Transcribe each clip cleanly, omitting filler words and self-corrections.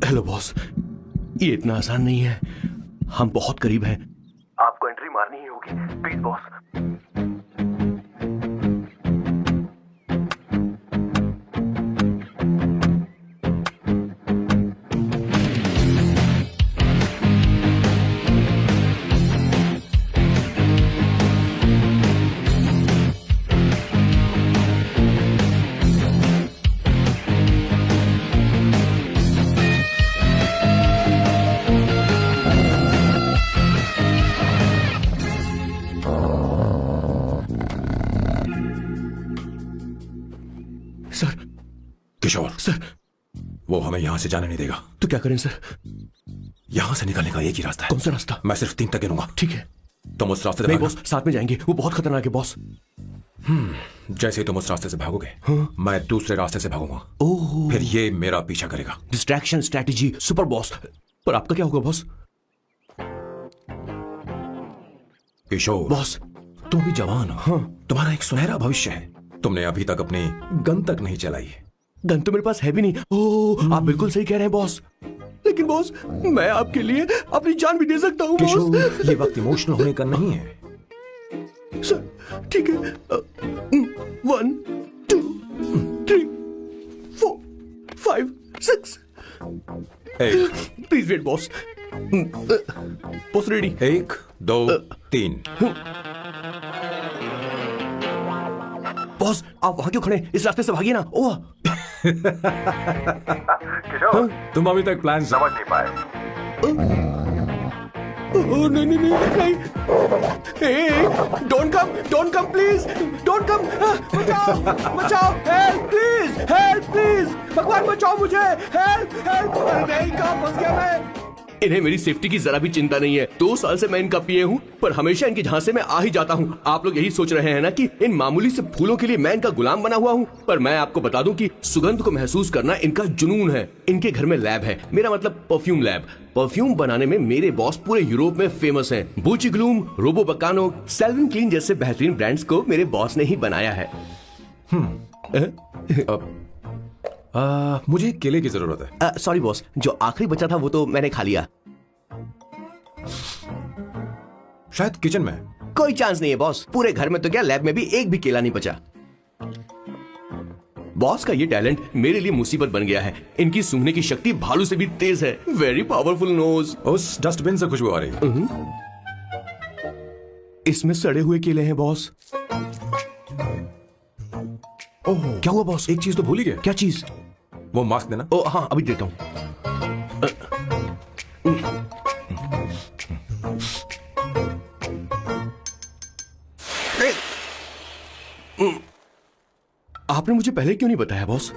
Hello boss, ये इतना आसान नहीं है। हम बहुत करीब हैं। आपको एंट्री मारनी ही होगी, प्लीज बॉस। किशोर सर, वो हमें यहां से जाने नहीं देगा। तो क्या करें सर? यहां से निकलने का एक ही रास्ता है। कौन सा रास्ता? मैं सिर्फ 3 तक गिनूंगा। ठीक है। तुम उस रास्ते से नहीं भागना। बॉस, साथ में जाएंगे, वो बहुत खतरनाक है बॉस। जैसे ही तुम उस रास्ते से भागोगे, मैं दूसरे रास्ते से भागूंगा। ओह, फिर ये मेरा पीछा करेगा। Distraction strategy, super boss. पर आपका क्या होगा बॉस? किशोर बॉस, तुम भी जवान हो। तुम्हारा एक सुनहरा भविष्य है। तुमने अभी तक अपनी गन तक नहीं चलाई है। गन तो मेरे पास है भी नहीं। ओह, आप बिल्कुल सही कह रहे हैं बॉस। लेकिन बॉस, मैं आपके लिए अपनी जान भी दे सकता हूँ किशोर, बॉस। ये वक्त इमोशनल होने का नहीं है। सर, ठीक है। 1 2 3 4 5 6। Please wait boss. Boss ready? 1 2 3। Boss, आप वहां क्यों खड़े? इस रास्ते से भागिए ना। ओह, किशोर, तुम अभी तक प्लान समझ नहीं पाए। नहीं नहीं नहीं नहीं। Don't come please, don't come. बचाओ बचाओ, हेल्प प्लीज, भगवान बचाओ मुझे, हेल्प। नहीं, कहाँ फंस गया मैं? इन्हें मेरी सेफ्टी की जरा भी चिंता नहीं है। 2 साल से मैं इनका पिए हूँ, पर हमेशा इनके झांसे में आ ही जाता हूँ। आप लोग यही सोच रहे हैं ना कि इन मामूली से फूलों के लिए मैं इनका गुलाम बना हुआ हूँ, पर मैं आपको बता दूं कि सुगंध को महसूस करना इनका जुनून है। इनके घर में लैब है, मेरा मतलब परफ्यूम लैब। परफ्यूम बनाने में मेरे बॉस पूरे यूरोप में फेमस हैं। बूची ग्लूम, रोबो बकानो, सेल्विन क्लीन जैसे बेहतरीन ब्रांड्स को मेरे बॉस ने ही बनाया है। मुझे एक केले की जरूरत है। सॉरी बॉस, जो आखिरी बचा था वो तो मैंने खा लिया। शायद किचन में। कोई चांस नहीं है बॉस। पूरे घर में तो क्या, लैब में भी एक भी केला नहीं बचा। बॉस का ये टैलेंट मेरे लिए मुसीबत बन गया है। इनकी सूंघने की शक्ति भालू से भी तेज है। Very powerful nose. उस डस्टबिन से खुशबू आ रही है। इसमें सड़े हुए केले हैं बॉस। ओह, क्या हुआ बॉस? एक चीज तो भूल ही गए। क्या चीज? वो मास्क देना। ओ हाँ, अभी देता हूँ। आपने मुझे पहले क्यों नहीं बताया बॉस?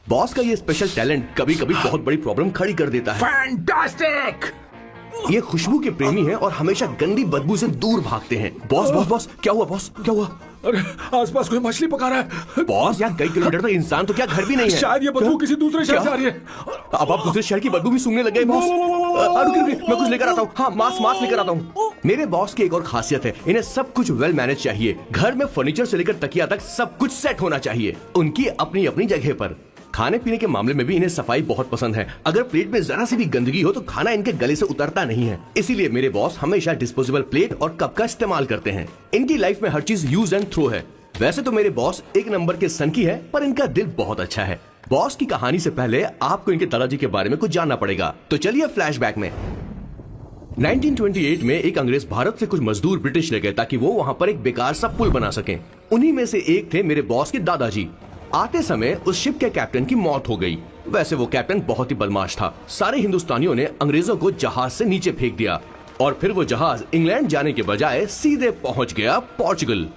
बॉस का ये स्पेशल टैलेंट कभी कभी बहुत बड़ी प्रॉब्लम खड़ी कर देता है। फैंटास्टिक! ये खुशबू के प्रेमी हैं और हमेशा गंदी बदबू से दूर भागते हैं। बॉस, क्या हुआ बॉस? क्या हुआ? अरे, आसपास कोई मछली पका रहा है। बॉस, यहाँ कई किलोमीटर तक इंसान तो क्या घर भी नहीं है। शायद ये बदबू किसी दूसरे शहर से आ रही है। अब आप दूसरे शहर की बदबू भी सूंघने लगे बॉस। मैं कुछ लेकर आता हूँ। हाँ, मास्क लेकर आता हूँ। मेरे बॉस की एक और खासियत है, इन्हें सब कुछ वेल मैनेज चाहिए। घर में फर्नीचर से लेकर तकिया तक सब कुछ सेट होना चाहिए, उनकी अपनी अपनी जगह पर। खाने पीने के मामले में भी इन्हें सफाई बहुत पसंद है। अगर प्लेट में जरा सी भी गंदगी हो तो खाना इनके गले से उतरता नहीं है। इसीलिए मेरे बॉस हमेशा डिस्पोजेबल प्लेट और कप का इस्तेमाल करते हैं। इनकी लाइफ में हर चीज यूज एंड थ्रो है। वैसे तो मेरे बॉस एक नंबर के सनकी है, पर इनका दिल बहुत अच्छा है। बॉस की कहानी से पहले आपको इनके दादाजी के बारे में कुछ जानना पड़ेगा। तो चलिए फ्लैशबैक में। 1928 में एक अंग्रेज भारत से कुछ मजदूर ब्रिटिश ले गए ताकि वो वहां पर एक बेकार सा पुल बना सकें। उन्हीं में से एक थे मेरे बॉस के दादाजी। आते समय उस शिप के कैप्टन की मौत हो गई। वैसे वो कैप्टन बहुत ही बदमाश था। सारे हिंदुस्तानियों ने अंग्रेजों को जहाज से नीचे फेंक दिया और फिर वो जहाज इंग्लैंड जाने के बजाय सीधे पहुंच गया पोर्चुगल।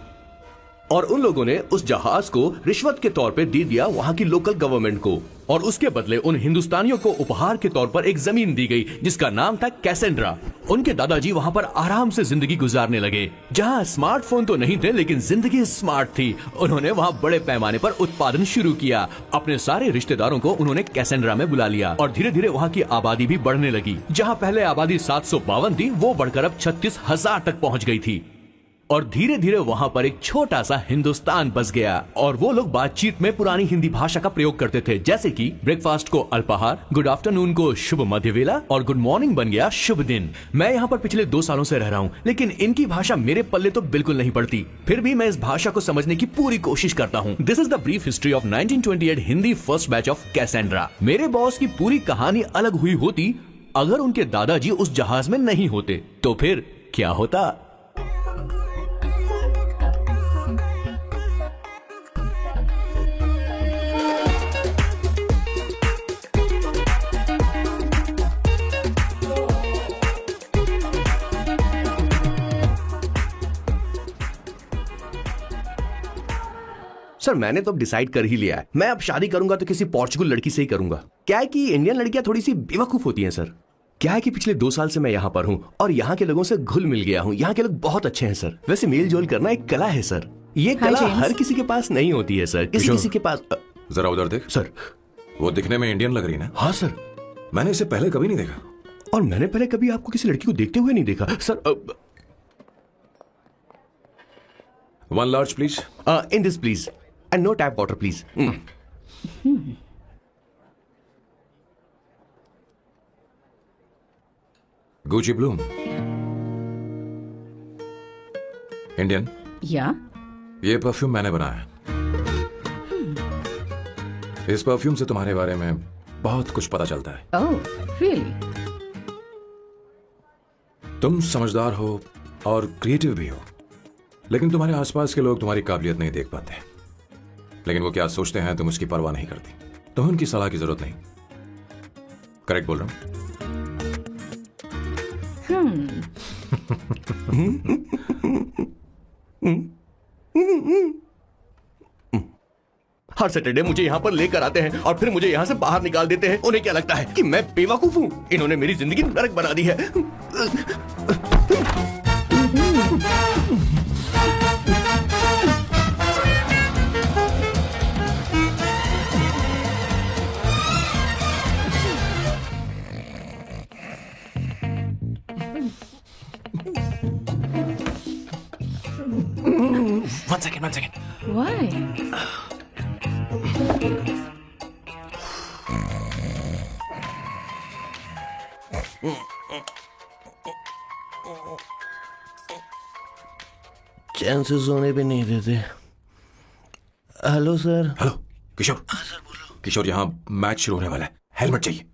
और उन लोगों ने उस जहाज को रिश्वत के तौर पे दे दिया वहां की लोकल गवर्नमेंट को, और उसके बदले उन हिंदुस्तानियों को उपहार के तौर पर एक जमीन दी गई जिसका नाम था कैसेंड्रा। उनके दादाजी वहां पर आराम से जिंदगी गुजारने लगे, जहां स्मार्टफोन तो नहीं थे लेकिन जिंदगी स्मार्ट थी। उन्होंने वहां बड़े पैमाने पर उत्पादन शुरू किया। अपने सारे रिश्तेदारों को उन्होंने कैसेंड्रा में बुला लिया और धीरे धीरे वहां की आबादी भी बढ़ने लगी। जहां पहले आबादी 752 थी, वो बढ़कर अब 36,000 तक पहुंच गई थी। और धीरे धीरे वहां पर एक छोटा सा हिंदुस्तान बस गया और वो लोग बातचीत में पुरानी हिंदी भाषा का प्रयोग करते थे, जैसे कि ब्रेकफास्ट को अल्पाहार, गुड आफ्टरनून को शुभ मध्यवेला और गुड मॉर्निंग बन गया शुभ दिन। मैं यहाँ पर पिछले 2 सालों से रह रहा हूँ, लेकिन इनकी भाषा मेरे पल्ले तो बिल्कुल नहीं पड़ती। फिर भी मैं इस भाषा को समझने की पूरी कोशिश करता हूँ। This is the brief history of 1928 Hindi first batch of Cassandra. मेरे बॉस की पूरी कहानी अलग हुई होती अगर उनके दादाजी उस जहाज में नहीं होते, तो फिर क्या होता। सर मैंने तो अब डिसाइड कर ही लिया है, मैं अब शादी करूंगा तो किसी पोर्चुगल लड़की से ही करूंगा। क्या है कि इंडियन लड़कियां थोड़ी सी बेवकूफ होती हैं सर। क्या है कि पिछले 2 साल से मैं यहाँ पर हूँ और यहाँ के लोगों से घुल मिल गया हूँ। यहाँ के लोग बहुत अच्छे हैं सर। वैसे मेल जोल करना एक कला है सर। ये कला हर किसी के पास नहीं होती है सर, किसी के पास। जरा उधर देख सर। वो दिखने में इंडियन लग रही ना? हाँ सर। मैंने इसे पहले कभी नहीं देखा। और मैंने पहले कभी आपको किसी लड़की को देखते हुए नहीं देखा sir. 1 large please. In this please and no tap water please. Gucci Bloom. Indian? या? ये परफ्यूम मैंने बनाया। इस परफ्यूम से तुम्हारे बारे में बहुत कुछ पता चलता है। ओह, रियली? तुम समझदार हो और क्रिएटिव भी हो, लेकिन तुम्हारे आसपास के लोग तुम्हारी काबिलियत नहीं देख पाते। लेकिन वो क्या सोचते हैं तुम उसकी परवाह नहीं करती। तुम्हें उनकी सलाह की जरूरत नहीं। करेक्ट बोल रहा हूं? हर सैटरडे मुझे यहाँ पर लेकर आते हैं और फिर मुझे यहाँ से बाहर निकाल देते हैं। उन्हें क्या लगता है कि मैं बेवकूफ हूँ? इन्होंने मेरी जिंदगी नरक बना दी है। One second. Why? चांसेस होने पे नहीं देते। Hello sir. हेलो किशोर। किशोर, यहाँ मैच शुरू होने वाला है, हेलमेट चाहिए।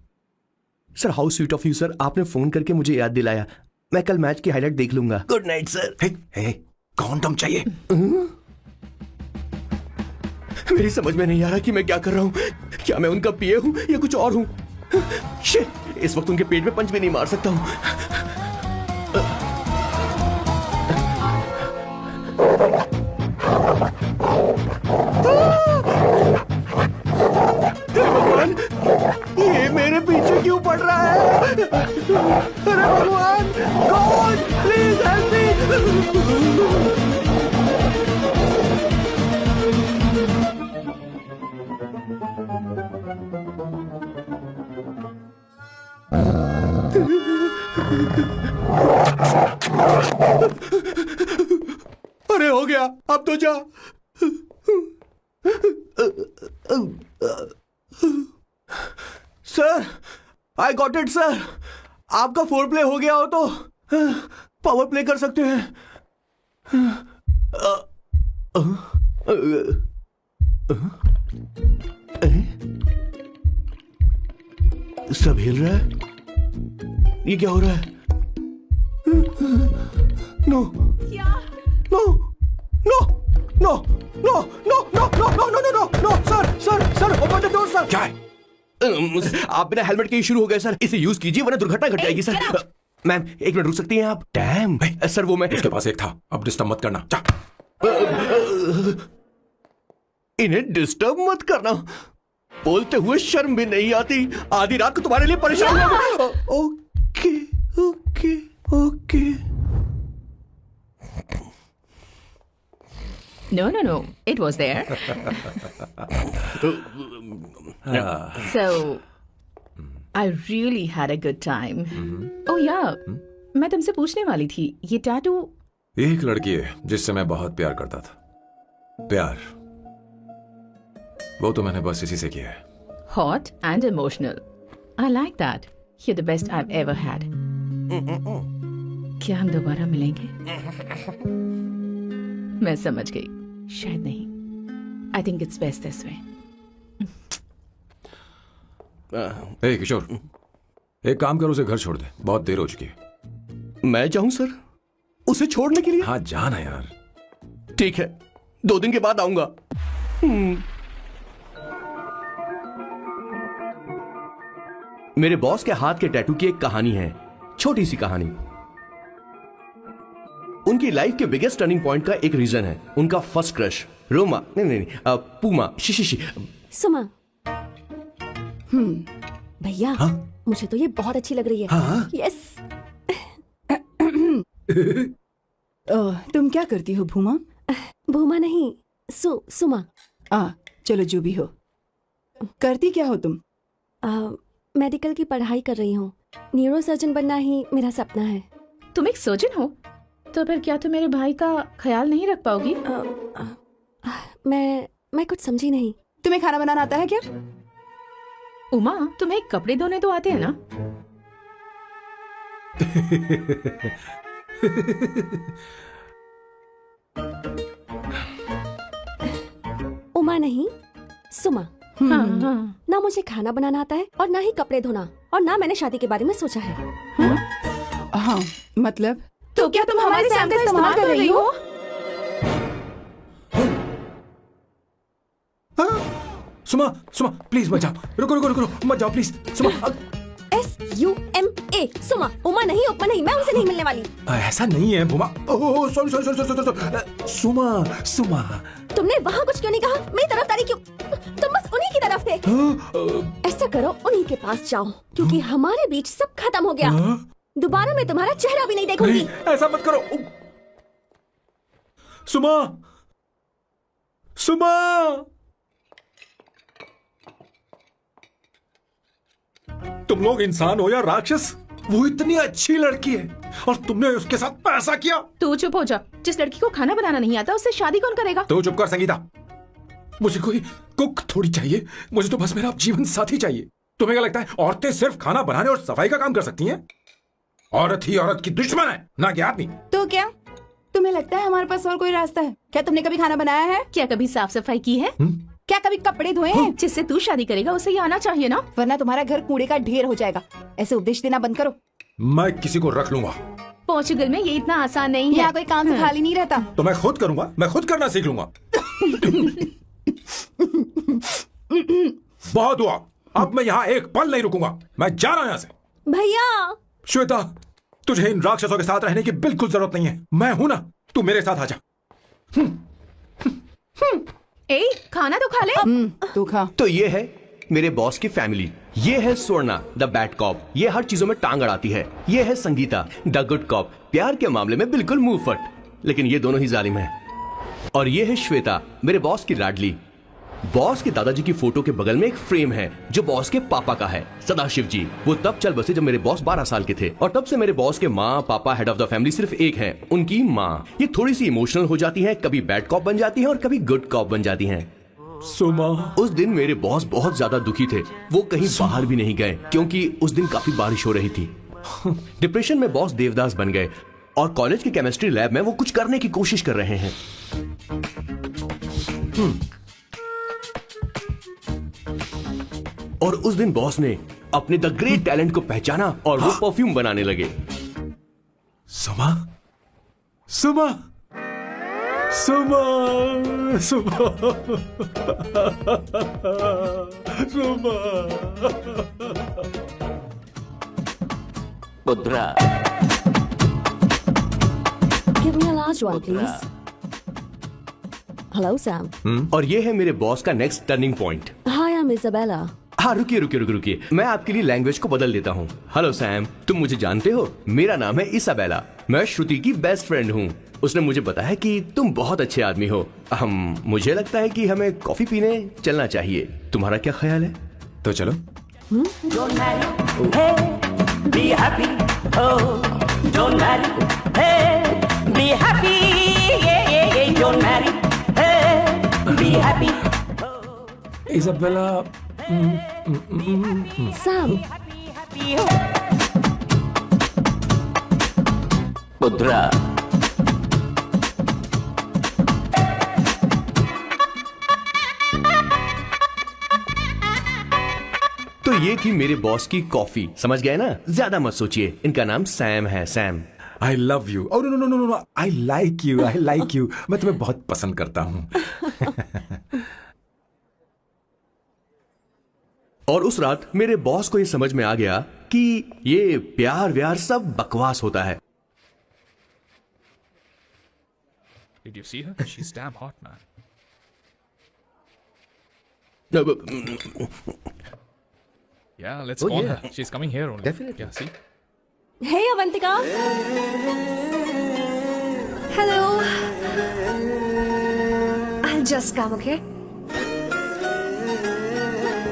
Sir how sweet of you sir, आपने फोन करके मुझे याद दिलाया। मैं कल मैच की हाईलाइट देख लूंगा। Good night sir. Hey, condom चाहिए। मेरी समझ में नहीं आ रहा कि मैं क्या कर रहा हूँ। क्या मैं उनका पीए हूँ या कुछ और हूँ? शिट, इस वक्त उनके पेट में पंच भी नहीं मार सकता हूँ। भगवान, ये मेरे पीछे क्यों पड़ रहा है? अरे भगवान, गॉड प्लीज हेल्प मी। अरे हो गया, अब तो जा। Sir, I got it sir. आपका फोर प्ले हो गया हो तो पावर प्ले कर सकते हैं। सब हिल रहा है, ये क्या हो रहा है? No no no no no no no no no no no no sir sir sir open the door sir. क्या है? आप बिना हेलमेट के ही शुरू हो गए सर। इसे यूज कीजिए वरना दुर्घटना घट जाएगी सर। मैम एक मिनट रुक सकती हैं आप? डैम सर, वो मैं उसके पास एक था, अब डिस्टर्ब मत करना। जा। इन्हें डिस्टर्ब मत करना। बोलते हुए शर्म भी नहीं आती। आधी रात को तुम्हारे लिए परेशान हो। Okay okay okay. No, no, no. It was there. So, I really had a good time. Oh yeah, मैं तुमसे पूछने वाली थी, ये टैटू। एक लड़की है जिससे मैं बहुत प्यार करता था। प्यार, वो तो मैंने बस इसी से किया है। Hot and emotional. I like that. You're the best I've ever had. क्या हम दोबारा मिलेंगे? मैं समझ गई, शायद नहीं। I think it's best this way. ए किशोर, एक काम करो, उसे घर छोड़ दे, बहुत देर हो चुकी है। मैं जाऊं सर उसे छोड़ने के लिए? हाँ जाना यार। ठीक है, 2 दिन के बाद आऊंगा। मेरे बॉस के हाथ के टैटू की एक कहानी है, छोटी सी कहानी। उनकी लाइफ के बिगेस्ट टर्निंग पॉइंट का एक रीजन है उनका फर्स्ट क्रश रोमा, नहीं पूमा, शिशिशी। सुमा। भैया, मुझे तो ये बहुत अच्छी लग रही है। हाँ? यस। तुम क्या करती हो भूमा? भूमा नहीं, सुमा। चलो जो भी हो। करती क्या हो तुम? मेडिकल की पढ़ाई कर रही हूँ। न्यूरो सर्जन बनना ही मेरा सपना है। तुम एक सर्जन हो, तो फिर क्या तुम मेरे भाई का ख्याल नहीं रख पाओगी? मैं कुछ समझी नहीं। तुम्हें खाना बनाना आता है क्या? उमा, तुम्हें कपड़े धोने तो आते हैं ना? उमा नहीं, सुमा। हाँ। ना मुझे खाना बनाना आता है और ना ही कपड़े धोना, और ना मैंने शादी के बारे में सोचा है। हाँ, मतलब तो क्या तुम हमारे सैम का इस्तेमाल कर रही हो? सुमा, सुमा प्लीज मत जाओ, रुको रुको रुको, मत जाओ प्लीज। सुमा, SUMA, सुमा। उमा नहीं, उपमा नहीं, मैं उनसे नहीं मिलने वाली। ऐसा नहीं है Bhuma. Oh sorry sorry sorry sorry. Suma, Suma. तुमने वहाँ कुछ क्यों नहीं कहा? मेरी तरफदारी क्यों? तुम बस उन्हीं की तरफ थे। ऐसा करो, उन्हीं के पास जाओ, क्योंकि हमारे बीच सब खत्म हो गया। दोबारा मैं तुम्हारा चेहरा भी नहीं देखूंगी। ऐसा मत करो सुमा, सुमा। तुम लोग इंसान हो या राक्षस? वो इतनी अच्छी लड़की है और तुमने उसके साथ ऐसा किया। तू चुप हो जा। जिस लड़की को खाना बनाना नहीं आता उससे शादी कौन करेगा? तो चुप कर संगीता। मुझे कोई कुक थोड़ी चाहिए, मुझे तो बस मेरा जीवन साथी चाहिए। तुम्हें क्या लगता है औरतें सिर्फ खाना बनाने और सफाई का काम कर सकती हैं? औरत ही औरत की दुश्मन है, ना कि आदमी। तो क्या तुम्हें लगता है हमारे पास और कोई रास्ता है? क्या तुमने कभी खाना बनाया है? क्या कभी साफ सफाई की है? क्या कभी कपड़े धोए हैं? जिससे तू शादी करेगा उसे ये आना चाहिए ना, वरना तुम्हारा घर कूड़े का ढेर हो जाएगा। ऐसे उपदेश देना बंद करो। मैं किसी को रख लूंगा। पोर्चुगल में ये इतना आसान नहीं है। यहाँ कोई काम से खाली नहीं रहता। तो मैं खुद करूंगा, मैं खुद करना सीख लूंगा। बहुत हुआ, अब मैं यहाँ एक पल नहीं रुकूंगा, मैं जा रहा हूं यहाँ से। भैया। श्वेता, तुझे इन राक्षसों के साथ रहने की बिल्कुल जरूरत नहीं है। मैं हूं ना, तू मेरे साथ आ जा। ए, खाना तो खा ले। तू खा। तो ये है मेरे बॉस की फैमिली। ये है स्वर्णा द बैड कॉप, ये हर चीजों में टांग अड़ाती है। ये है संगीता द गुड कॉप, प्यार के मामले में बिल्कुल मुंह फट, लेकिन ये दोनों ही जालिम है। और ये है श्वेता, मेरे बॉस की लाडली। बॉस के दादाजी की फोटो के बगल में एक फ्रेम है जो बॉस के पापा का है, सदाशिव जी। वो तब चल बसे जब मेरे बॉस 12 साल के थे, और तब से मेरे बॉस के माँ पापा हेड ऑफ द फैमिली सिर्फ एक है, उनकी माँ। ये थोड़ी सी इमोशनल हो जाती है, कभी बैड कॉप बन जाती है और कभी गुड कॉप बन जाती है। सुमा, उस दिन मेरे बॉस बहुत ज्यादा दुखी थे। वो कहीं बाहर भी नहीं गए क्योंकि उस दिन काफी बारिश हो रही थी। डिप्रेशन में बॉस देवदास बन गए और कॉलेज की केमिस्ट्री लैब में वो कुछ करने की कोशिश कर रहे हैं। और उस दिन बॉस ने अपने द ग्रेट टैलेंट को पहचाना और वो परफ्यूम बनाने लगे। सुमा, सुमा, सुमा, सुमा, सुमा। पुत्रा, Give me a large one, please. Hello, Sam. और ये है मेरे बॉस का next turning point. Hi, I'm Isabella. हाँ, रुकिए, मैं आपके लिए लैंग्वेज को बदल देता हूँ। हेलो सैम, तुम मुझे जानते हो? मेरा नाम है इसाबेला। मैं श्रुति की बेस्ट फ्रेंड हूँ। उसने मुझे बताया कि तुम बहुत अच्छे आदमी हो। मुझे लगता है कि हमें कॉफी पीने चलना चाहिए। तुम्हारा क्या ख्याल है? तो चलो। don't marry, hey, be happy, oh, don't marry, hey, be happy, yeah, don't marry, hey, be happy, Isabella, Sam. happy, oh. पुत्रा, तो ये थी मेरे बॉस की कॉफी। समझ गए ना? ज्यादा मत सोचिए, इनका नाम सैम है, Sam. I love you. No no no no, I like you, I like you. मैं तुम्हें बहुत पसंद करता हूँ। और उस रात मेरे बॉस को ये समझ में आ गया कि ये प्यार व्यार सब बकवास होता है। Did you see her? She's damn hot, man. Yeah, let's call her. She's coming here only. Definitely. Yeah, see? Hey, Avantika. Hello. I'll just come, okay?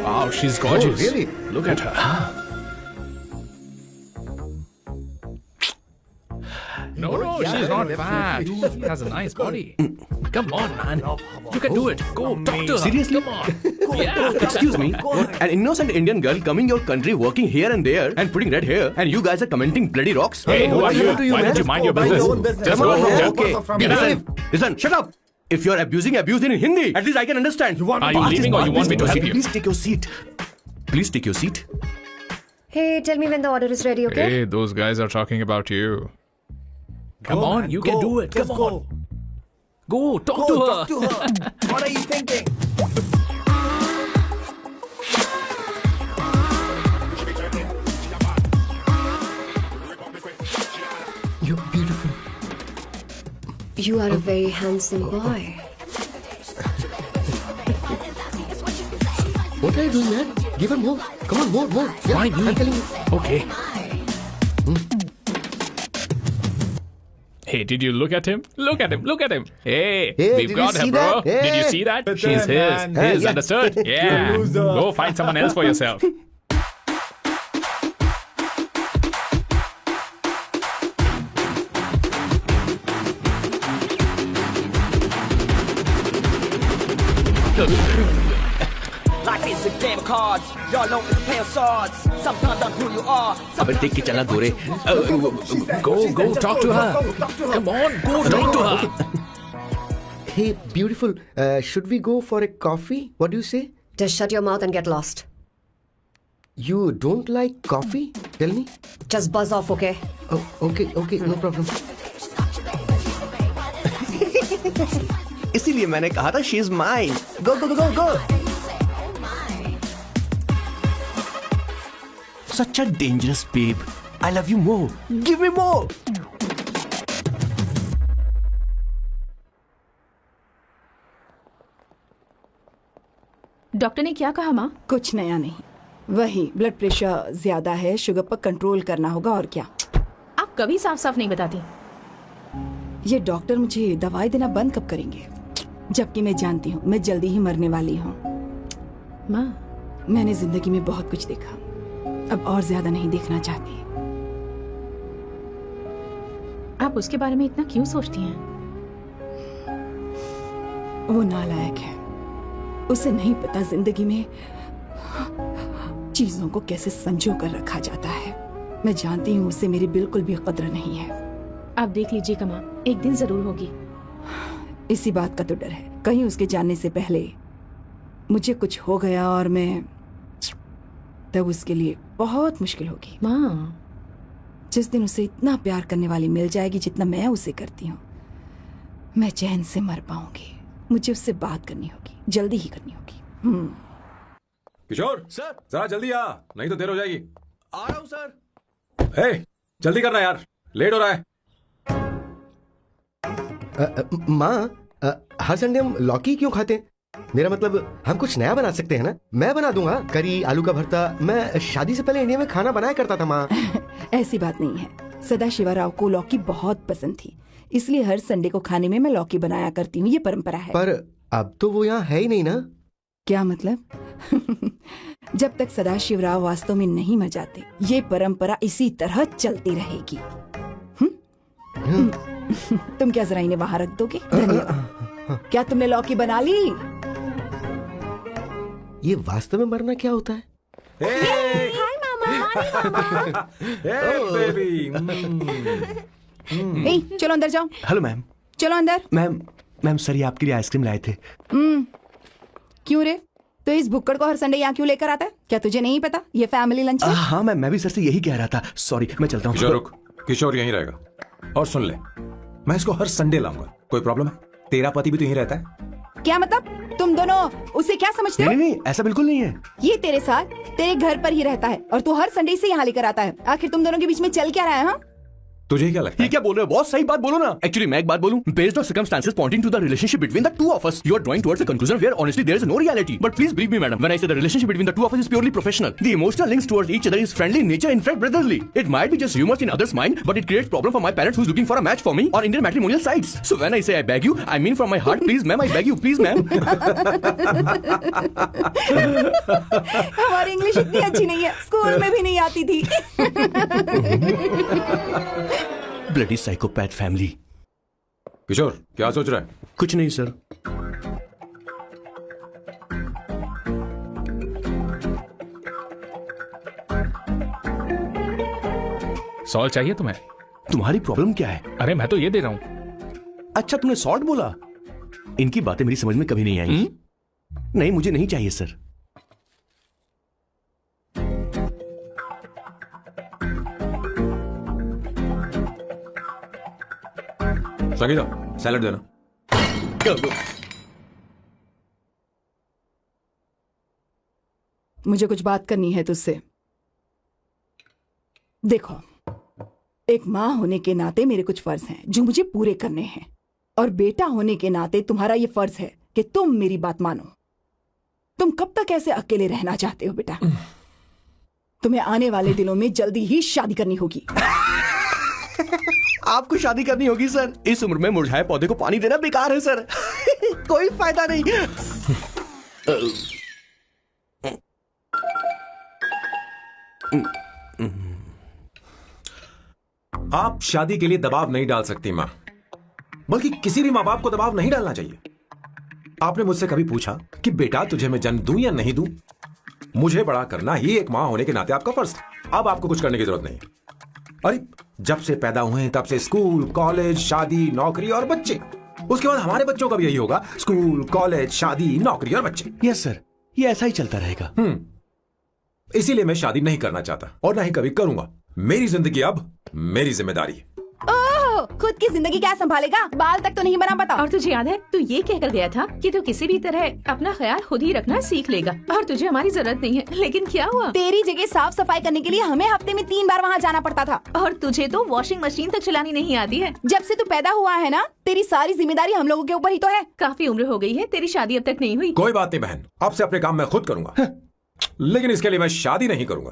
Wow, she's gorgeous. Oh, really? Look at her. No, she's not fat. She has a nice body. Come on, man. You can do it. Go, talk to her. Seriously? Come on. Yeah. Excuse me, an innocent Indian girl coming your country, working here and there, and putting red hair, and you guys are commenting bloody rocks? Hey, who are you? Why don't you mind your business? Just go. Okay. Listen, shut up. If you're abuse in Hindi, at least I can understand. Are you leaving or you want me to help you? Please take your seat. Please take your seat. Hey, tell me when the order is ready, okay? Hey, those guys are talking about you. Come on, you can do it. Come on. Go, talk to her. What are you thinking? You're beautiful. You are a very handsome boy. What are you doing, man? Give her more. Come on, more. Yeah, Why me? I'm telling you. Okay. Hey, did you look at him? Look at him. Hey, Hey, we've did got you her, see bro. that? Hey. Did you see that? She's his. Yeah. Understood? Yeah. Go find someone else for yourself. Life is a game of cards. Y'all know it's a play of swords. Sometimes I'm who you are. अबे देख के चलना गोरे। Go, talk to her. Come on, go talk to her. Hey, beautiful. Should we go for a coffee? What do you say? Just shut your mouth and get lost. You don't like coffee? Tell me. Just buzz off, okay? Oh, okay, no problem. इसीलिए मैंने कहा था she is mine. Go go go go. Such a dangerous babe. I love you more. Give me more. Doctor ने क्या कहा माँ? कुछ नया नहीं, वही ब्लड प्रेशर ज्यादा है, शुगर पर कंट्रोल करना होगा और क्या। आप कभी साफ साफ नहीं बताती। ये डॉक्टर मुझे दवाई देना बंद कब करेंगे? जबकि मैं जानती हूँ मैं जल्दी ही मरने वाली हूँ। माँ, मैंने जिंदगी में बहुत कुछ देखा, अब और ज्यादा नहीं देखना चाहती। आप उसके बारे में इतना क्यों सोचती हैं? वो नालायक है, उसे नहीं पता जिंदगी में चीजों को कैसे संजो कर रखा जाता है। मैं जानती हूँ उसे मेरी बिल्कुल भी कद्र नहीं है। आप देख लीजिएगा माँ, एक दिन जरूर होगी। इसी बात का तो डर है, कहीं उसके जाने से पहले मुझे कुछ हो गया और मैं, तब उसके लिए बहुत मुश्किल होगी। माँ, जिस दिन उसे इतना प्यार करने वाली मिल जाएगी जितना मैं उसे करती हूँ, मैं चैन से मर पाऊंगी। मुझे उससे बात करनी होगी, जल्दी ही करनी होगी। किशोर सर। जरा जल्दी आ, नहीं तो देर हो जाएगी। आ रहा हूँ सर। हे, जल्दी करना यार, लेट हो रहा है। माँ, हर संडे हम लौकी क्यों खाते हैं? मेरा मतलब हम कुछ नया बना सकते हैं ना? मैं बना दूंगा करी आलू का भरता। मैं शादी से पहले इंडिया में खाना बनाया करता था माँ। ऐसी बात नहीं है, सदाशिवराव को लौकी बहुत पसंद थी, इसलिए हर संडे को खाने में मैं लौकी बनाया करती हूँ। ये परंपरा है। पर अब तो वो यहाँ है ही नहीं ना। क्या मतलब? जब तक सदाशिवराव वास्तव में नहीं मर जाते, ये परंपरा इसी तरह चलती रहेगी। तुम क्या जरा इन्हें वहां रख दोगे? धन्यवाद। क्या तुमने लौकी बना ली? ये वास्तव में मरना क्या होता है? हाय मामा। बेबी। ए, चलो अंदर जाओ। Hello ma'am. चलो अंदर। मैम सर ये आपके लिए आइसक्रीम लाए थे। क्यों रे? तो इस भुक्कड़ को हर संडे यहाँ क्यों लेकर आता है? क्या तुझे नहीं पता ये फैमिली लंच है? हाँ मैम, मैं भी सर से यही कह रहा था। सॉरी, मैं चलता हूँ। किशोर रुक, किशोर यहीं रहेगा। और सुन ले, मैं इसको हर संडे लाऊंगा। कोई प्रॉब्लम है? तेरा पति भी तो यहीं रहता है। क्या मतलब? तुम दोनों उसे क्या समझते हो? नहीं, ऐसा बिल्कुल नहीं है। ये तेरे साथ तेरे घर पर ही रहता है और तू हर संडे से यहाँ लेकर आता है। आखिर तुम दोनों के बीच में चल क्या रहा है? हाँ, तुझे क्या लगता ये है? क्या बोल रहे हो बॉस? सही बात बोलो ना। एक्चुअली मैं एक बात बोलूं, based on circumstances pointing to the relationship between the two of us, you are drawing towards a conclusion where honestly there is no reality. But please believe me, madam, when I say the relationship between the two of us is purely professional. The emotional links towards each other is friendly in nature, in fact brotherly. It might be just rumors in others' mind, but it creates problem for my parents who's looking for a match for me on Indian matrimonial sites. So when I say I beg you, I mean from my heart, please ma'am, I beg you, please ma'am. हमारी English इतनी अच्छी नहीं है, school में भी नहीं आती थी। Bloody psychopath family. किशोर क्या सोच रहा है? कुछ नहीं सर। सॉल्ट चाहिए तुम्हें? तुम्हारी प्रॉब्लम क्या है? अरे मैं तो ये दे रहा हूं। अच्छा तुमने सॉल्ट बोला? इनकी बातें मेरी समझ में कभी नहीं आई। नहीं, मुझे नहीं चाहिए सर। संगीता, सैलड देना। मुझे कुछ बात करनी है तुझसे। देखो, एक माँ होने के नाते मेरे कुछ फर्ज हैं जो मुझे पूरे करने हैं, और बेटा होने के नाते तुम्हारा ये फर्ज है कि तुम मेरी बात मानो। तुम कब तक ऐसे अकेले रहना चाहते हो बेटा? तुम्हें आने वाले दिनों में जल्दी ही शादी करनी होगी। आपको शादी करनी होगी सर। इस उम्र में मुरझाए पौधे को पानी देना बेकार है सर। कोई फायदा नहीं। आप शादी के लिए दबाव नहीं डाल सकती मां, बल्कि किसी भी मां बाप को दबाव नहीं डालना चाहिए। आपने मुझसे कभी पूछा कि बेटा तुझे मैं जन्म दूं या नहीं दूं? मुझे बड़ा करना ही एक मां होने के नाते आपका फर्ज था। अब आपको कुछ करने की जरूरत नहीं। अरे जब से पैदा हुए तब से स्कूल, कॉलेज, शादी, नौकरी और बच्चे। उसके बाद हमारे बच्चों का भी यही होगा, स्कूल, कॉलेज, शादी, नौकरी और बच्चे। यस सर, ये ऐसा ही चलता रहेगा। इसीलिए मैं शादी नहीं करना चाहता और ना ही कभी करूंगा। मेरी जिंदगी अब मेरी जिम्मेदारी है। ओह, खुद की जिंदगी क्या संभालेगा? बाल तक तो नहीं बना पता। और तुझे याद है तू ये कहकर गया था कि तू किसी भी तरह अपना ख्याल खुद ही रखना सीख लेगा और तुझे हमारी जरूरत नहीं है। लेकिन क्या हुआ? तेरी जगह साफ सफाई करने के लिए हमें हफ्ते में 3 बार वहाँ जाना पड़ता था। और तुझे तो वॉशिंग मशीन तक चलानी नहीं आती है। जब से तू पैदा हुआ है ना, तेरी सारी जिम्मेदारी हम लोगों के ऊपर ही तो है। काफी उम्र हो गई है, तेरी शादी अब तक नहीं हुई। कोई बात नहीं बहन, अब से अपने काम मैं खुद करूंगा। लेकिन इसके लिए मैं शादी नहीं करूंगा।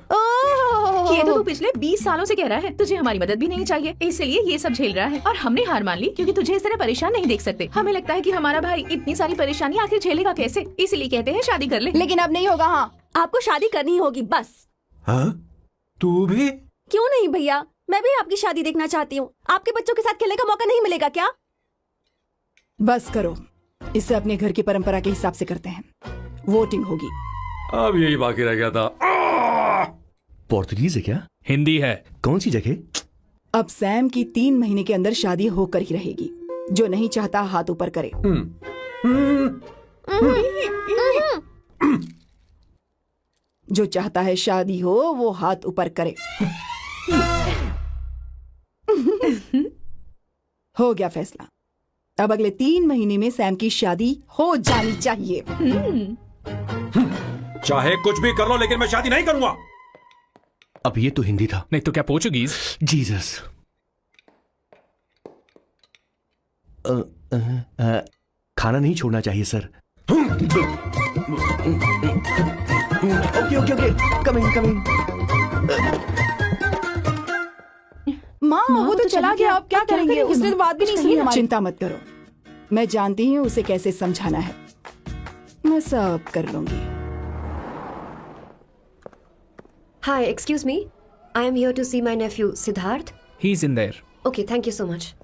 ये तो तू पिछले 20 सालों से कह रहा है तुझे हमारी मदद भी नहीं चाहिए, इसलिए ये सब झेल रहा है और हमने हार मान ली क्योंकि तुझे इस तरह परेशान नहीं देख सकते। हमें लगता है कि हमारा भाई इतनी सारी परेशानी आखिर झेलेगा कैसे, इसलिए कहते हैं शादी कर ले। लेकिन अब नहीं होगा। हाँ, आपको शादी करनी होगी बस। हाँ तू भी? क्यों नहीं भैया, मैं भी आपकी शादी देखना चाहती हूँ। आपके बच्चों के साथ खेलने का मौका नहीं मिलेगा क्या? बस करो, इसे अपने घर की परंपरा के हिसाब से करते हैं। वोटिंग होगी। अब यही बाकी रह गया था। पोर्तुगीज है क्या? हिंदी है। कौन सी जगह? अब सैम की 3 महीने के अंदर शादी होकर ही रहेगी। जो नहीं चाहता हाथ ऊपर करे। जो चाहता है शादी हो वो हाथ ऊपर करे। हो गया फैसला। अब अगले 3 महीने में सैम की शादी हो जानी चाहिए। चाहे कुछ भी कर लो लेकिन मैं शादी नहीं करूंगा। अब ये तो हिंदी था। नहीं तो क्या पोर्चुगीज? जीसस। खाना नहीं छोड़ना चाहिए sir. Okay okay okay, coming. माँ वो तो चला गया, अब क्या करेंगे? उसने तो बात भी नहीं सुनी हमारी। चिंता मत करो, मैं जानती हूँ उसे कैसे समझाना है। मैं सब कर लूंगी। Hi, excuse me. I am here to see my nephew, Siddharth. He's in there. Okay, thank you so much.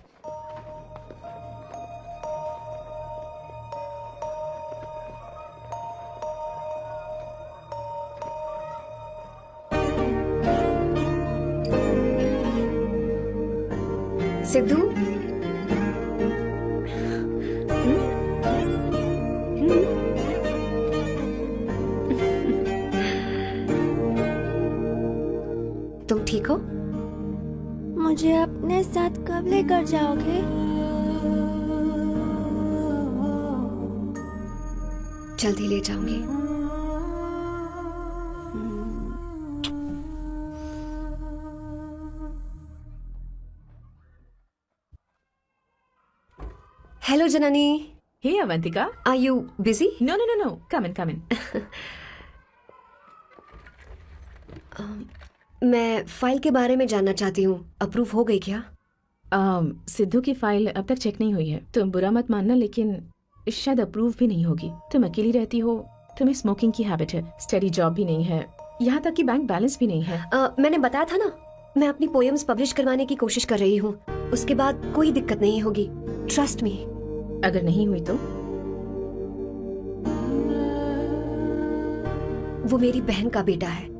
Sidhu? तुम ठीक हो? मुझे अपने साथ कब लेकर जाओगे? जल्दी ले जाऊंगी। Hello Janani. Hey Avantika. Are you busy? No. Come in. मैं फाइल के बारे में जानना चाहती हूँ, अप्रूव हो गई क्या? सिद्धू की फाइल अब तक चेक नहीं हुई है। तुम बुरा मत मानना लेकिन शायद अप्रूव भी नहीं होगी। तुम अकेली रहती हो, तुम्हें स्मोकिंग की हैबिट है, स्टडी जॉब भी नहीं है, यहाँ तक कि बैंक बैलेंस भी नहीं है। मैंने बताया था ना, मैं अपनी पोएम्स पब्लिश करवाने की कोशिश कर रही हूँ। उसके बाद कोई दिक्कत नहीं होगी, ट्रस्ट मी। अगर नहीं हुई तो? वो मेरी बहन का बेटा है,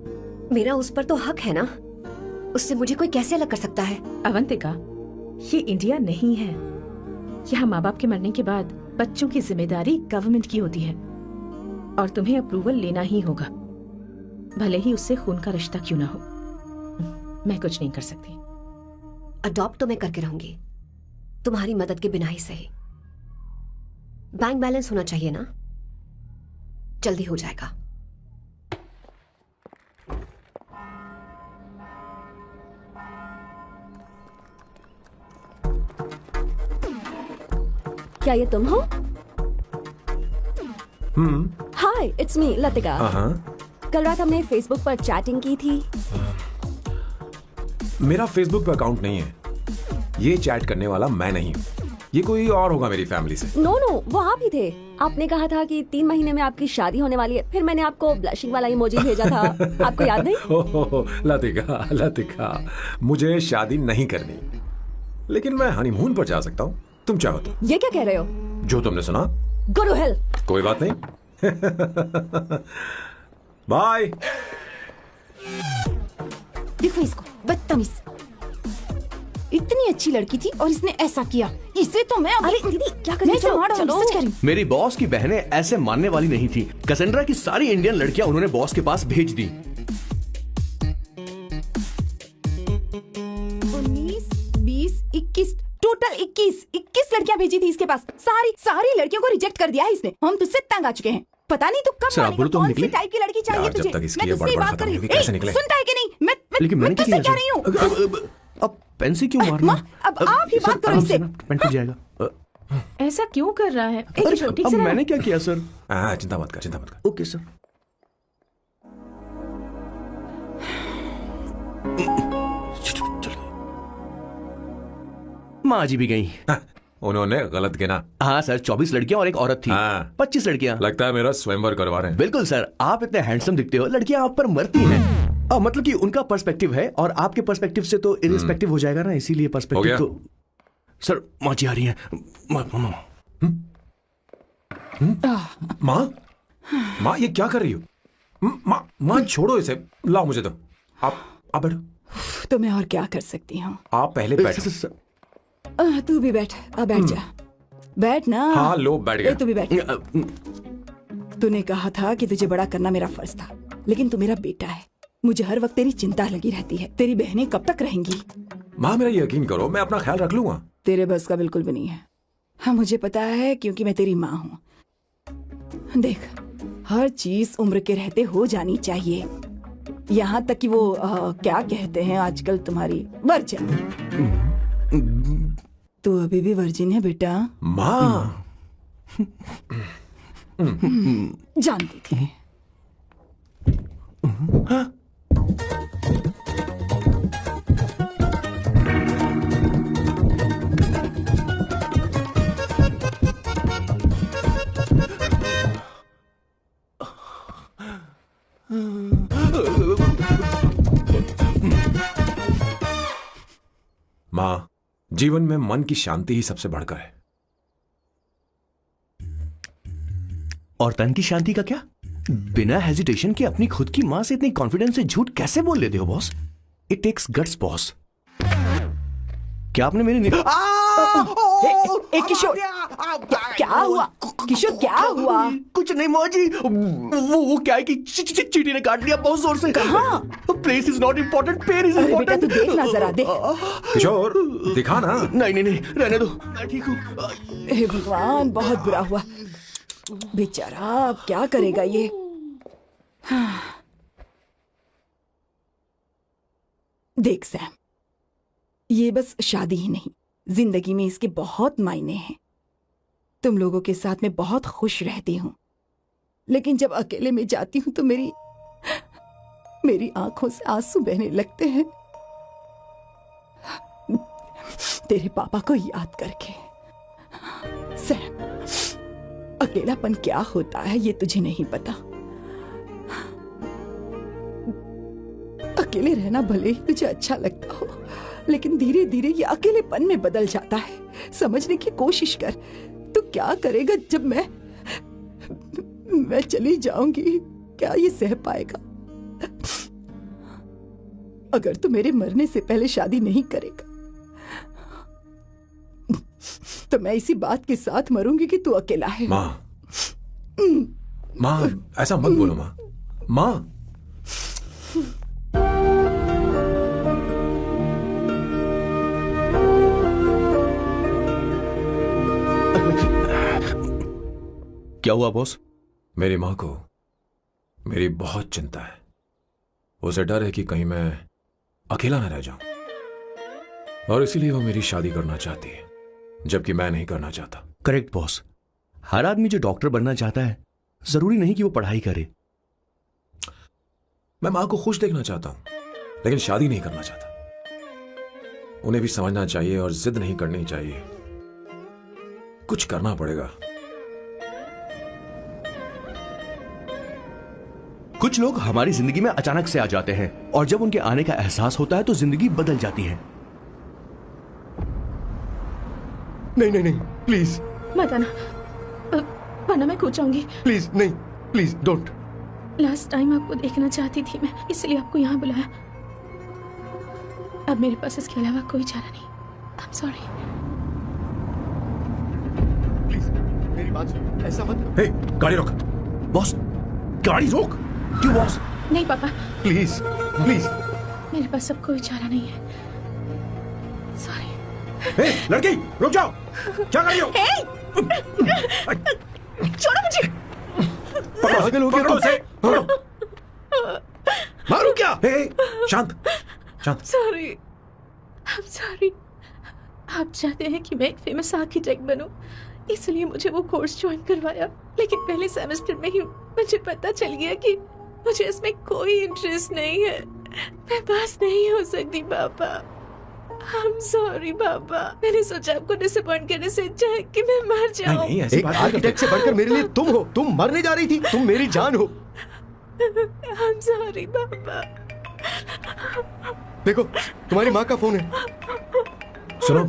मेरा उस पर तो हक है ना। उससे मुझे कोई कैसे अलग कर सकता है? अवंतिका, ये इंडिया नहीं है। यहाँ माँ बाप के मरने के बाद बच्चों की जिम्मेदारी गवर्नमेंट की होती है और तुम्हें अप्रूवल लेना ही होगा, भले ही उससे खून का रिश्ता क्यों ना हो। मैं कुछ नहीं कर सकती। अडॉप्ट तो मैं करके रहूंगी, तुम्हारी मदद के बिना ही सही। बैंक बैलेंस होना चाहिए ना, जल्दी हो जाएगा। क्या ये तुम हो? हाय, इट्स मी लतिका। कल रात हमने फेसबुक पर चैटिंग की थी। मेरा फेसबुक पे अकाउंट नहीं है, ये चैट करने वाला मैं नहीं हूँ, ये कोई और होगा मेरी फैमिली से। नो, वो आप ही थे। आपने कहा था कि 3 महीने में आपकी शादी होने वाली है, फिर मैंने आपको ब्लशिंग वाला इमोजी भेजा था। आपको याद नहीं? लतिका, मुझे शादी नहीं करनी, लेकिन मैं हनीमून पर जा सकता हूँ, तुम चाहो तो। ये क्या कह रहे हो? जो तुमने सुना। Go to hell. कोई बात नहीं। बाय। देखो इसको, बदतमीज। इतनी अच्छी लड़की थी और इसने ऐसा किया। इसे तो मैं अरे दीदी क्या कर रही हो? चलो। मेरी बॉस की बहनें ऐसे मानने वाली नहीं थी। कैसेंड्रा की सारी इंडियन लड़कियां उन्होंने बॉस के पास भेज दी। 19, 20, 21 टोटल 21 लड़कियां भेजी थी इसके पास। सारी लड़कियों को रिजेक्ट कर दिया है इसने। हम तुझसे तंग आ चुके हैं। पता नहीं तू कब मानेगा, कौन सी टाइप की लड़की चाहिए तुझे? मैं तुझसे बात कर रही हूँ। सुनता है कि नहीं? मैं तुझसे कह रही हूँ। अब पेंसी क्यों मारना? अब आप ही बात करो इससे। पेंट टूट जाएगा। ऐसा क्यों कर रहा है? अब मैंने क्या किया सर? चिंता मत कर। Okay sir. माँ जी भी गई। उन्होंने गलत गिना। हाँ सर, 24 लड़कियां और एक औरत थी। हाँ। 25 लड़कियां। लगता है मेरा स्वयंवर करवा रहे हैं। बिल्कुल सर, आप इतने हैंडसम दिखते हो, लड़कियां आप पर मरती हैं। मतलब कि उनका पर्सपेक्टिव है और आपके पर्सपेक्टिव से तो इरिस्पेक्टिव हो जाएगा ना, इसीलिए पर्सपेक्टिव तो। सर माँ जी आ रही हैं। माँ, माँ ये क्या कर रही हो? माँ छोड़ो इसे, लाओ मुझे दो। आप बैठो। तो मैं और क्या कर सकती हूँ? आप पहले बैठो। तू भी बैठ, अब बैठ जा। बैठ ना। हाँ लो, बैठ गया। तू भी बैठ। तूने कहा था कि तुझे बड़ा करना मेरा फर्ज था, लेकिन तू मेरा बेटा है। मुझे हर वक्त तेरी चिंता लगी रहती है। तेरी बहनें कब तक रहेंगी? माँ मेरा यकीन करो, मैं अपना ख्याल रख लूंगा। तेरे बस का बिल्कुल भी नहीं है। हाँ मुझे पता है, क्योंकि मैं तेरी माँ हूँ। देख, हर चीज उम्र के रहते हो जानी चाहिए, यहाँ तक कि वो क्या कहते हैं आजकल तुम्हारी वर्जन। तू अभी भी वर्जिन है बेटा? माँ जानती थी। माँ, जीवन में मन की शांति ही सबसे बढ़कर है। और तन की शांति का क्या? बिना हेजिटेशन के अपनी खुद की मां से इतनी कॉन्फिडेंस से झूठ कैसे बोल लेते हो boss? It takes guts boss. क्या आपने मेरे किशोर, क्या हुआ? किशोर क्या हुआ? कुछ नहीं मौजी, वो क्या है कि चींटी ने काट लिया बहुत जोर से। कहाँ? Place is not important, pain is बेटा इम्पोर्टेंट। तू देखना जरा, देख। किशोर दिखा ना। नहीं रहने दो, मैं ठीक हूँ। हे भगवान, बहुत बुरा हुआ बेचारा। अब क्या करेगा ये? देख सैम, ये बस शादी ही नहीं, जिंदगी में इसके बहुत मायने हैं। तुम लोगों के साथ मैं बहुत खुश रहती हूँ, लेकिन जब अकेले में जाती हूँ तो मेरी आंखों से आंसू बहने लगते हैं, तेरे पापा को याद करके। सैम, अकेलापन क्या होता है ये तुझे नहीं पता। अकेले रहना भले ही तुझे अच्छा लगता हो, लेकिन धीरे धीरे ये अकेलेपन में बदल जाता है। समझने की कोशिश कर। तू क्या करेगा जब मैं चली जाऊंगी? क्या ये सह पाएगा? अगर तू मेरे मरने से पहले शादी नहीं करेगा तो मैं इसी बात के साथ मरूंगी कि तू अकेला है। माँ ऐसा मत बोलो माँ। माँ क्या हुआ बॉस? मेरी माँ को मेरी बहुत चिंता है। उसे डर है कि कहीं मैं अकेला न रह जाऊं, और इसीलिए वो मेरी शादी करना चाहती है, जबकि मैं नहीं करना चाहता। Correct boss. हर आदमी जो डॉक्टर बनना चाहता है, जरूरी नहीं कि वो पढ़ाई करे। मैं माँ को खुश देखना चाहता हूं, लेकिन शादी नहीं करना चाहता। उन्हें भी समझना चाहिए और जिद नहीं करनी चाहिए। कुछ करना पड़ेगा। कुछ लोग हमारी जिंदगी में अचानक से आ जाते हैं, और जब उनके आने का एहसास होता है तो जिंदगी बदल जाती है। नहीं प्लीज मत आना, वरना मैं कूद जाऊंगी। प्लीज नहीं, प्लीज डोंट। लास्ट टाइम आपको देखना चाहती थी मैं, इसलिए आपको यहाँ बुलाया। अब मेरे पास इसके अलावा कोई चारा नहीं। आई एम सॉरी। प्लीज मेरी बात सुन, ऐसा मत। हे, गाड़ी रोक। बॉस गाड़ी रोक। क्यों बॉस? नहीं पापा, प्लीज प्लीज। मेरे पास अब कोई चारा नहीं है। सॉरी। हे, लड़की रुक जाओ। क्या कर रही हो? छोड़ो मुझे। पागल हो गया? पकड़ो उसे, पकड़ो। मारू क्या? हे, शांत शांत। Sorry, I am sorry. आप चाहते हैं कि मैं एक फेमस आर्किटेक्ट बनूं, इसलिए मुझे वो कोर्स ज्वाइन करवाया, लेकिन पहले सेमेस्टर में ही मुझे पता चल गया कि मुझे इसमें कोई इंटरेस्ट नहीं है। मैं पास नहीं हो सकती पापा। I'm sorry पापा। मैंने सोचा आपको डिसअपॉइंट करने से अच्छा है कि मैं मर जाऊं। नहीं ऐसी एक बात नहीं आर्किटेक्ट से बढ़कर मेरे लिए तुम हो। तुम मरने जा रही थी, तुम मेरी जान हो। I'm sorry पापा। देखो तुम्हारी माँ का फोन है। सुनो,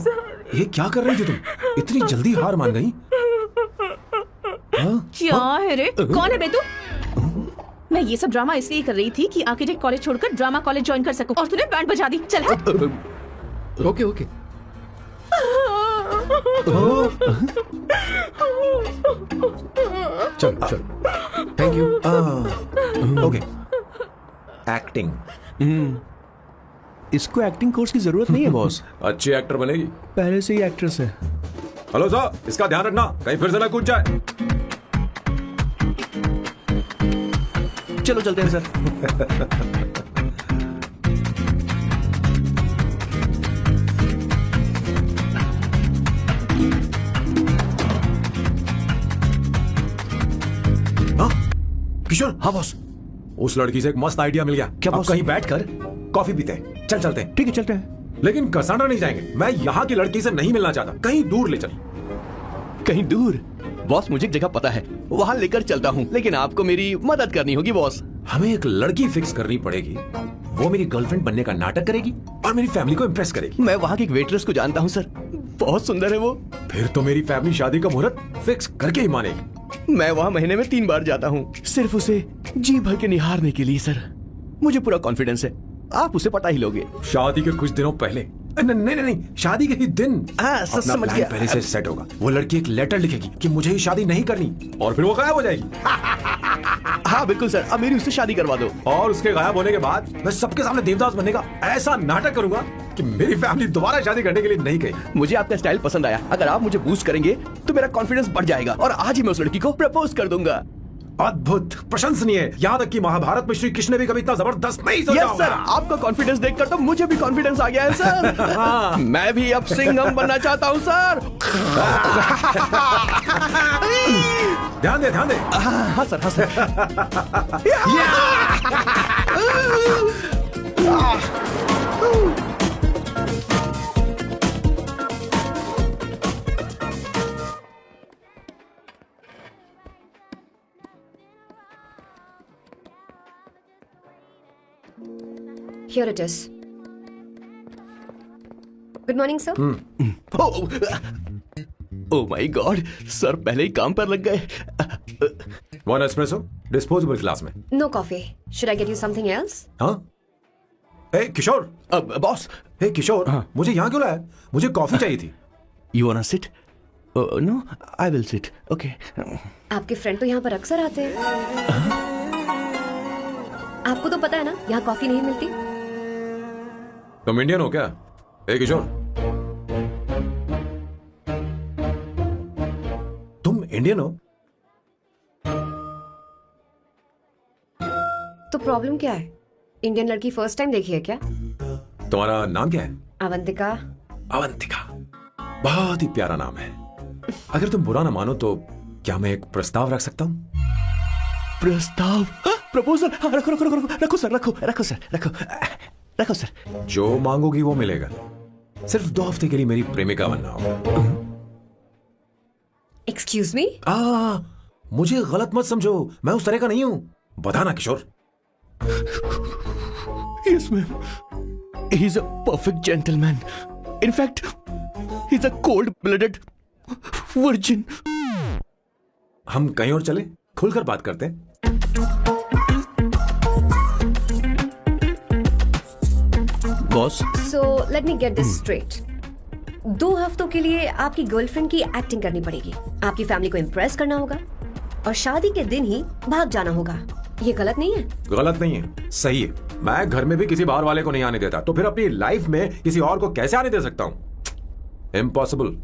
ये क्या कर रही थी तुम? इतनी जल्दी हार मान गई? हाँ? क्या है रे? कौन है बे तू? मैं ये सब ड्रामा इसलिए कर रही थी कि आर्किटेक्ट कॉलेज छोड़कर ड्रामा कॉलेज ज्वाइन कर सकूं, और तूने बैंड बजा दी। चल हट। Okay okay. चलो चलो, थैंक यू। Okay, acting. इसको एक्टिंग कोर्स की जरूरत नहीं है बॉस। अच्छी एक्टर बनेगी। पहले से ही एक्ट्रेस है। हेलो सर, इसका ध्यान रखना कहीं फिर से ना कूद जाए। चलो चलते हैं सर। किशोर। हाँ बॉस, उस लड़की से एक मस्त आइडिया मिल गया। क्या अब बॉस? कहीं बैठकर कॉफी पीते हैं। चल चलते हैं। ठीक है चलते हैं। लेकिन कसांड्रा नहीं जाएंगे। मैं यहाँ की लड़की से नहीं मिलना चाहता। कहीं दूर ले चल। कहीं दूर? बॉस मुझे एक जगह पता है, वहाँ लेकर चलता हूँ, लेकिन आपको मेरी मदद करनी होगी बॉस। हमें एक लड़की फिक्स करनी पड़ेगी। वो मेरी गर्लफ्रेंड बनने का नाटक करेगी और मेरी फैमिली को इम्प्रेस करेगी। मैं वहाँ की एक वेट्रेस को जानता हूँ सर, बहुत सुंदर है वो। फिर तो मेरी फैमिली शादी का मुहूर्त फिक्स करके ही मानेगी। मैं वहाँ महीने में 3 बार जाता हूँ, सिर्फ उसे जी भर के निहारने के लिए सर। मुझे पूरा कॉन्फिडेंस है आप उसे पटा ही लोगे। शादी के कुछ दिनों पहले। नहीं, शादी के ही दिन हाँ, अपना समझ प्लान गया। पहले से सेट होगा। वो लड़की एक लेटर लिखेगी कि मुझे ही शादी नहीं करनी, और फिर वो गायब हो जाएगी। हाँ बिल्कुल सर, अब मेरी उससे शादी करवा दो। और उसके गायब होने के बाद मैं सबके सामने देवदास बनने का ऐसा नाटक करूंगा कि मेरी फैमिली दोबारा शादी करने के लिए नहीं गई। मुझे आपका स्टाइल पसंद आया। अगर आप मुझे बूस्ट करेंगे तो मेरा कॉन्फिडेंस बढ़ जाएगा और आज ही मैं उस लड़की को प्रपोज कर दूंगा। अद्भुत, प्रशंसनीय। यहाँ तक कि महाभारत में श्री कृष्ण ने भी कभी इतना जबरदस्त नहीं सोचा यस सर, आपका कॉन्फिडेंस देखकर तो मुझे भी कॉन्फिडेंस आ गया है सर। मैं भी अब सिंघम बनना चाहता हूँ सर। ध्यान दे, ध्यान दे। हाँ सर, हाँ sir. Here it is. Good morning, sir. Oh my God, sir पहले ही काम पर लग गए। 1 एस्प्रेसो डिस्पोजेबल ग्लास में। No coffee. Should I get you something else? हाँ? ए किशोर। बॉस। ए किशोर, मुझे यहाँ क्यों लाया? मुझे कॉफी चाहिए थी। You wanna sit? No, I will sit. Okay. आपके फ्रेंड तो यहाँ पर अक्सर आते हैं। आपको तो पता है ना, यहाँ कॉफी नहीं मिलती। तुम इंडियन हो क्या? ए किशोर, तुम इंडियन हो? तो प्रॉब्लम क्या है? इंडियन लड़की फर्स्ट टाइम देखी है क्या? तुम्हारा नाम क्या है? अवंतिका। अवंतिका, बहुत ही प्यारा नाम है। अगर तुम बुरा ना मानो तो क्या मैं एक प्रस्ताव रख सकता हूँ? प्रस्ताव? प्रपोजल? हाँ, रखो रखो रखो रखो सर, रखो रखो सर, रखो रखो सर। जो मांगोगी वो मिलेगा। सिर्फ 2 हफ्ते के लिए मेरी प्रेमिका बनना होगा। Excuse me? मुझे गलत मत समझो, मैं उस तरह का नहीं हूं। बताना किशोर। Yes, ma'am. He's a perfect gentleman. In fact, he's a cold-blooded virgin. हम कहीं और चले, खुलकर बात करते हैं। Boss, So let me get this straight. 2 हफ्तों के लिए आपकी गर्लफ्रेंड की एक्टिंग करनी पड़ेगी, आपकी फैमिली को इम्प्रेस करना होगा और शादी के दिन ही भाग जाना होगा। ये गलत नहीं है? गलत नहीं है, सही है। मैं घर में भी किसी बाहर वाले को नहीं आने देता, तो फिर अपनी लाइफ में किसी और को कैसे आने दे सकता हूँ? Impossible.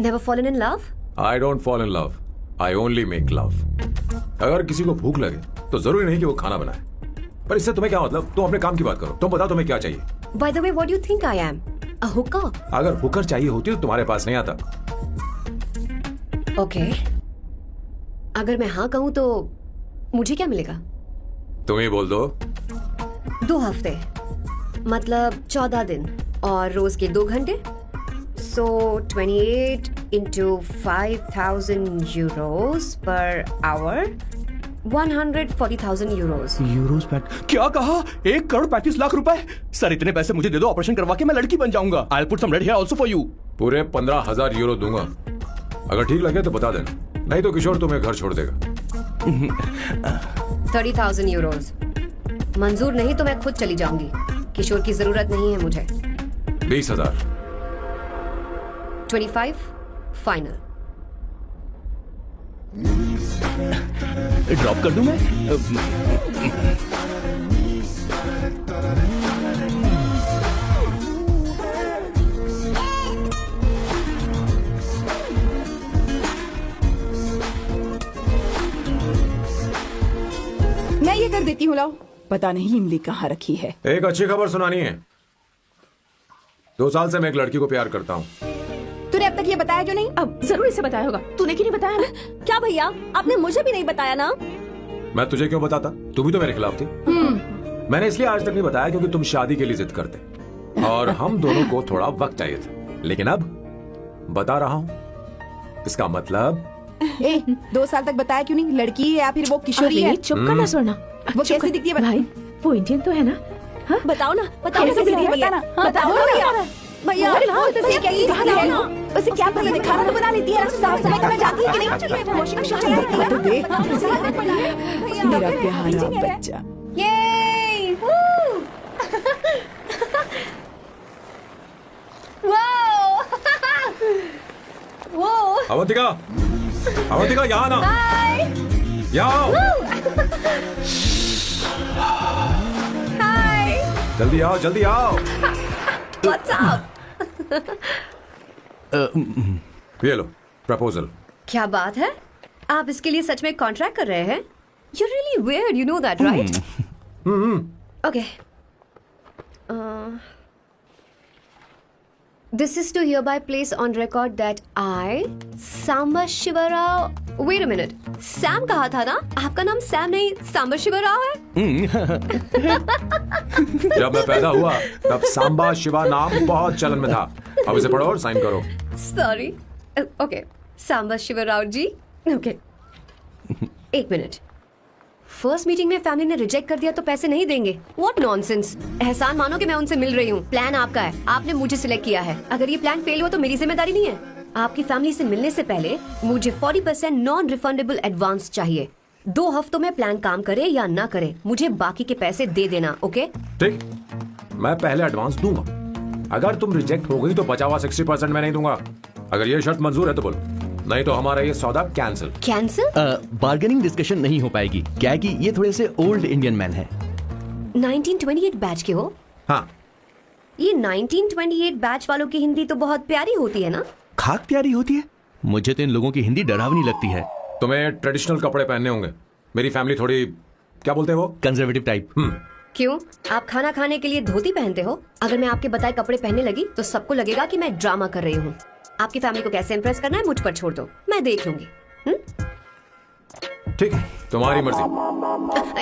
Never fallen in love? I don't fall in love, I only make love. अगर किसी को भूख लगे तो जरूरी नहीं कि वो खाना बनाए, पर इससे तुम्हें क्या मतलब? तुम अपने काम की बात करो। तुम बताओ तुम्हें क्या चाहिए? By the way, what do you think I am? A hooker? अगर हुकर चाहिए होती तो तुम्हारे पास नहीं आता। Okay. अगर मैं हाँ कहूँ तो मुझे क्या मिलेगा? तुम ही बोल दो। 2 हफ्ते मतलब 14 दिन और रोज के 2 घंटे, सो 28 into 5,000 euros per hour, 140,000 euros. Euros PAT क्या कहा? 1,35,00,000 सर, इतने पैसे मुझे दे दो, ऑपरेशन करवा के मैं लड़की बन जाऊंगा. I'll put some red hair also for you. पूरे 15,000 यूरो दूंगा. अगर ठीक लगे तो बता देना, नहीं तो किशोर तुम्हें घर छोड़ देगा. 30,000 euros. मंजूर नहीं तो मैं खुद चली जाऊंगी. किशोर की जरूरत नहीं है मुझे. 20,000. 25 फाइनल. ड्रॉप कर दूं मैं? मैं ये कर देती हूँ, लाओ. पता नहीं इमली कहाँ रखी है. एक अच्छी खबर सुनानी है. 2 साल से मैं एक लड़की को प्यार करता हूँ. तूने अब तक ये बताया क्यों नहीं? अब जरूर इसे बताया होगा. तूने क्यों नहीं बताया? क्या भैया, आपने मुझे भी नहीं बताया ना? मैं तुझे क्यों बताता? तू भी तो मेरे खिलाफ थी. मैंने इसलिए आज तक नहीं बताया क्योंकि तुम शादी के लिए जिद करते और हम दोनों को थोड़ा वक्त चाहिए था. लेकिन अब बता रहा हूँ. इसका मतलब 2 साल तक बताया क्यों नहीं? लड़की है या फिर वो किशोरी है? चुप करना सोना. वो कैसी दिखती है? भाई वो इंडियन तो है ना? हाँ? बताओ ना, बताओ ना, कैसे कैसी दिखती है? दिखती है? बताना. बताओ ना भैया. भैया, उसे क्या दिखती है ना? उसे क्या पसंद है? खाना तो बना लेती है. साफ सफाई करना जानती है कि नहीं? वॉशिंग मशीन चलाती है तो देख. मेरा प्यारा बच्चा. Yay! Woo! Wow! Whoa! Avantika, Avantika यहाँ ना. यहाँ आओ. Hi! जल्दी आओ, जल्दी आओ. What's up? ये लो प्रपोजल. क्या बात है? आप इसके लिए सच में कॉन्ट्रैक्ट कर रहे हैं? You're really weird, you know that, right? Okay. This is to hereby place on record that I, Samba Shiva Rao. Wait a minute. Sam कहा था ना? आपका नाम सैम नहीं सांबा शिवा राव है? जब मैं पैदा हुआ तब सांबा शिवा नाम बहुत चलन में था. अब इसे पढ़ो और साइन करो. Sorry. Okay. Samba Shiva Rao ji. Okay. 1 minute. First meeting में फैमिली ने रिजेक्ट कर दिया तो पैसे नहीं देंगे. What nonsense. एहसान मानो कि मैं उनसे मिल रही हूँ. प्लान आपका है, आपने मुझे सिलेक्ट किया है. अगर ये प्लान फेल हुआ तो मेरी जिम्मेदारी नहीं है. आपकी फैमिली से मिलने से पहले मुझे 40% नॉन रिफंडेबल एडवांस चाहिए. 2 हफ्तों में प्लान काम करे या ना करे, मुझे बाकी के पैसे दे देना. ओके? ठीक, मैं पहले एडवांस दूंगा. अगर तुम रिजेक्ट हो गई तो बचा हुआ 60% मैं नहीं दूंगा. अगर ये शर्त मंजूर है तो बोलो, नहीं तो हमारा ये सौदा कैंसिल. कैंसिल? बार्गेनिंग डिस्कशन नहीं हो पाएगी. क्या है कि ये थोड़े से ओल्ड इंडियन मैन है. 1928 बैच के हो? हाँ. ये 1928 बैच वालों की हिंदी तो बहुत प्यारी होती है ना? खाक प्यारी होती है. मुझे तो इन लोगों की हिंदी डरावनी लगती है. तुम्हें ट्रेडिशनल कपड़े पहनने होंगे. मेरी फैमिली थोड़ी, क्या बोलते हैं वो, कंजर्वेटिव टाइप. क्यों? आप खाना खाने के लिए धोती पहनते हो? अगर मैं आपके बताए कपड़े पहनने लगी तो सबको लगेगा कि मैं ड्रामा कर रही हूँ. आपकी फैमिली को कैसे इम्प्रेस करना है मुझ पर छोड़ दो, मैं देख लूंगी. ठीक है, तुम्हारी मर्जी.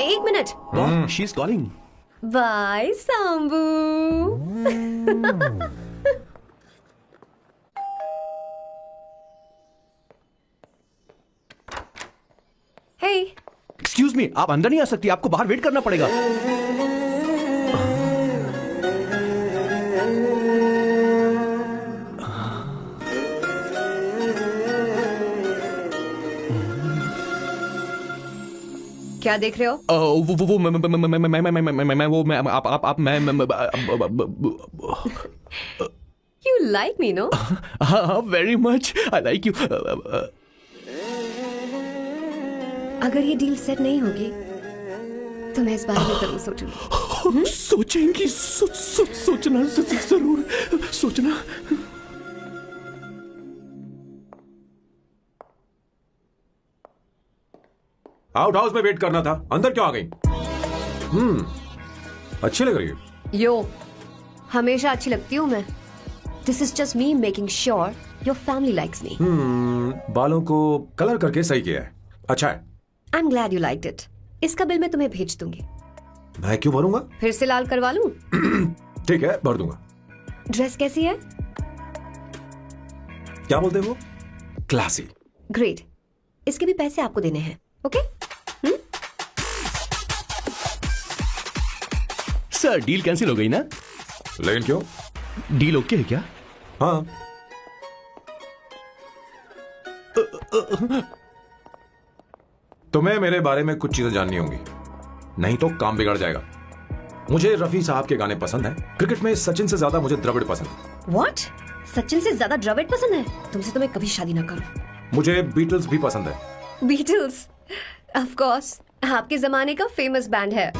1 minute. She is calling. Bye Sambu. Hey, excuse me, आप अंदर नहीं आ सकती. आपको बाहर वेट करना पड़ेगा. क्या देख रहे हो? वो मैं वो मैं आप मैं You like me, no? Very much. I like you. अगर ये डील सेट नहीं होगी तो मैं इस बारे में जरूर सोचूंगी. सोचेंगी. सोचना जरूर सोचना. आउट हाउस में वेट करना था, अंदर क्यों आ गई? अच्छी लग रही है. यो, हमेशा अच्छी लगती हूँ मैं. This is just me making sure your family likes me. बालों को कलर करके सही किया है. अच्छा है. I am glad you liked it. इसका बिल मैं तुम्हें भेज दूंगी. मैं क्यों भरूंगा? फिर से लाल करवा लूं? ठीक है, भर दूंगा। ड्रेस कैसी है? क्या बोलते हो? क्लासी। ग्रेट। इसके भी पैसे आपको देने हैं, ओके? सर डील कैंसिल हो गई ना? लेकिन क्यों? डील ओके है क्या? हाँ। तुम्हें मेरे बारे में कुछ चीजें जाननी होंगी, नहीं तो काम बिगड़ जाएगा। मुझे रफी साहब के गाने पसंद हैं। क्रिकेट में सचिन से ज्यादा मुझे द्रविड़ पसंद है। व्हाट? सचिन से ज्यादा द्रविड़ पसंद है? तुमसे तो मैं कभी शादी ना करूं। मुझे बीटल्स भी पसंद है। बीटल्स? ऑफ कोर्स, आपके जमाने का फेमस बैंड है।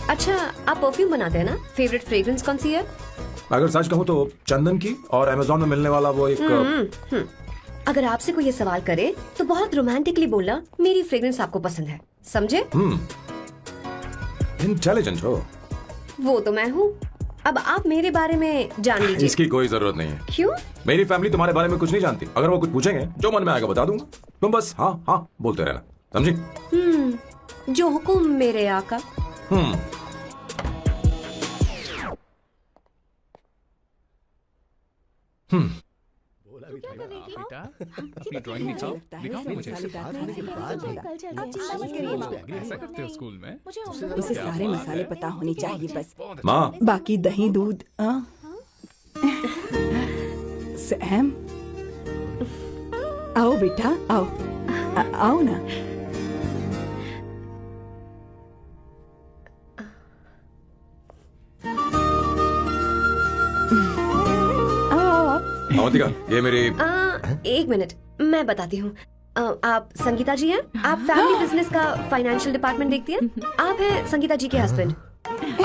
अच्छा, आप परफ्यूम बनाते हैं ना? फेवरेट फ्रेग्रेंस कौन सी है? अगर सच कहूं तो चंदन की, और अमेज़न में मिलने वाला वो एक अगर आपसे कोई ये सवाल करे तो बहुत रोमांटिकली बोलना, मेरी फ्रेग्रेंस आपको पसंद है, समझे? इंटेलिजेंट हो। वो तो मैं हूँ। अब आप मेरे बारे में जान लीजिए। इसकी कोई जरूरत नहीं है। क्यों? मेरी फैमिली तुम्हारे बारे में कुछ नहीं जानती। अगर वो कुछ पूछेंगे, जो मन में आएगा बता दूंगा। तुम बस हाँ हाँ बोलते रहना, समझी? जो हुकुम मेरे आका। बेटा, अपनी ड्राइंग दिखाओ, दिखाओ ना मुझे। ऐसा करते हो स्कूल में? उसे सारे मसाले पता होने चाहिए बस। माँ, बाकी दही दूध। सैम, आओ बेटा, आओ। आओ ना। अवंतिका, ये मेरी एक मिनट, मैं बताती हूँ। आप संगीता जी हैं? आप फैमिली बिजनेस का फाइनेंशियल डिपार्टमेंट देखती हैं? आप हैं संगीता जी के हस्बैंड।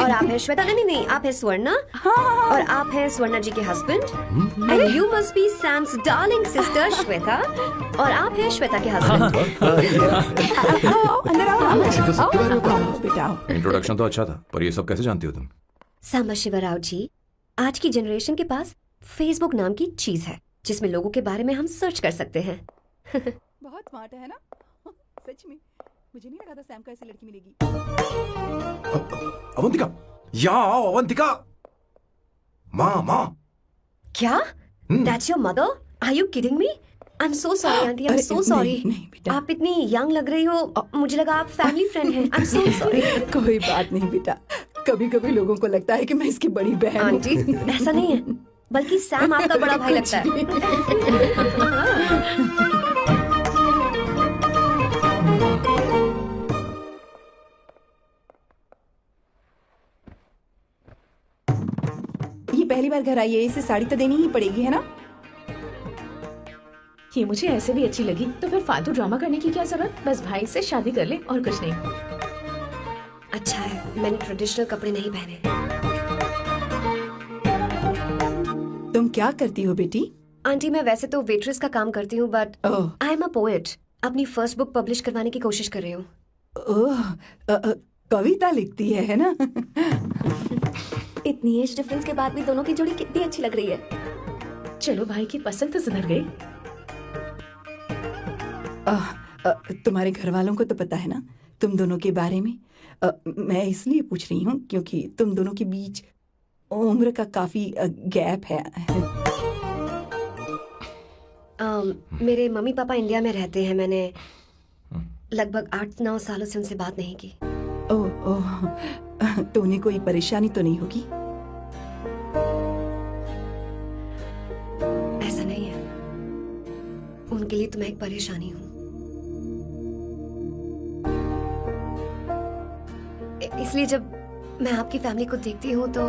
और आप हैं श्वेता? नहीं, आप हैं स्वर्णा। और आप हैं स्वर्णा जी के husband. And you must be Sam's darling sister Shweta. और आप हैं श्वेता के हस्बैंड। अंदर आओ बेटा। इंट्रोडक्शन तो अच्छा था, पर ये सब कैसे जानती हो तुम? सांबा शिवराव जी, आज की जनरेशन के पास फेसबुक नाम की चीज है जिसमें लोगों के बारे में हम सर्च कर सकते हैं। बहुत स्मार्ट है ना? सच में मुझे नहीं लगा था सैम को ऐसी लड़की मिलेगी। अवंतिका, यहाँ आओ अवंतिका। माँ। क्या? That's your mother? Are you kidding me? I'm so sorry auntie, I'm so sorry. नहीं बेटा, आप इतनी यंग लग रही हो, मुझे लगा आप फैमिली फ्रेंड हैं। I'm so sorry. कोई बात नहीं बेटा, कभी कभी लोगों को लगता है कि मैं इसकी बड़ी बहन हूँ। आंटी, ऐसा नहीं है, बल्कि सैम आपका बड़ा भाई लगता है। ये पहली बार घर आई है, इसे साड़ी तो देनी ही पड़ेगी, है ना? ये मुझे ऐसे भी अच्छी लगी, तो फिर फालतू ड्रामा करने की क्या जरूरत? बस भाई से शादी कर ले और कुछ नहीं। अच्छा है मैंने ट्रेडिशनल कपड़े नहीं पहने। तुम क्या करती हो बेटी? आंटी, मैं वैसे तो वेट्रेस का काम करती हूँ, but oh, I am a poet. अपनी फर्स्ट बुक पब्लिश करवाने की कोशिश कर रही हूँ। ओह, कविता लिखती है ना? इतनी एज डिफरेंस के बाद भी दोनों की जोड़ी कितनी अच्छी लग रही है। चलो, भाई की पसंद तो सुधर गई। तुम्हारे घर वालों को तो पता है ना तुम दोनों के बारे में? मैं इसलिए पूछ रही हूँ क्योंकि तुम दोनों के बीच उम्र का काफी गैप है। मेरे मम्मी पापा इंडिया में रहते हैं। मैंने लगभग 8-9 सालों से उनसे बात नहीं की। ओह, तो उन्हें कोई परेशानी तो नहीं होगी? ऐसा नहीं है, उनके लिए तो मैं एक परेशानी हूँ। इसलिए जब मैं आपकी फैमिली को देखती हूँ तो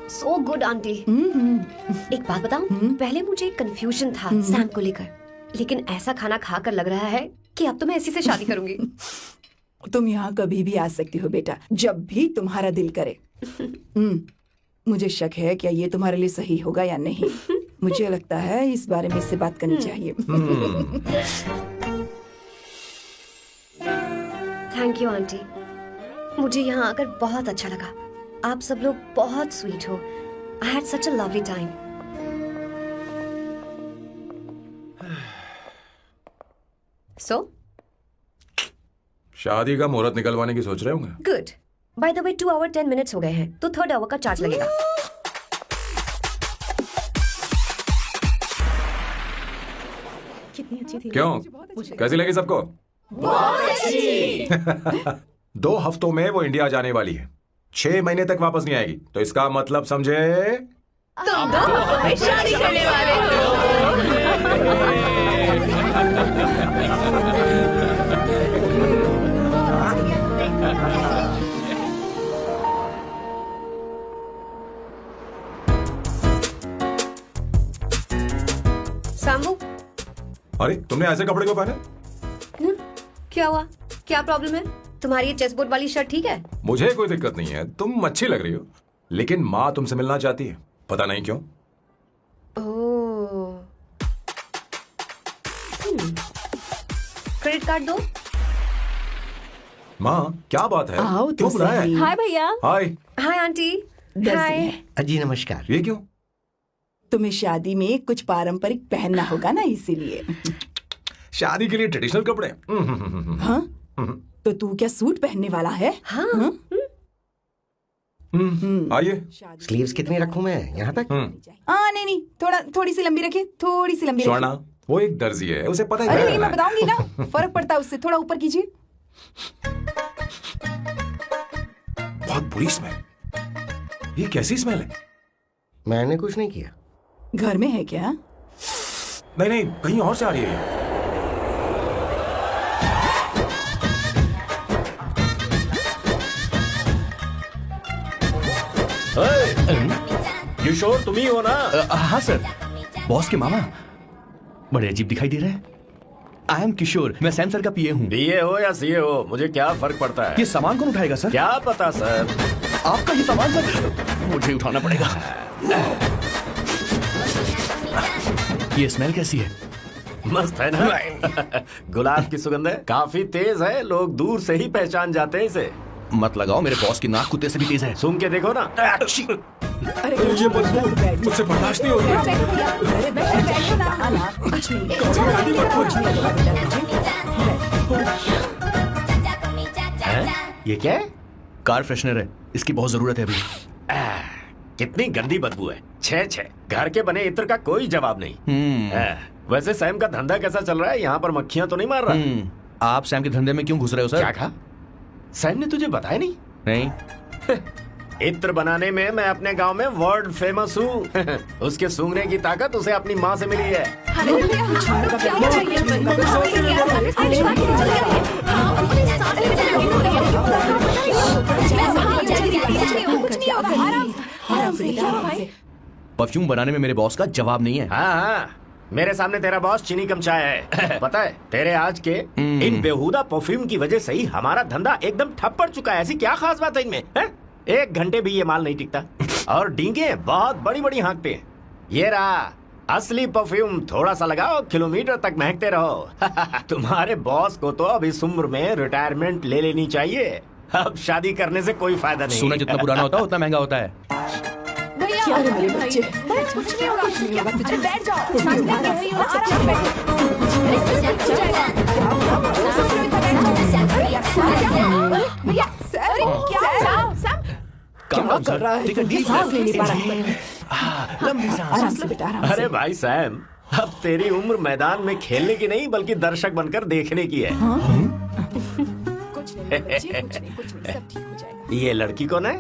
सो गुड आंटी। एक बात बताऊं, पहले मुझे कंफ्यूजन था सैम को लेकर, लेकिन ऐसा खाना खाकर लग रहा है कि अब तो मैं इसी से शादी करूंगी। तुम यहाँ कभी भी आ सकती हो बेटा, जब भी तुम्हारा दिल करे। मुझे शक है क्या ये तुम्हारे लिए सही होगा या नहीं। मुझे लगता है इस बारे में इससे बात करनी चाहिए। थैंक यू आंटी, मुझे यहाँ आकर बहुत अच्छा लगा। आप सब लोग बहुत स्वीट हो। I had such a lovely time. So शादी का मुहूर्त निकलवाने की सोच रहे होंगे। Good. By the way 2 hour 10 minutes हो गए हैं, तो 3rd आवर का चार्ज लगेगा। कितनी अच्छी थी। क्यों, कैसी लगी सबको? बहुत अच्छी। 2 हफ्तों में वो इंडिया जाने वाली है, 6 महीने तक वापस नहीं आएगी। तो इसका मतलब समझे, तुम दोनों शादी करने वाले हो। सांबू, अरे तुमने ऐसे कपड़े क्यों पहने? क्या हुआ? क्या प्रॉब्लम है? तुम्हारी ये चेस्टबोर्ड वाली शर्ट ठीक है? मुझे कोई दिक्कत नहीं है, तुम अच्छी लग रही हो, लेकिन माँ तुमसे मिलना चाहती है, पता नहीं क्यों। ओह। क्रेडिट कार्ड दो। माँ क्या बात है? आओ तो क्यों बुलाया है? सही। हाय भैया। हाय। हाय आंटी। डरती हाय। है। जी नमस्कार। ये क्यों? तुम्हें शादी में कुछ पारंपरिक पहनना होगा ना, इसीलिए। शादी के लिए ट्रेडिशनल कपड़े? हाँ? तो तू क्या सूट पहनने वाला है? हाँ। आइए। स्लीव्स कितनी रखूं मैं, यहाँ तक? नहीं नहीं, थोड़ी सी लंबी रखिए, थोड़ी सी लंबी स्वर्णा, रखिए। वो एक दर्जी है, उसे पता है अरे क्या नहीं, मैं करना है। बताऊंगी ना, फर्क पड़ता है उससे। थोड़ा ऊपर कीजिए। बहुत बुरी स्मेल। ये कैसी स्मेल है? मैंने कुछ नहीं किया। घर में है क्या? नहीं नहीं, कहीं और से आ रही है। किशोर तुम ही हो ना? हाँ सर, बॉस के मामा। बड़े अजीब दिखाई दे रहे हैं। आई एम किशोर, मैं सैम सर का पीए हूँ। बीए हो या सीए हो, मुझे क्या फर्क पड़ता है? ये सामान कौन उठाएगा सर? क्या पता सर। आपका ये सामान सर मुझे उठाना पड़ेगा। ये स्मेल कैसी है? मस्त है ना? गुलाब की सुगंध है, काफी तेज है, लोग दूर से ही पहचान जाते हैं इसे। मत लगाओ, मेरे बॉस की नाक कुत्ते से भी तेज है। सूंघ के देखो ना। अरे मुझे मुझसे बर्दाश्त नहीं हो रही। अरे बैठो ना, कुछ नहीं। ये क्या है? कार फ्रेशनर है, इसकी बहुत जरूरत है अभी। कितनी गंदी बदबू है। छे घर के बने इत्र का कोई जवाब नहीं। वैसे सैम का धंधा कैसा चल रहा है? यहाँ पर मक्खियां तो नहीं मार रहा? आप सैम के धंधे में क्यों घुस रहे हो सर? क्या कहा? सैम ने तुझे बताया नहीं? नहीं। इत्र बनाने में मैं अपने गांव में वर्ल्ड फेमस हूँ। उसके सूंघने की ताकत उसे अपनी माँ से मिली है। परफ्यूम बनाने में मेरे बॉस का जवाब नहीं है। हाँ, मेरे सामने तेरा बॉस चीनी कम चाय है। पता है, तेरे आज के इन बेहुदा परफ्यूम की वजह से ही हमारा धंधा एकदम ठप पड़ चुका है। ऐसी क्या खास बात है इनमें? 1 घंटे भी ये माल नहीं टिकता और डींगे बहुत बड़ी बड़ी हाँकते हैं। ये रहा असली परफ्यूम, थोड़ा सा लगाओ, किलोमीटर तक महकते रहो। तुम्हारे बॉस को तो अब इस उम्र में रिटायरमेंट ले लेनी चाहिए। अब शादी करने से कोई फायदा नहीं। सोना जितना पुराना होता है उतना महंगा होता है। क्या रे मेरे बच्चे? कुछ नहीं होगा, कुछ नहीं होगा। तुझे बैठ जाओ। क्या कर रहा है? सांस ले नहीं पा रहा है। लंबी सांस। आराम से बेटा, आराम से। अरे भाई सैम, अब तेरी उम्र मैदान में खेलने की नहीं बल्कि दर्शक बनकर देखने की है। कुछ नहीं बच्चे, कुछ नहीं, सब ठीक हो जाएगा। ये लड़की कौन है?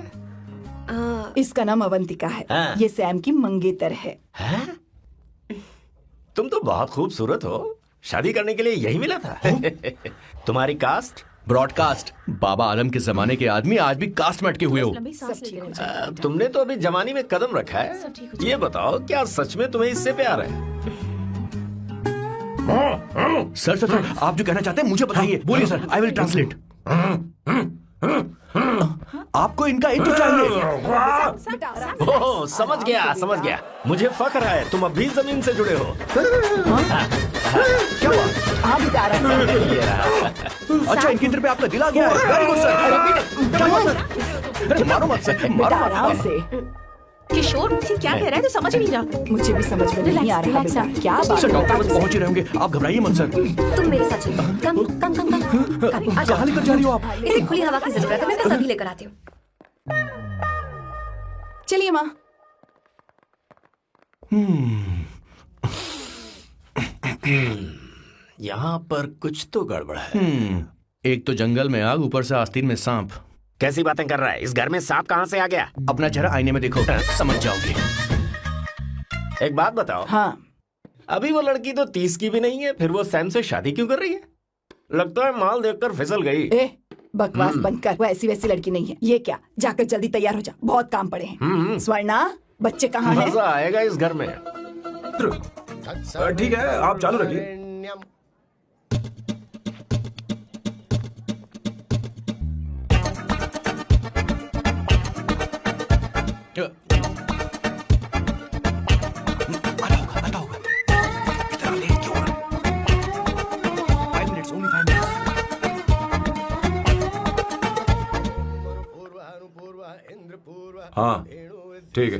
इसका नाम अवंतिका है। हाँ। ये सैम की मंगेतर है। तुम तो बहुत खूबसूरत हो, शादी करने के लिए यही मिला था। तुम्हारी कास्ट? ब्रॉडकास्ट। बाबा आदम के जमाने के आदमी आज भी कास्ट में अटके हुए हो। सब ठीक हो जाएगा। तुमने तो अभी जवानी में कदम रखा है। ये बताओ, क्या सच में तुम्हें इससे प्यार है? सर सर सर, आप जो कहना चाहते हैं मुझे बताइए। बोलिए सर, आई विल ट्रांसलेट। आपको इनका इंट्रो चाहिए। ओह, समझ गया। मुझे फख्र है तुम अभी जमीन से जुड़े हो। क्या हुआ? हाँ बेटा आराम से। अच्छा, इनकी इंटर पे आपका दिल आ गया है। Very good sir. क्या हुआ सर? अरे मारो मत सर, बेटा आराम से। किशोर मुझे क्या कह रहा है तो समझ नहीं रहा। मुझे भी समझ में नहीं आ रहा बेटा, क्या बात सर है? डॉक्टर बस पहुंच ही रहे होंगे, आप घबराइए मत सर। तुम मेरे साथ चलो। कम कहाँ लेकर जा रही हो आप? इसे खुली हवा की जरूरत है, मैं बस अभी लेकर आती हूँ। चलिए माँ। यहाँ पर कुछ तो गड़बड़ है। एक तो जंगल में आग, ऊपर से आस्तीन में सांप। कैसी बातें कर रहा है? इस घर में सांप कहाँ से आ गया? अपना चेहरा आईने में देखो, समझ जाओगे। एक बात बताओ। हाँ अभी वो लड़की तो 30 की भी नहीं है, फिर वो सैम से शादी क्यों कर रही है? लगता है माल देखकर फिसल गई। ए बकवास बंद कर, वो ऐसी वैसी लड़की नहीं है। ये क्या, जाकर जल्दी तैयार हो जा, बहुत काम पड़े हैं। स्वर्णा, बच्चे कहाँ हैं? मजा आएगा इस घर में। ठीक है, आप चालू रखिए। हाँ ठीक है।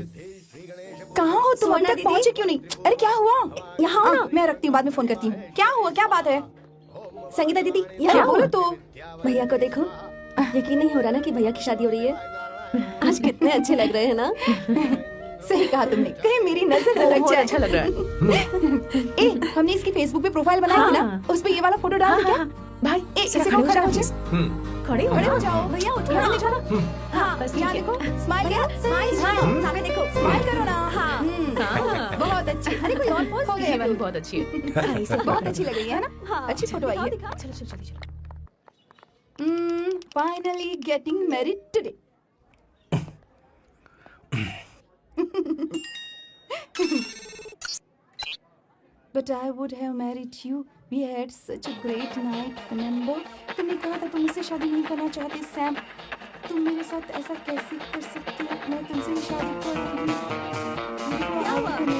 कहाँ हो तुम? अभी तक पहुँचे क्यों नहीं? अरे क्या हुआ? यहाँ आओ ना। मैं रखती हूँ, बाद में फोन करती हूँ। क्या हुआ, क्या बात है? संगीता दीदी क्या यहाँ बोलो आओ। तो? भैया को देखो, यकीन नहीं हो रहा ना कि भैया की शादी हो रही है। आज कितने अच्छे लग रहे हैं ना। सही कहा तुमने, कहीं मेरी नजर न लग बहुत जाए। अच्छा लग रहा है। ए, हमने इसकी फेसबुक पे प्रोफाइल बनाई थी ना, उस पे ये वाला फोटो डाल क्या? भाई ए, इसे को खड़ा हो जाओ। खड़े खड़े हो जाओ भैया, उठो ना। हाँ बस यहाँ ठीक देखो, है। स्माइल करो, स्माइल सामने देखो। स्माइल करो ना। हाँ। बहुत अच्छी। अरे कोई और पोज ये दे, वाली बहुत अच्छी है। बहुत अच्छी लग रही है ना? अच्छी फोटो आई है। चलो चलो चलो चलो। Finally getting married today. But I would have married you. We had such a great night, remember? तुमने कहा था तुम मुझसे शादी नहीं करना चाहते, सैम। तुम मेरे साथ ऐसा कैसे कर सकती हो? मैं तुमसे ही शादी करूंगी। क्या हुआ? We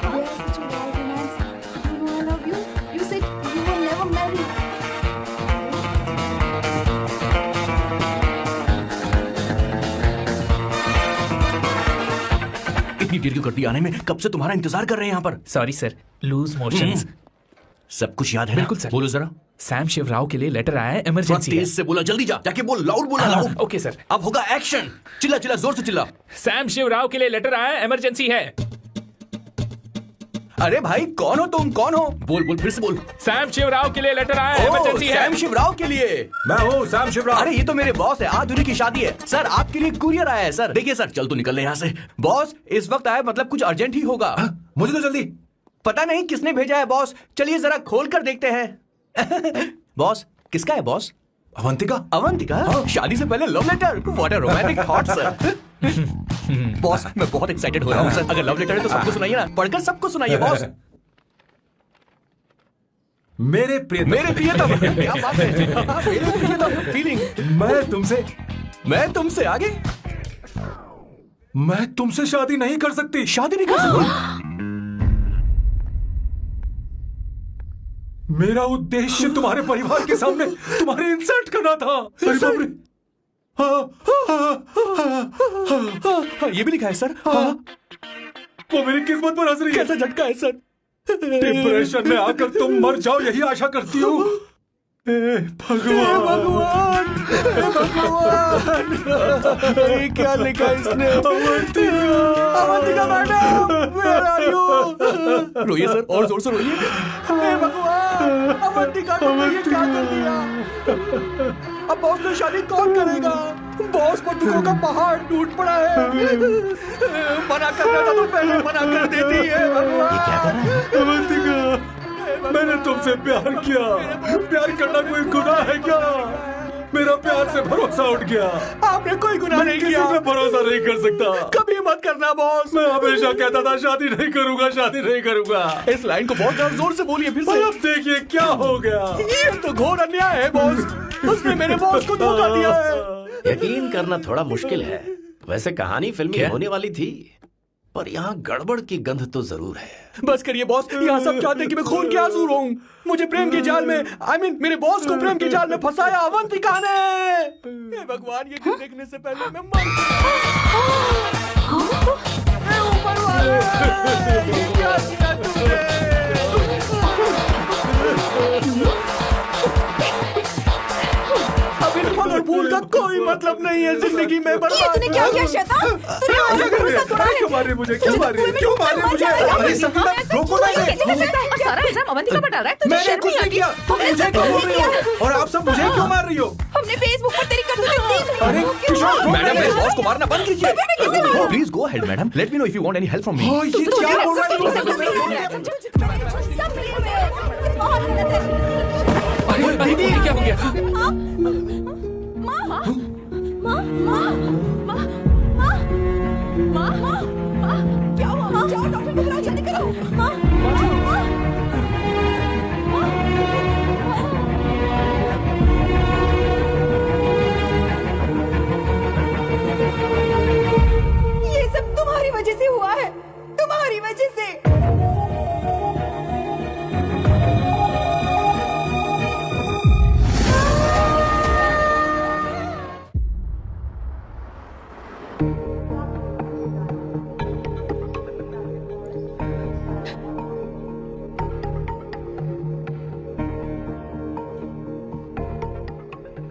had such a wild romance. You know I love you. You said you will never marry. इतनी देर क्यों कर दी आने में? कब से तुम्हारा इंतजार कर रहे हैं यहाँ पर। Sorry sir, loose motions. सब कुछ याद है ना? बिल्कुल सर। बोलो जरा। सैम शिवराव के लिए लेटर आया है, थोड़ा इमरजेंसी है। तेज से बोला, जल्दी जा, जाके बोल, लाउड बोला, लाउड। Okay sir. अब होगा एक्शन। चिल्ला चिल्ला, जोर से चिल्ला। सैम शिवराव के लिए लेटर आया है, इमरजेंसी है। अरे भाई, कौन हो तुम? कौन हो? बोल बोल, फिर से बोल। सैम शिवराव के लिए लेटर आया है, इमरजेंसी है। सैम शिवराव के लिए। मैं हूँ सैम शिवराव। अरे ये तो मेरे बॉस है, आज उन्हीं की शादी है। सर आपके लिए कुरियर आया है सर। देखिए सर, चल तो निकल ले यहाँ से। बॉस इस वक्त आया, मतलब कुछ अर्जेंट ही होगा। मुझे तो जल्दी। पता नहीं किसने भेजा है बॉस, चलिए जरा खोल कर देखते हैं। बॉस किसका है बॉस? अवंतिका। अवंतिका? शादी से पहले love letter. What a romantic thought sir. Boss मैं बहुत एक्साइटेड हो रहा हूँ सर। अगर लव लेटर है तो सबको सुनाइए ना, पढ़कर सबको सुनाइए बॉस। मेरे प्रियतम। क्या बात है? मेरे प्रियतम फीलिंग। मैं तुमसे आगे। मैं तुमसे शादी नहीं कर सकती। शादी नहीं कर सकती? मेरा उद्देश्य तुम्हारे परिवार के सामने तुम्हारे इंसल्ट करना था। अरे बाप रे। हाँ, ये भी लिखा है सर। हाँ। वो मेरी किस्मत पर हंस रही है। कैसा झटका है सर? डिप्रेशन में आकर तुम मर जाओ, यही आशा करती हूँ। भगवान ये क्या लिखा इसने? Avantika madam, where are you? रोइए सर, और जोर से रोइए। भगवान, अवंतिका तुमने ये क्या कर दिया? अब बॉस से शादी कौन करेगा? बॉस पर दुखों का पहाड़ टूट पड़ा है। मना करना था तो पहले मना कर देती है। भगवान, अवंतिका, मैंने तुमसे प्यार किया। प्यार करना कोई गुनाह है क्या? मेरा प्यार से भरोसा उठ गया। आपने कोई गुनाह नहीं किया। मैं भरोसा नहीं कर सकता। कभी मत करना बॉस। मैं हमेशा कहता था शादी नहीं करूंगा, शादी नहीं करूंगा। इस लाइन को बहुत जोर से बोलिए फिर से। अब देखिए क्या हो गया। ये तो घोर अन्याय है बॉस। उसने मेरे बॉस को धोखा दिया है। यकीन करना थोड़ा मुश्किल है। वैसे कहानी फिल्मी होने वाली थी, पर यहाँ गड़बड़ की गंध तो जरूर है। बस करिए बॉस, यहाँ सब चाहते हैं कि मैं खून के आंसू रोऊं। मुझे प्रेम के जाल में, मेरे बॉस को प्रेम के जाल में फंसाया अवंतिका ने। हे भगवान, ये दिन देखने से पहले मैं मर हे ऊपर वाले, ये क्या किया तूने? अब इन फल और फूल का कोई मतलब नहीं है जिंदगी में। बर्बाद। तूने क्या किया शैतान? तूने हमारा भरोसा तोड़ा है। क्यों मार रही मुझे? क्यों मार रही? क्यों मार रही मुझे? अरे संगीता, रोको ना इसे। सारा इल्जाम अवंतिका पर डाल रहा है। तुझे मैंने शर्म कुछ नहीं नहीं आती? किया। तुम मुझे क्यों बोल रही हो? और आप सब मुझे क्यों मार रही हो? हमने फेसबुक पर तेरी करतूतें देख अरे किशोर, मैडम, मेरे बॉस को मारना बंद कीजिए। Please go ahead madam, let me know if you want any help from me. हाँ, ये क्या बोल रहा है? सब मिले हुए हैं। बहुत गलत है। अरे दीदी, क्या हो गया? क्या हुआ? जाओ डॉक्टर को बुलाओ, जल्दी करो। ये सब तुम्हारी वजह से हुआ है, तुम्हारी वजह से।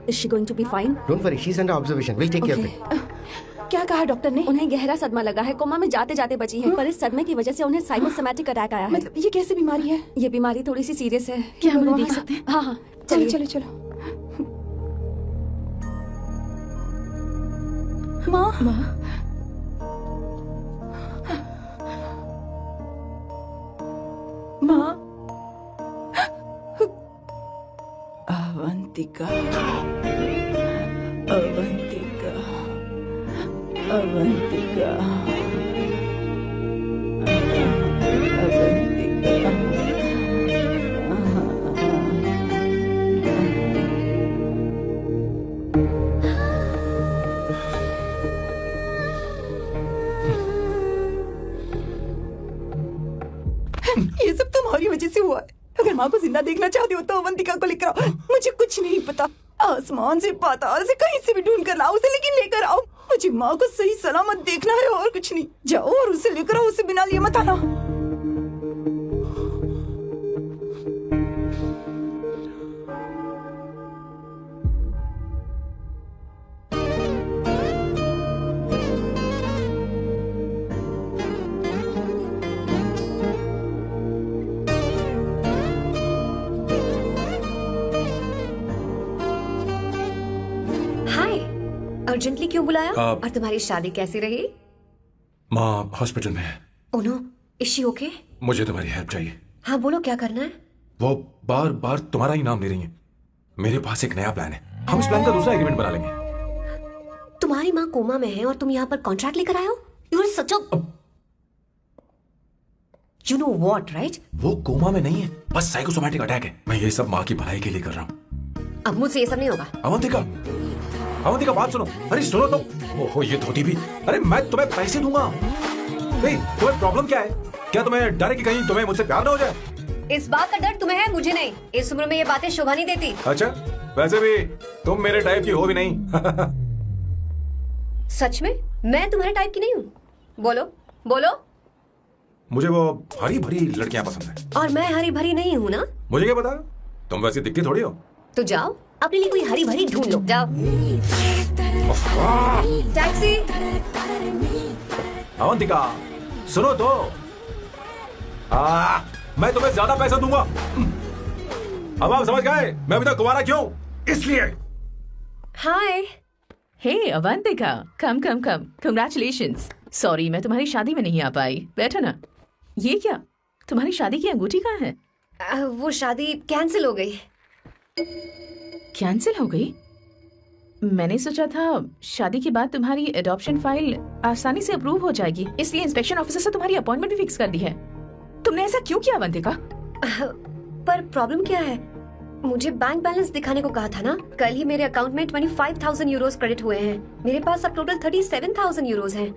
Is she going to be fine? Don't worry, she's under observation. We'll take care of it. क्या कहा डॉक्टर ने? उन्हें गहरा सदमा लगा है, कोमा में जाते जाते बची है, पर इस सदमे की वजह से उन्हें साइकोसोमैटिक अटैक आया है। मतलब ये कैसी बीमारी है? ये बीमारी थोड़ी सी सीरियस है। क्या हम उन्हें देख सकते हैं? हाँ हाँ, चलो चलिए। चलो चलो। माँ, माँ, अवंतिका, अवंतिका, अवंतिका, ये सब तुम्हारी वजह से हुआ है। अगर माँ को जिंदा देखना चाहते हो तो अवंतिका को लेकर आओ। मुझे कुछ नहीं पता, आसमान से पाताल से कहीं से भी ढूंढ कर लाओ उसे, लेकिन लेकर आओ। मुझे माँ को सही सलामत देखना है और कुछ नहीं। जाओ और उसे लेकर आओ, उसे बिना लिए मत आना। अर्जेंटली क्यों बुलाया? और तुम्हारी शादी कैसी रही? माँ हॉस्पिटल में है। Oh no, is she okay? मुझे तुम्हारी हेल्प चाहिए। हाँ बोलो, क्या करना है? वो बार बार तुम्हारा ही नाम ले रही है। मेरे पास एक नया प्लान है, हम इस प्लान का दूसरा एग्रीमेंट बना लेंगे। तुम्हारी माँ कोमा में है और तुम यहाँ पर कॉन्ट्रैक्ट लेकर आए हो? You are such a you know what, right? वो कोमा में नहीं है, बस साइकोसोमैटिक अटैक है। मैं ये सब माँ की भलाई के लिए कर रहा हूँ। अब मुझसे ये सब नहीं होगा। अवंतिका, अवंतिका बात सुनो। अरे सुनो तो। ओहो ये धोती भी। अरे मैं तुम्हें पैसे दूंगा। नहीं, तुम्हें प्रॉब्लम क्या है? क्या तुम्हें डर है कि कहीं तुम्हें मुझसे प्यार ना हो जाए? इस बात का डर तुम्हें है, मुझे नहीं। इस उम्र में ये बातें शोभा नहीं देती। अच्छा, वैसे भी तुम मेरे टाइप की हो भी नहीं। सच में मैं तुम्हारे टाइप की नहीं हूँ। बोलो बोलो। मुझे वो हरी भरी लड़कियां पसंद है। और मैं हरी भरी नहीं हूँ ना? मुझे क्या पता, तुम वैसे दिखती थोड़ी हो। तो जाओ अपने लिए कोई हरी भरी ढूंढ लो, जाओ। टैक्सी। अवंतिका सुनो तो। मैं तुम्हें ज्यादा पैसा दूंगा। अब आप समझ गए मैं अभी तक कुंवारा क्यों? इसलिए। हाय। हे अवंतिका, कम कम कम, कंग्रेचुलेशंस। सॉरी मैं तुम्हारी शादी में नहीं आ पाई। बैठो ना। ये क्या, तुम्हारी शादी की अंगूठी कहाँ है? वो शादी कैंसिल हो गई। कैंसिल हो गई? मैंने सोचा था शादी के बाद तुम्हारी एडॉप्शन फाइल आसानी से अप्रूव हो जाएगी, इसलिए इंस्पेक्शन ऑफिसर से तुम्हारी अपॉइंटमेंट भी फिक्स कर दी है। तुमने ऐसा क्यों किया अवंतिका? पर प्रॉब्लम क्या है? मुझे बैंक बैलेंस दिखाने को कहा था ना। कल ही मेरे अकाउंट में 25,000 यूरोस क्रेडिट हुए हैं। मेरे पास अब टोटल 37,000 यूरोस हैं।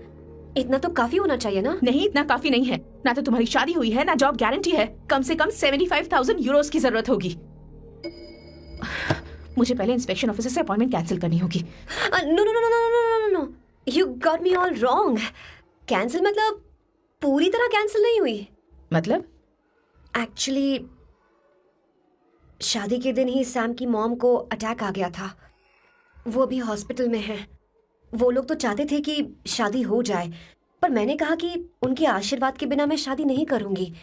इतना तो काफी होना चाहिए ना? नहीं, इतना काफी नहीं है। ना तो तुम्हारी शादी हुई है, ना जॉब गारंटी है। कम से कम 75,000 यूरोस की जरूरत होगी। मुझे पहले इंस्पेक्शन ऑफिसर से अपॉइंटमेंट कैंसिल करनी होगी। No no no no no no no, you got me all wrong. Cancel मतलब पूरी तरह कैंसिल नहीं हुई। मतलब? एक्चुअली शादी के दिन ही सैम की मॉम को अटैक आ गया था। वो अभी हॉस्पिटल में है। वो लोग तो चाहते थे कि शादी हो जाए, पर मैंने कहा कि उनके आशीर्वाद के बिना मैं शादी नहीं करूंगी।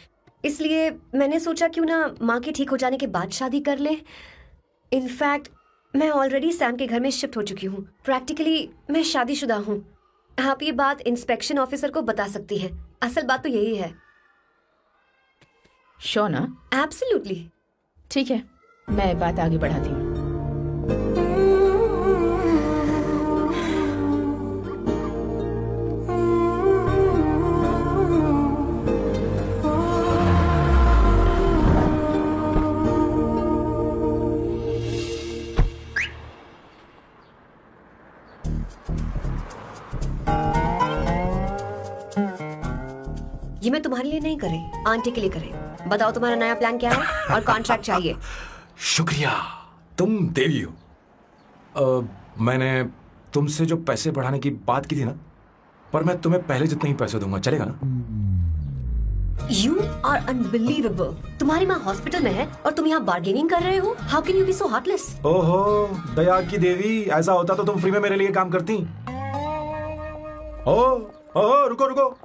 इसलिए मैंने सोचा क्यों ना माँ के ठीक हो जाने के बाद शादी कर ले। इनफैक्ट मैं ऑलरेडी सैम के घर में शिफ्ट हो चुकी हूँ। प्रैक्टिकली मैं शादीशुदा हूँ। आप ये बात इंस्पेक्शन ऑफिसर को बता सकती हैं। असल बात तो यही है। श्योर ना? एब्सोल्युटली। ठीक है, मैं बात आगे बढ़ाती हूँ। ये मैं तुम्हारे लिए नहीं करे, आंटी के लिए करे। बताओ तुम्हारा नया प्लान क्या है और कॉन्ट्रैक्ट चाहिए। शुक्रिया, तुम देवी हो। मैंने तुमसे जो पैसे बढ़ाने की बात की थी ना, पर मैं तुम्हें पहले जितने ही पैसे दूंगा, चलेगा ना? You are unbelievable. तुम्हारी माँ हॉस्पिटल में है और तुम यहाँ बार्गेनिंग कर रहे हो। How can you be so heartless? ओहो दया की देवी, ऐसा होता तो तुम फ्री में मेरे लिए काम करती। ओ रुको रुको।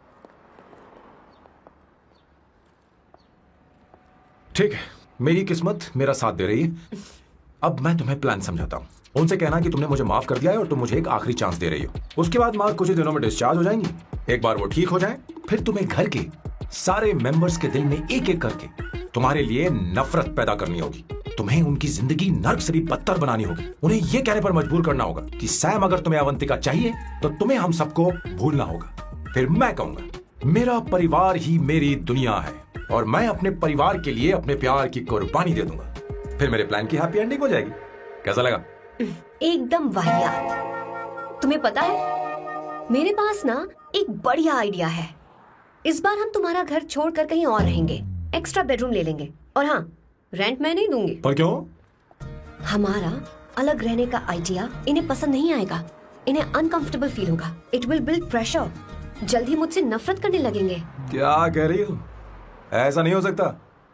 ठीक है, मेरी किस्मत मेरा साथ दे रही है। अब मैं तुम्हें प्लान समझाता हूँ। उनसे कहना कि तुमने मुझे माफ कर दिया है और तुम मुझे एक आखिरी चांस दे रही हो। उसके बाद माँ कुछ ही दिनों में डिस्चार्ज हो जाएंगी। एक बार वो ठीक हो जाए, फिर तुम्हें घर के सारे मेंबर्स के दिल में एक एक करके तुम्हारे लिए नफरत पैदा करनी होगी। तुम्हें उनकी जिंदगी नर्क से भी बदतर बनानी होगी। उन्हें यह कहने पर मजबूर करना होगा कि सैम अगर तुम्हें अवंतिका चाहिए तो तुम्हें हम सबको भूलना होगा। फिर मैं कहूंगा मेरा परिवार ही मेरी दुनिया है और मैं अपने परिवार के लिए अपने प्यार की कुर्बानी दे दूंगा। फिर मेरे प्लान की हैप्पी एंडिंग हो जाएगी। कैसा लगा? एकदम वाहियात। तुम्हें पता है, मेरे पास ना एक बढ़िया आइडिया है। इस बार हम तुम्हारा घर छोड़कर कहीं और रहेंगे। एक्स्ट्रा बेडरूम ले लेंगे। और हाँ, रेंट मैं नहीं दूंगी। पर क्यों? हमारा अलग रहने का आइडिया इन्हें पसंद नहीं आएगा। इन्हें अनकंफर्टेबल फील होगा। It will build pressure. जल्द ही मुझसे नफरत करने लगेंगे। क्या कह रही हो? ऐसा नहीं हो सकता।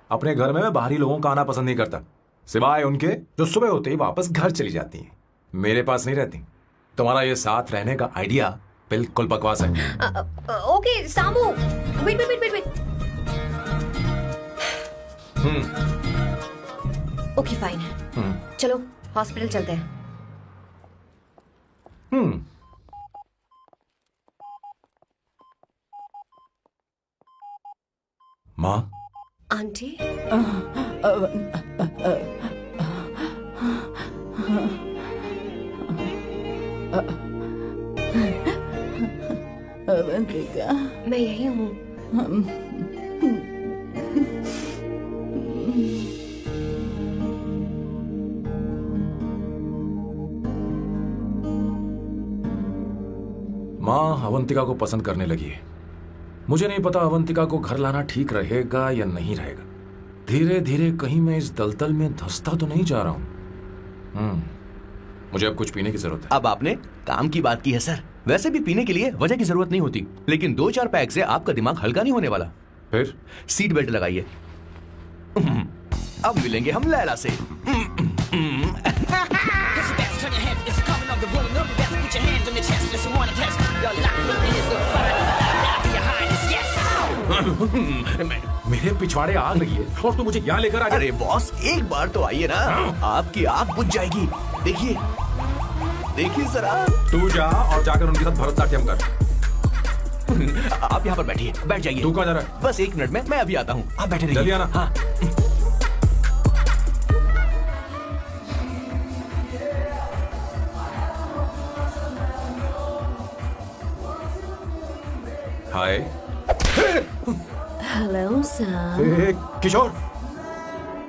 अपने घर में मैं बाहरी लोगों का आना पसंद नहीं करता, सिवाय उनके जो सुबह होते ही वापस घर चली जाती हैं। मेरे पास नहीं रहती। तुम्हारा ये साथ रहने का आइडिया बिल्कुल बकवास है। Okay Samu, wait wait wait wait. Okay fine. चलो हॉस्पिटल चलते हैं। माँ, आंटी, अवंतिका, मैं यही हूँ। माँ अवंतिका को पसंद करने लगी है। मुझे नहीं पता अवंतिका को घर लाना ठीक रहेगा या नहीं रहेगा। धीरे धीरे कहीं मैं इस दलदल में धंसता तो नहीं जा रहा हूँ। मुझे अब कुछ पीने की जरूरत है। अब आपने काम की बात की है सर। वैसे भी पीने के लिए वजह की जरूरत नहीं होती, लेकिन 2-4 पैक से आपका दिमाग हल्का नहीं होने वाला। फिर सीट बेल्ट लगाइए। अब मिलेंगे हम लैला से। मेरे पिछवाड़े आग लगी है और तू मुझे यहाँ लेकर आ गया। अरे बॉस, एक बार तो आइए ना, आपकी आग बुझ जाएगी। देखिए देखिए जरा। तू जा और जाकर उनके साथ भरतनाट्यम कर। आप यहाँ पर बैठिए, बैठ जाइए। तू कहाँ जा रहा है? बस 1 मिनट में मैं अभी आता हूँ, आप बैठे रहिए। जल्दी आना। हाँ। हाय। Hello sir. किशोर,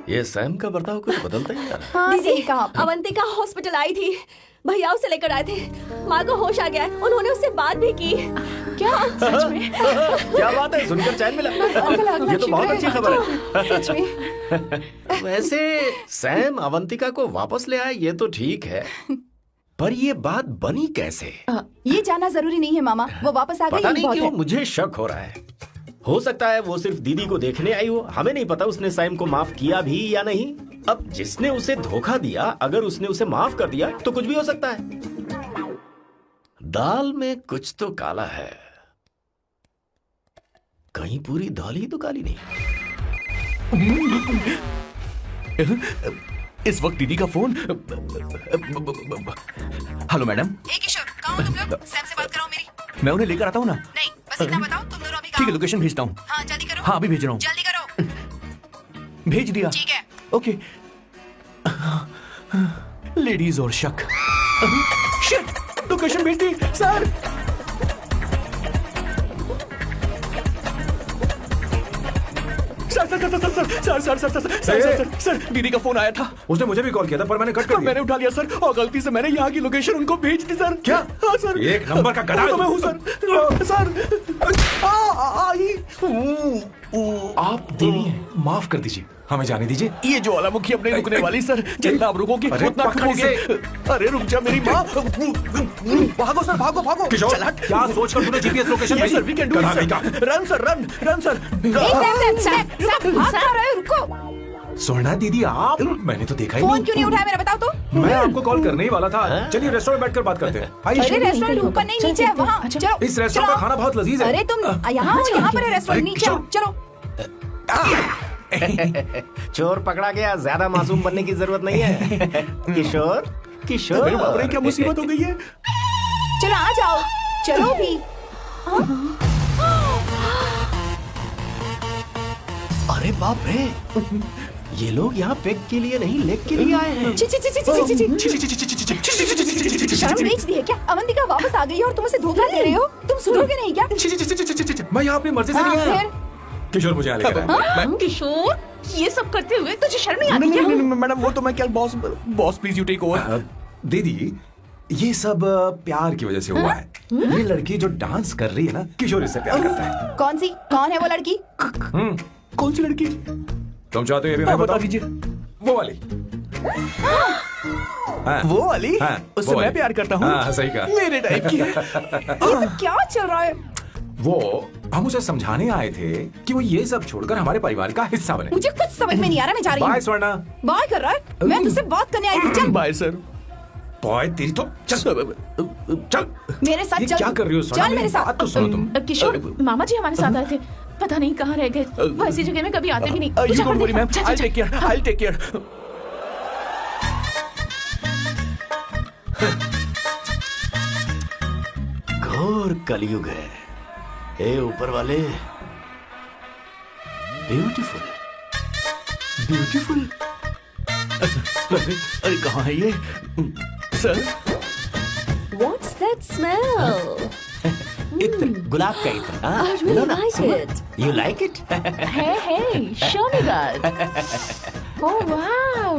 ये सैम का बर्ताव कुछ बदलता ही जा रहा है। हाँ, दीदी सही कहा आपने। अवंतिका हॉस्पिटल आई थी, भैया उसे लेकर आए थे, माँ को होश आ गया है, उन्होंने उससे बात भी की। क्या सच में? क्या बात है, सुनकर चैन मिला। ये तो बहुत अच्छी खबर है। सच में। वैसे सैम अवंतिका को वापस ले आए ये तो ठीक है, पर ये बात बनी कैसे? ये जानना जरूरी नहीं है मामा, वो वापस आ गई पता यही नहीं बहुत क्यों है। मुझे शक हो रहा है। हो सकता है वो सिर्फ दीदी को देखने आई हो, हमें नहीं पता उसने सैम को माफ किया भी या नहीं। अब जिसने उसे धोखा दिया, अगर उसने उसे माफ कर दिया तो कुछ भी हो सकता है। दाल में कुछ तो काला है, कहीं पूरी दाल ही तो काली नहीं। इस वक्त दीदी का फोन। Hello madam. किशोर, कहाँ हो तुम लोग? सैम से बात कराओ मेरी। मैं उन्हें लेकर आता हूँ ना। नहीं, बस इतना बताओ, तुम दोनों अभी ठीक है, लोकेशन भेजता हूँ। हाँ, जल्दी करो। हाँ, अभी भेज रहा हूँ। जल्दी करो। भेज दिया। ठीक है। ओके। लेडीज और शक। शिट, लोकेशन भेज दी सर। सर, दीदी का फोन आया था। उसने मुझे भी कॉल किया था पर मैंने कट कर दिया। मैंने उठा लिया सर, और गलती से मैंने यहाँ की लोकेशन उनको भेज दी सर। क्या? हाँ सर। एक नंबर का गधा तो मैं हूँ सर। आप देवी हैं, माफ कर दीजिए, हमें जाने दीजिए। ये ज्वालामुखी अपने रुकने वाली सर, जितना आप रुकोगे अरे उतना पकड़ ठुकोगे। इसे। अरे रुक जा मेरी माँ। भागो सर, भागो भागो। किशोर, चल हट। क्या सोचकर तूने जीपीएस लोकेशन Yes, भेजी? sir, we can do it, गधा sir. नहीं का। Run sir, run sir. Sam, भाग कहाँ रहे हो? रुको। स्वर्णा दीदी आप, मैंने तो देखा ही फोन नहीं। क्यों नहीं उठाया मेरा, बताओ तो। मैं आपको कॉल करने ही वाला था। चलिए रेस्टोरेंट बैठकर बात करते हैं। अरे आइए। रेस्टोरेंट ऊपर नहीं, नीचे है, वहाँ। चलो। इस रेस्टोरेंट का खाना बहुत लजीज है। अरे तुम यहाँ हो, यहाँ पर है रेस्टोरेंट, नीचे आओ, चलो। चोर पकड़ा गया, ज्यादा मासूम बनने की जरूरत नहीं है। किशोर, किशोर। मेरे बाप रे, क्या मुसीबत हो गई है। चलो आ जाओ, चलो भी। अरे बाप रे, ये लोग यहाँ पेग के लिए नहीं लेग के लिए आए हैं। ची ची ची ची ची ची। शर्म नहीं दी है क्या? अवंतिका वापस आ गई है और तुम उसे धोखा दे रहे हो? तुम सुधरोगे नहीं क्या? मैं यहाँ अपनी मर्जी से नहीं आया। फिर किशोर मुझे यहाँ लेकर आया। किशोर, ये सब करते हुए तुझे शर्म नहीं आती क्या? नहीं, मैडम वो तो मैं क्या, boss please you take over. दीदी, ये सब प्यार की वजह से हुआ है। ये लड़की जो डांस कर रही है ना, किशोर इससे प्यार करता है। कौन है वो लड़की? कौन सी लड़की? तुम चाहते हो ये भी मैं बता बताऊं? दीजिए। वो वाली। हाँ, वो वाली? हाँ, उससे वो मैं वाली। प्यार करता हूँ। हाँ, सही कहा। मेरे टाइप की है। ये सब क्या चल रहा है? वो हम उसे समझाने आए थे कि वो ये सब छोड़कर हमारे परिवार का हिस्सा बने। मुझे कुछ समझ में नहीं आ रहा, मैं जा रही बाय हूँ। स्वर्णा। बाय कर रहा है? मैं तुझसे बात करने आई थी, चल। Bye sir. बॉय तेरी तो चल चल। मेरे साथ ये चल। क्या कर रही हो स्वर्णा? चल मेरे साथ। बात तो सुनो तुम। किशोर, मामा जी हमारे साथ आए थे, पता नहीं कहाँ रह गए। वो ऐसी जगह में कभी आते भी नहीं। You चल, don't worry, चल, ma'am. चल, I'll चल। take care. I'll take care. घोर कलयुग है। हे ऊपर वाले, ब्यूटीफुल, ब्यूटीफुल। अरे कहाँ है ये सर? What's that smell? इत्र, गुलाब का इत्र। हाँ, I really लो ना, like सुनो। it. You like it? Hey, show me that. Oh wow,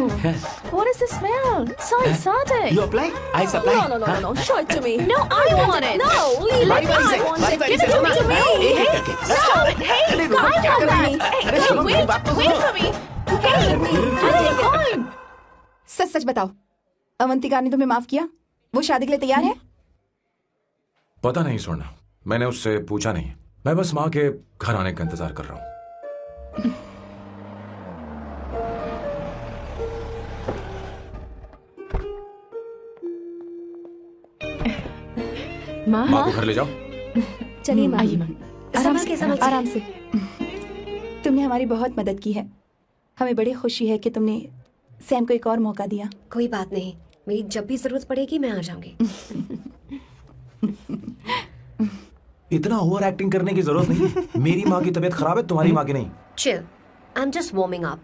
what is the smell? So exotic. You apply? I supply. No. Show it to me. No, I want it. No, leave बारी it. बारी I से, want बारी it. बारी Give से, it to me. एक एक करके। Stop it. Hey, अरे रुको, I क्या want कर रही that. है? Hey, अरे सुनो, मेरी wait, बात तो wait सुनो। for me. Hey, where are you going? सच सच बताओ, अवंतिका ने तुम्हें माफ किया? वो शादी के लिए तैयार है? पता नहीं स्वर्णा, मैंने उससे पूछा नहीं। मैं बस माँ के घर आने का इंतजार कर रहा हूँ। माँ, माँ को घर ले जाओ। चलिए माँ। आइए माँ। संभल के, संभल के। आराम से। तुमने हमारी बहुत मदद की है। हमें बड़ी खुशी है कि तुमने सैम को एक और मौका दिया। कोई बात नहीं, मेरी जब भी जरूरत पड़ेगी मैं आ जाऊंगी। इतना ओवर एक्टिंग करने की जरूरत नहीं। मेरी माँ की तबीयत खराब है, तुम्हारी माँ की नहीं। Chill, I am just warming up.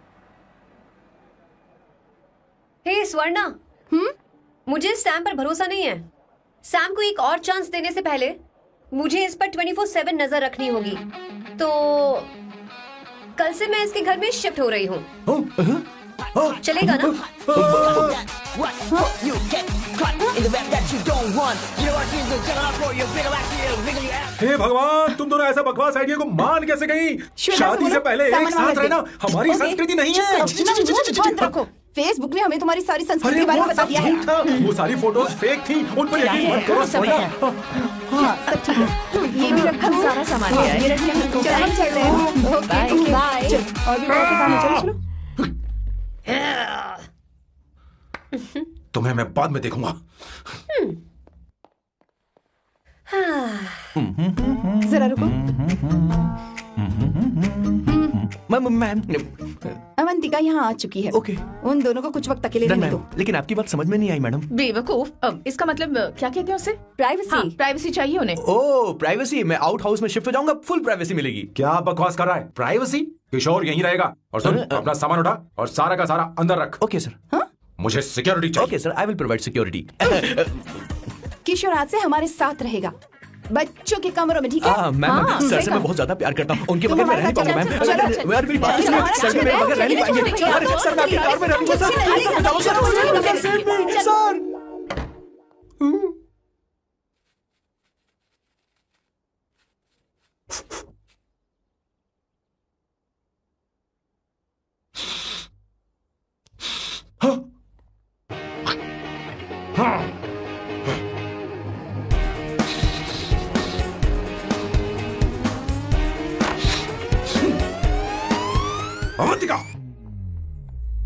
Hey Swarna, मुझे सैम पर भरोसा नहीं है। सैम को एक और चांस देने से पहले मुझे इस पर 24/7 नजर रखनी होगी। तो कल से मैं इसके घर में शिफ्ट हो रही हूँ। चलेगा ना? You get caught in the web that you don't want. You know what you do, get up for your bit of action, wiggle your ass. हे भगवान, तुम दोनों ऐसा बकवास आइडिया को मान कैसे गई? शादी से पहले एक साथ रहना हमारी संस्कृति नहीं है। बंद रखो। फेसबुक ने हमें तुम्हारी सारी संस्कृति के बारे में बता दिया है। वो सारी फोटोज फेक थी, उन पर यकीन मत करो। हाँ, सब ठीक है। ये भी रखा, सारा सामान है। ये रखिए, चलो हम चलते हैं। Okay, bye. और भी बहुत से काम है, चलो। तुम्हें मैं बाद में देखूंगा। जरा रुको। मैम अवंतिका यहाँ आ चुकी है। ओके। उन दोनों को कुछ वक्त अकेले रहने दो। लेकिन आपकी बात समझ में नहीं आई मैडम। बेवकूफ, अब इसका मतलब क्या कहते हैं उसे? प्राइवेसी। हाँ, प्राइवेसी चाहिए उन्हें। ओह प्राइवेसी, मैं आउट हाउस में शिफ्ट हो जाऊंगा, फुल प्राइवेसी मिलेगी। क्या बकवास कर रहा है? प्राइवेसी? किशोर यहीं रहेगा। और सुन, अपना सामान उठा और सारा का सारा अंदर रख। Okay sir. मुझे सिक्योरिटी चाहिए। Okay sir, I will provide security. Kishore आज से हमारे साथ रहेगा, बच्चों के कमरों में, ठीक है? मैम सर से मैं बहुत ज्यादा प्यार करता हूँ, उनके बगैर मैं रह नहीं पाऊंगा मैम। यार मेरी बात सुनिए, सर से मेरे बगैर रह नहीं पाएंगे। अरे सर मैं आपकी कार में रहूंगा sir. Avantika!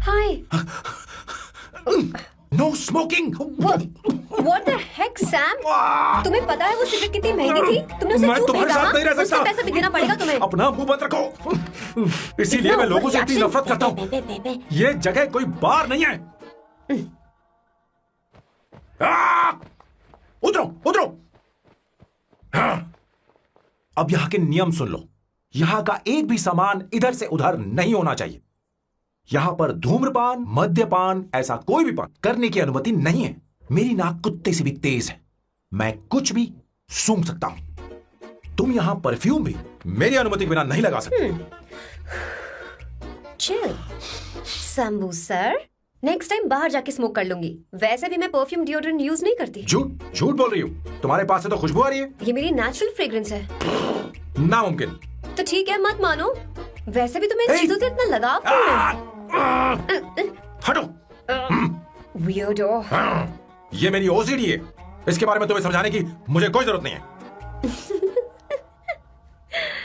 Hi. No smoking. What the heck, Sam? तुम्हें पता है वो सिगरेट कितनी महंगी थी? तुमने उसे क्यों तुम्हारे साथ नहीं रह खरीदा? सकता। उसके पैसे भी देना पड़ेगा तुम्हें। अपना मुंह बंद रखो। इसीलिए मैं लोगों से इतनी नफरत करता हूँ। ये जगह कोई बार नहीं है। उतरो उतरो। अब यहाँ के नियम सुन लो। यहाँ का एक भी सामान इधर से उधर नहीं होना चाहिए। यहाँ पर धूम्रपान, मद्यपान, ऐसा कोई भी पान करने की अनुमति नहीं है। मेरी नाक कुत्ते से भी तेज है, मैं कुछ भी सूंघ सकता हूं। तुम यहाँ परफ्यूम भी मेरी अनुमति के बिना नहीं लगा सकते। Chill Shambhu sir, next time बाहर जाके स्मोक कर लूंगी। वैसे भी मैं परफ्यूम डिओड्रेंट यूज नहीं करती। झूठ झूठ बोल रही हो। तुम्हारे पास से तो खुशबू आ रही है। ये मेरी नेचुरल फ्रेग्रेंस है। नामुमकिन। तो ठीक है, मत मानो। वैसे भी तुम्हें चीजों से इतना लगाव क्यों है? हटो। वियर्डो। ये मेरी ओसीडी है। इसके बारे में तुम्हें समझाने की मुझे कोई जरूरत नहीं है।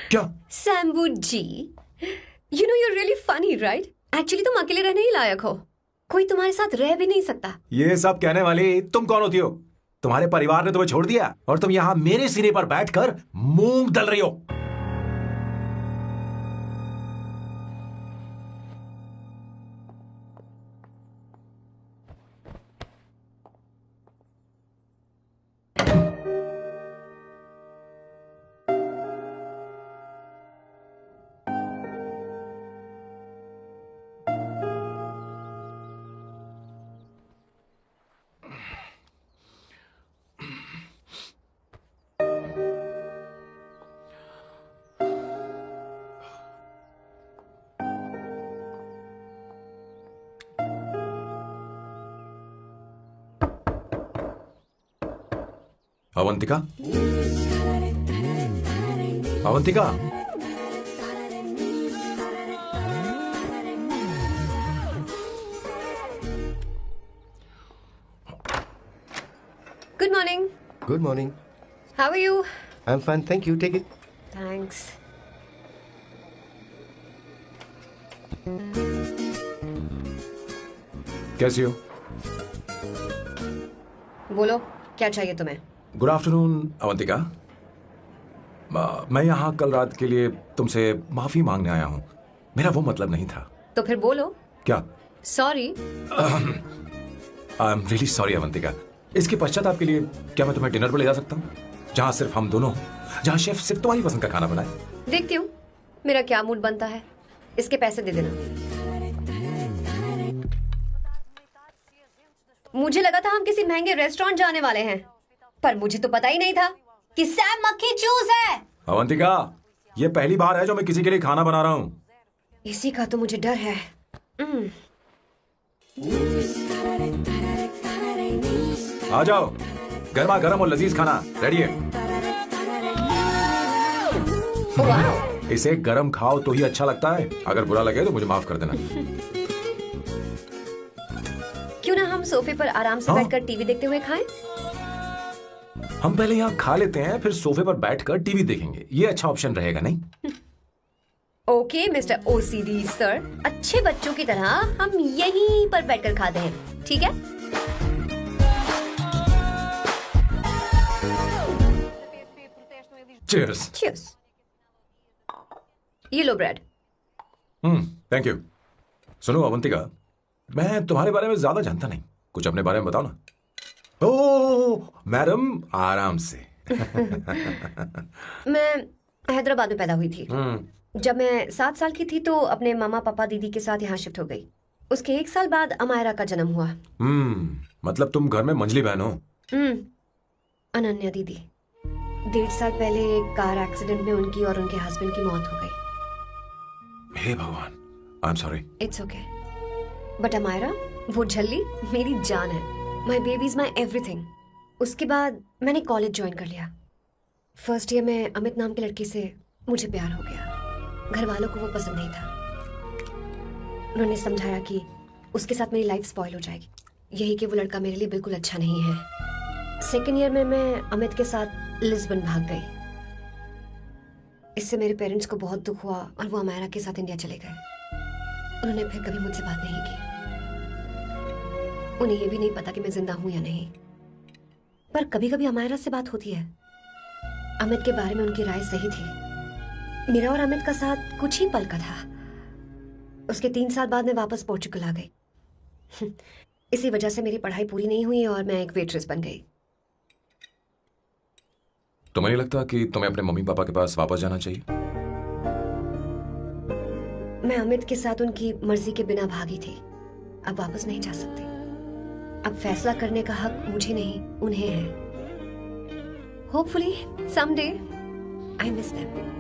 क्या? शंभू जी, you know you're really funny, right? Actually तुम अकेले रहने ही लायक हो। कोई तुम्हारे साथ रह भी नहीं सकता। ये सब कहने वाली तुम कौन होती हो? तुम्हारे परिवार ने तुम्हें छोड़ दिया और तुम यहाँ मेरे सिरे पर बैठकर मूंग दल रही हो। Avantika, Avantika, good morning. Good morning. How are you? I am fine, thank you. Take it. Thanks. कैसी हो? बोलो, क्या चाहिए तुम्हें? Good afternoon Avantika. मैं यहाँ कल रात के लिए तुमसे माफी मांगने आया हूँ। मेरा वो मतलब नहीं था। तो फिर बोलो। क्या? Sorry. I am really sorry Avantika. इसके पश्चात आपके लिए क्या मैं तुम्हें डिनर पर ले जा सकता हूँ, जहाँ सिर्फ हम दोनों हों, जहाँ शेफ सिर्फ तुम्हारी पसंद का खाना बनाए? देखती हूँ मेरा क्या मूड बनता है। इसके पैसे दे देना। मुझे लगा था हम किसी महंगे रेस्टोरेंट जाने वाले हैं, पर मुझे तो पता ही नहीं था कि सैम मक्खी चूज है। अवंतिका, ये पहली बार है जो मैं किसी के लिए खाना बना रहा हूँ। इसी का तो मुझे डर है। आ जाओ, गर्मा गर्म और लजीज खाना रेडी है। वाह, इसे गरम खाओ तो ही अच्छा लगता है, अगर बुरा लगे तो मुझे माफ कर देना। क्यों ना हम सोफे पर आराम से हाँ? बैठकर टीवी देखते हुए खाएं? हम पहले यहाँ खा लेते हैं, फिर सोफे पर बैठकर टीवी देखेंगे। ये अच्छा ऑप्शन रहेगा नहीं? ओके मिस्टर ओसीडी सर, अच्छे बच्चों की तरह हम यहीं पर बैठकर खाते हैं, ठीक है? चीयर्स। चीयर्स। ये लो ब्रेड। Thank you. सुनो अवंतिका, मैं तुम्हारे बारे में ज्यादा जानता नहीं, कुछ अपने बारे में बताओ ना। ओह मैडम, आराम से। मैं हैदराबाद में पैदा हुई थी। जब मैं 7 साल की थी तो अपने मामा पापा दीदी के साथ यहाँ शिफ्ट हो गई। उसके 1 साल बाद अमायरा का जन्म हुआ। मतलब तुम घर में मंझली बहन हो? अनन्या दीदी। 1.5 साल पहले एक कार एक्सीडेंट में उनकी और उनके हस्बैंड की मौत हो गई। हे भगवान, I am sorry. It's okay. But Amayra, वो झल्ली मेरी जान है। My baby is my everything. उसके बाद मैंने कॉलेज ज्वाइन कर लिया। फर्स्ट ईयर में अमित नाम के लड़के से मुझे प्यार हो गया। घर वालों को वो पसंद नहीं था। उन्होंने समझाया कि उसके साथ मेरी लाइफ स्पॉइल हो जाएगी, यही कि वो लड़का मेरे लिए बिल्कुल अच्छा नहीं है। सेकेंड ईयर में मैं अमित के साथ लिस्बन भाग गई। इससे मेरे पेरेंट्स को बहुत दुख हुआ और वो अमायरा के साथ इंडिया चले गए। उन्होंने फिर कभी मुझसे बात नहीं की। उन्हें ये भी नहीं पता कि मैं जिंदा हूं या नहीं। पर कभी कभी अमायरा से बात होती है। अमित के बारे में उनकी राय सही थी। मेरा और अमित का साथ कुछ ही पल का था। उसके 3 साल बाद मैं वापस पोर्चुगल आ गई। इसी वजह से मेरी पढ़ाई पूरी नहीं हुई और मैं एक वेट्रेस बन गई। तुम्हें नहीं लगता कि तुम्हें अपने मम्मी पापा के पास वापस जाना चाहिए? मैं अमित के साथ उनकी मर्जी के बिना भागी थी। अब वापस नहीं जा सकती। अब फैसला करने का हक मुझे नहीं, उन्हें है। Hopefully someday I miss them.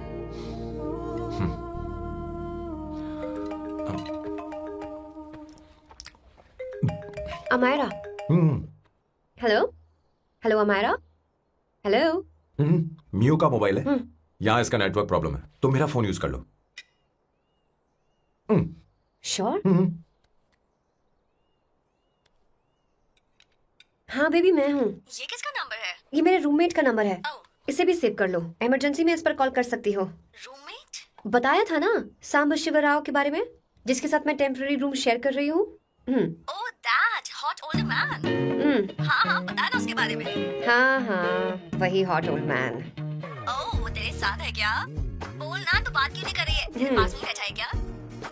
Amaira. Hello hello Amaira. Hello. मियो का मोबाइल है, यहाँ इसका नेटवर्क प्रॉब्लम है, तुम मेरा फोन यूज कर लो। श्योर? हाँ बेबी, मैं हूँ। ये किसका नंबर है? ये मेरे रूममेट का नंबर है। इसे भी सेव कर लो। इमरजेंसी में इस पर कॉल कर सकती हो। रूममेट? बताया था ना सांब शिवराव के बारे में, जिसके साथ मैं टेम्पररी रूम शेयर कर रही हूँ। Oh that hot old man. हाँ बताया ना उसके बारे में। हाँ वही हॉट ओल्ड मैन। ओह वो तेरे साथ है क्या? बोल ना, तो बात क्यों नहीं कर रही है? तेरे पास में बैठा है क्या?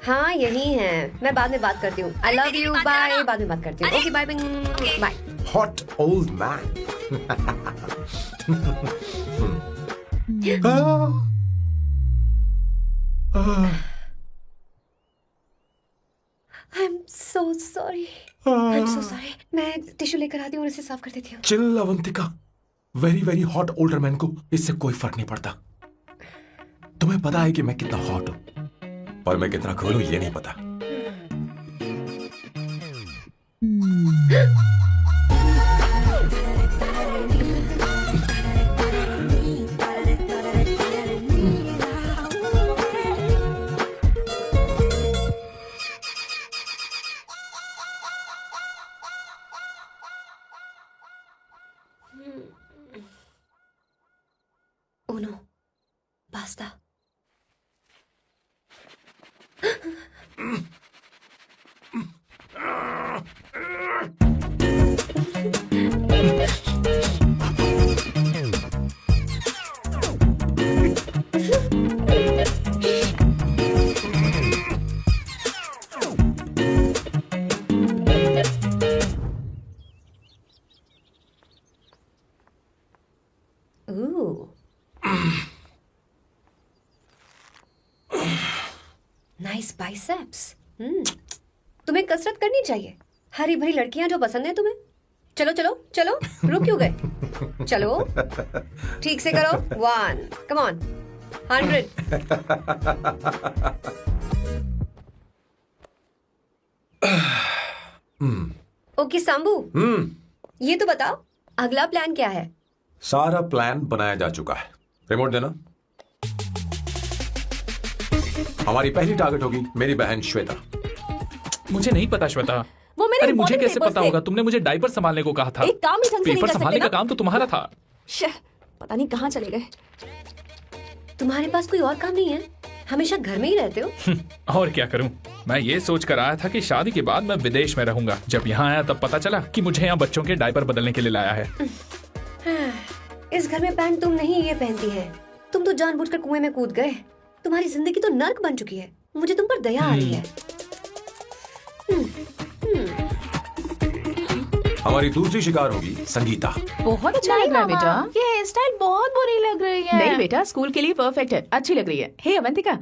हाँ यही है। मैं बाद में बात करती हूँ। I love you, bye. बाद में बात करती हूँ। Okay bye bye. Hot old man. I am so sorry. I am so sorry. मैं टिश्यू लेकर आती हूँ और इसे साफ कर देती हूँ। Chill Avantika, very very hot older man को इससे कोई फर्क नहीं पड़ता। तुम्हें पता है कि मैं कितना हॉट हूं, पर मैं कितना कूल हूं ये नहीं पता। Uno, basta. Ooh. Nice biceps. तुम्हें कसरत करनी चाहिए। हरी भरी लड़कियां जो पसंद है तुम्हें। चलो चलो चलो, रुक क्यों गए? चलो ठीक से करो। 1 कम ऑन 100 ओके सांबू, ये तो बताओ अगला प्लान क्या है? सारा प्लान बनाया जा चुका है। रिमोट देना। हमारी पहली टारगेट होगी मेरी बहन श्वेता। मुझे नहीं पता श्वेता। वो मेरे अरे मुझे important कैसे papers पता थे। होगा? तुमने मुझे डायपर संभालने को कहा था। एक काम ही ढंग से नहीं पेपर कर संभालने सकते का ना? काम तो तुम्हारा था। शह, पता नहीं कहाँ चले गए। तुम्हारे पास कोई और काम नहीं है? हमेशा घर में ही रहते हो। और क्या करूं? मैं ये सोच कर आया था कि शादी के बाद मैं विदेश में रहूंगा। जब यहाँ आया तब पता चला कि मुझे यहाँ बच्चों के डायपर बदलने के लिए लाया है। इस घर में पैंट तुम नहीं ये पहनती है। तुम तो जानबूझकर कुएं में कूद गए। तुम्हारी जिंदगी तो नर्क बन चुकी है। मुझे तुम पर दया आ रही है। हमारी दूसरी शिकार होगी संगीता। बहुत अच्छा लग रहा है बेटा। ये हेयर स्टाइल बहुत बुरी लग रही है। नहीं बेटा, स्कूल के लिए परफेक्ट है, अच्छी लग रही है। हे अवंतिका,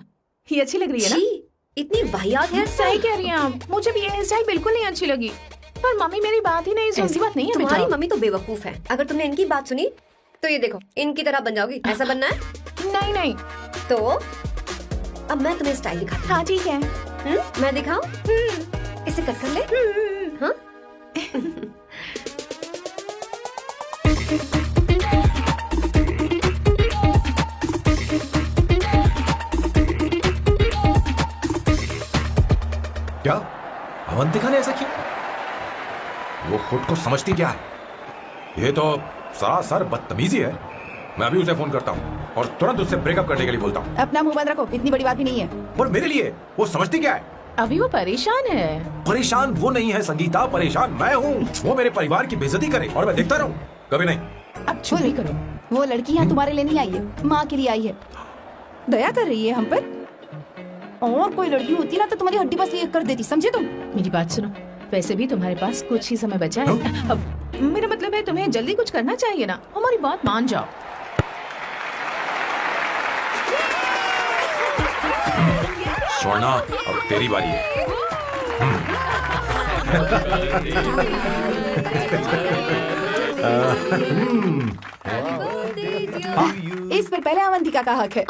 ये अच्छी लग रही है ना? छी, इतनी वाहियात हेयर सही स्टाइल। कह रही हैं आप। मुझे भी ये हेयर स्टाइल बिल्कुल नहीं अच्छी लगी। पर मम्मी मेरी बात ही नहीं ऐसी सुनती। बात नहीं है तुम्हारी बेटा। मम्मी तो बेवकूफ है। अगर तुमने इनकी बात सुनी तो ये देखो इनकी तरह बन जाओगी। ऐसा बनना है नहीं नहीं। तो अब मैं तुम्हें स्टाइल दिखाती हाँ ठीक है। हूँ। मैं दिखाऊं? इसे कट कर ले। हाँ? क्या अवंतिका ने ऐसा किया? वो खुद को समझती क्या है? ये तो सरासर बदतमीजी है। मैं अभी उसे फोन करता हूँ और तुरंत उससे ब्रेकअप करने के लिए बोलता हूँ। अपना मुंह बंद रखो, इतनी बड़ी बात भी नहीं है। और मेरे लिए वो समझती क्या है? अभी वो परेशान है। परेशान वो नहीं है संगीता, परेशान मैं हूँ। वो मेरे परिवार की बेइज्जती करे और मैं देखता रहूँ? कभी नहीं। अब चुप ही करो। वो लड़की यहाँ तुम्हारे लिए नहीं आई है, माँ के लिए आई है। दया कर रही है हम पर। और कोई लड़की होती ना तो तुम्हारी हड्डी बस ये कर देती, समझे तुम? मेरी बात सुनो, वैसे भी तुम्हारे पास कुछ ही समय बचा है। अब मेरा मतलब है तुम्हें जल्दी कुछ करना चाहिए ना। हमारी बात मान जाओ। स्वर्णा, अब तेरी बारी है। इस पर पहले अवंतिका का हक है।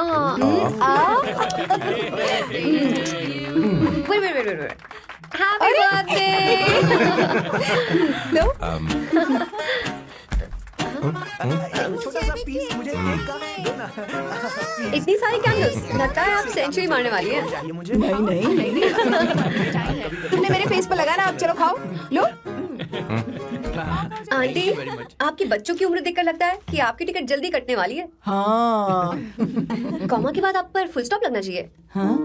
Wait. Happy birthday! लो, छोटा सा पीस मुझे केक का दो ना। इतनी सारी कैंडल्स, लगता है आप सेंचुरी मारने वाली है। चाहिए मुझे। नहीं। तुमने मेरे फेस पर लगाना, अब चलो खाओ। लो, आंटी, आपके बच्चों की उम्र देखकर लगता है कि आपकी टिकट जल्दी कटने वाली है। हाँ कॉमा के बाद आप पर फुल स्टॉप लगना चाहिए। हाँ।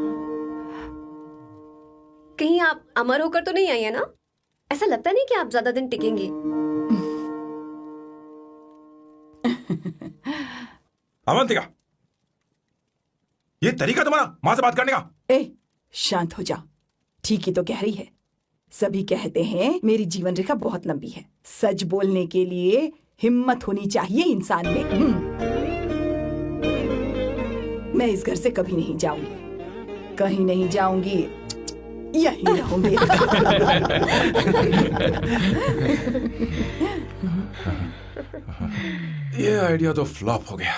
कहीं आप अमर होकर तो नहीं आई है ना? ऐसा लगता नहीं कि आप ज्यादा दिन टिकेंगी। अवंतिका, ये तरीका तुम्हारा माँ से बात करने का? ए, शांत हो जा। ठीक ही तो कह रही है। सभी कहते हैं मेरी जीवन रेखा बहुत लंबी है। सच बोलने के लिए हिम्मत होनी चाहिए इंसान में। मैं इस घर से कभी नहीं जाऊंगी, कहीं नहीं जाऊंगी, यहीं रहूंगी। ये आइडिया तो फ्लॉप हो गया।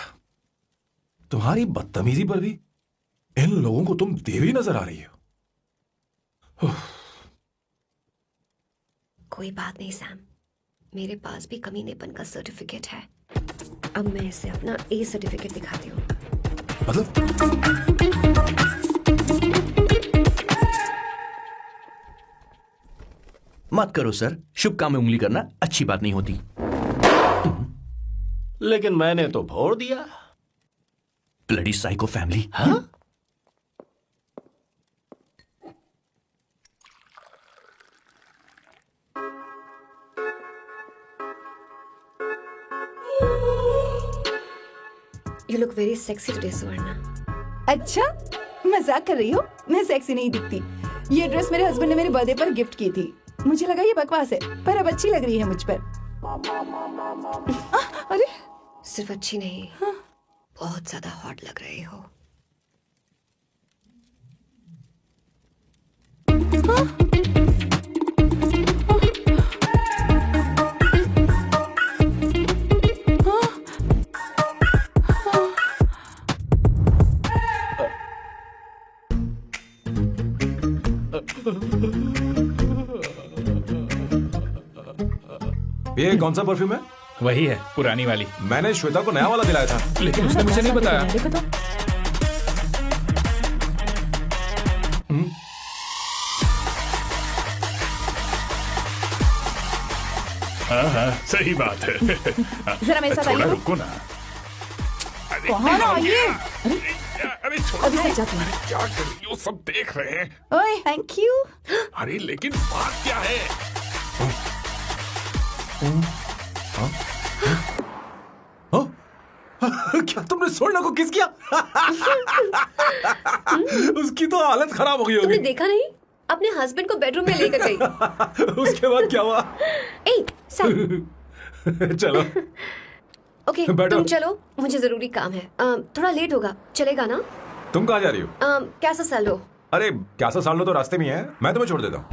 तुम्हारी बदतमीजी पर भी इन लोगों को तुम देवी नजर आ रही हो। कोई बात नहीं सैम, मेरे पास भी कमीनेपन का सर्टिफिकेट है। अब मैं इसे अपना ए सर्टिफिकेट दिखाती हूँ। मतलब मत करो सर, शुभ काम में उंगली करना अच्छी बात नहीं होती। लेकिन मैंने तो भोर दिया। Bloody psycho family. हाँ? You look very sexy today, Suvarna. अच्छा, मजाक कर रही हो? मैं सेक्सी नहीं दिखती। ये ड्रेस मेरे हस्बैंड ने मेरे बर्थडे पर गिफ्ट की थी। मुझे लगा ये बकवास है, पर अब अच्छी लग रही है मुझ पर। अरे, सिर्फ अच्छी नहीं, बहुत ज्यादा हॉट लग रही हो। ये कौन सा परफ्यूम है? वही है, पुरानी वाली। मैंने श्वेता को नया वाला दिलाया था। लेकिन उसने मुझे नहीं बताया। देखो तो। हाँ, सही बात है। जरा मेरे साथ थोड़ा आइए। रुको ना। अरे कहाँ आइए? अरे छोड़ो, अभी से जाती हूँ। क्या कर रही हो? सब देख रहे हैं। ओए थैंक यू। अरे लेकिन बात क्या है? क्या तुमने सोना को किस किया? उसकी तो हालत खराब हो गई तुमने होगी। देखा नहीं? अपने हस्बैंड को बेडरूम में लेकर गई। उसके बाद क्या हुआ? ए, सर। चलो ओके, बैठो। तुम चलो, मुझे जरूरी काम है। थोड़ा लेट होगा, चलेगा ना? तुम कहाँ जा रही हो? कैसा सालो? अरे कैसा साल लो तो रास्ते में ही है, मैं तुम्हें छोड़ देता हूँ।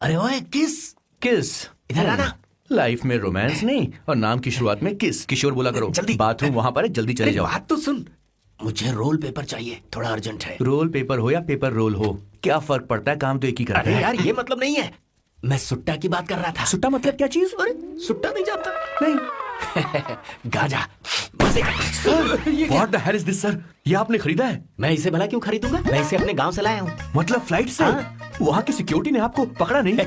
अरे ओए किस किस इधर आना। लाइफ में रोमांस नहीं और नाम की शुरुआत में किस। किशोर बोला करो। जल्दी। बाथरूम वहां पर है, जल्दी चले अरे जाओ। बात तो सुन, मुझे रोल पेपर चाहिए, थोड़ा अर्जेंट है। रोल पेपर हो या पेपर रोल हो, क्या फर्क पड़ता है, काम तो एक ही करता अरे है। यार ये मतलब नहीं है, मैं सुट्टा की बात कर रहा था। सुट्टा मतलब क्या चीज? अरे सुट्टा नहीं जानता? नहीं। गाजा मजे का। What the hell is this, sir? ये आपने खरीदा है? मैं इसे भला क्यों खरीदूंगा? मैं इसे अपने गांव से लाया हूँ। मतलब फ्लाइट से? हाँ। वहाँ की सिक्योरिटी ने आपको पकड़ा नहीं?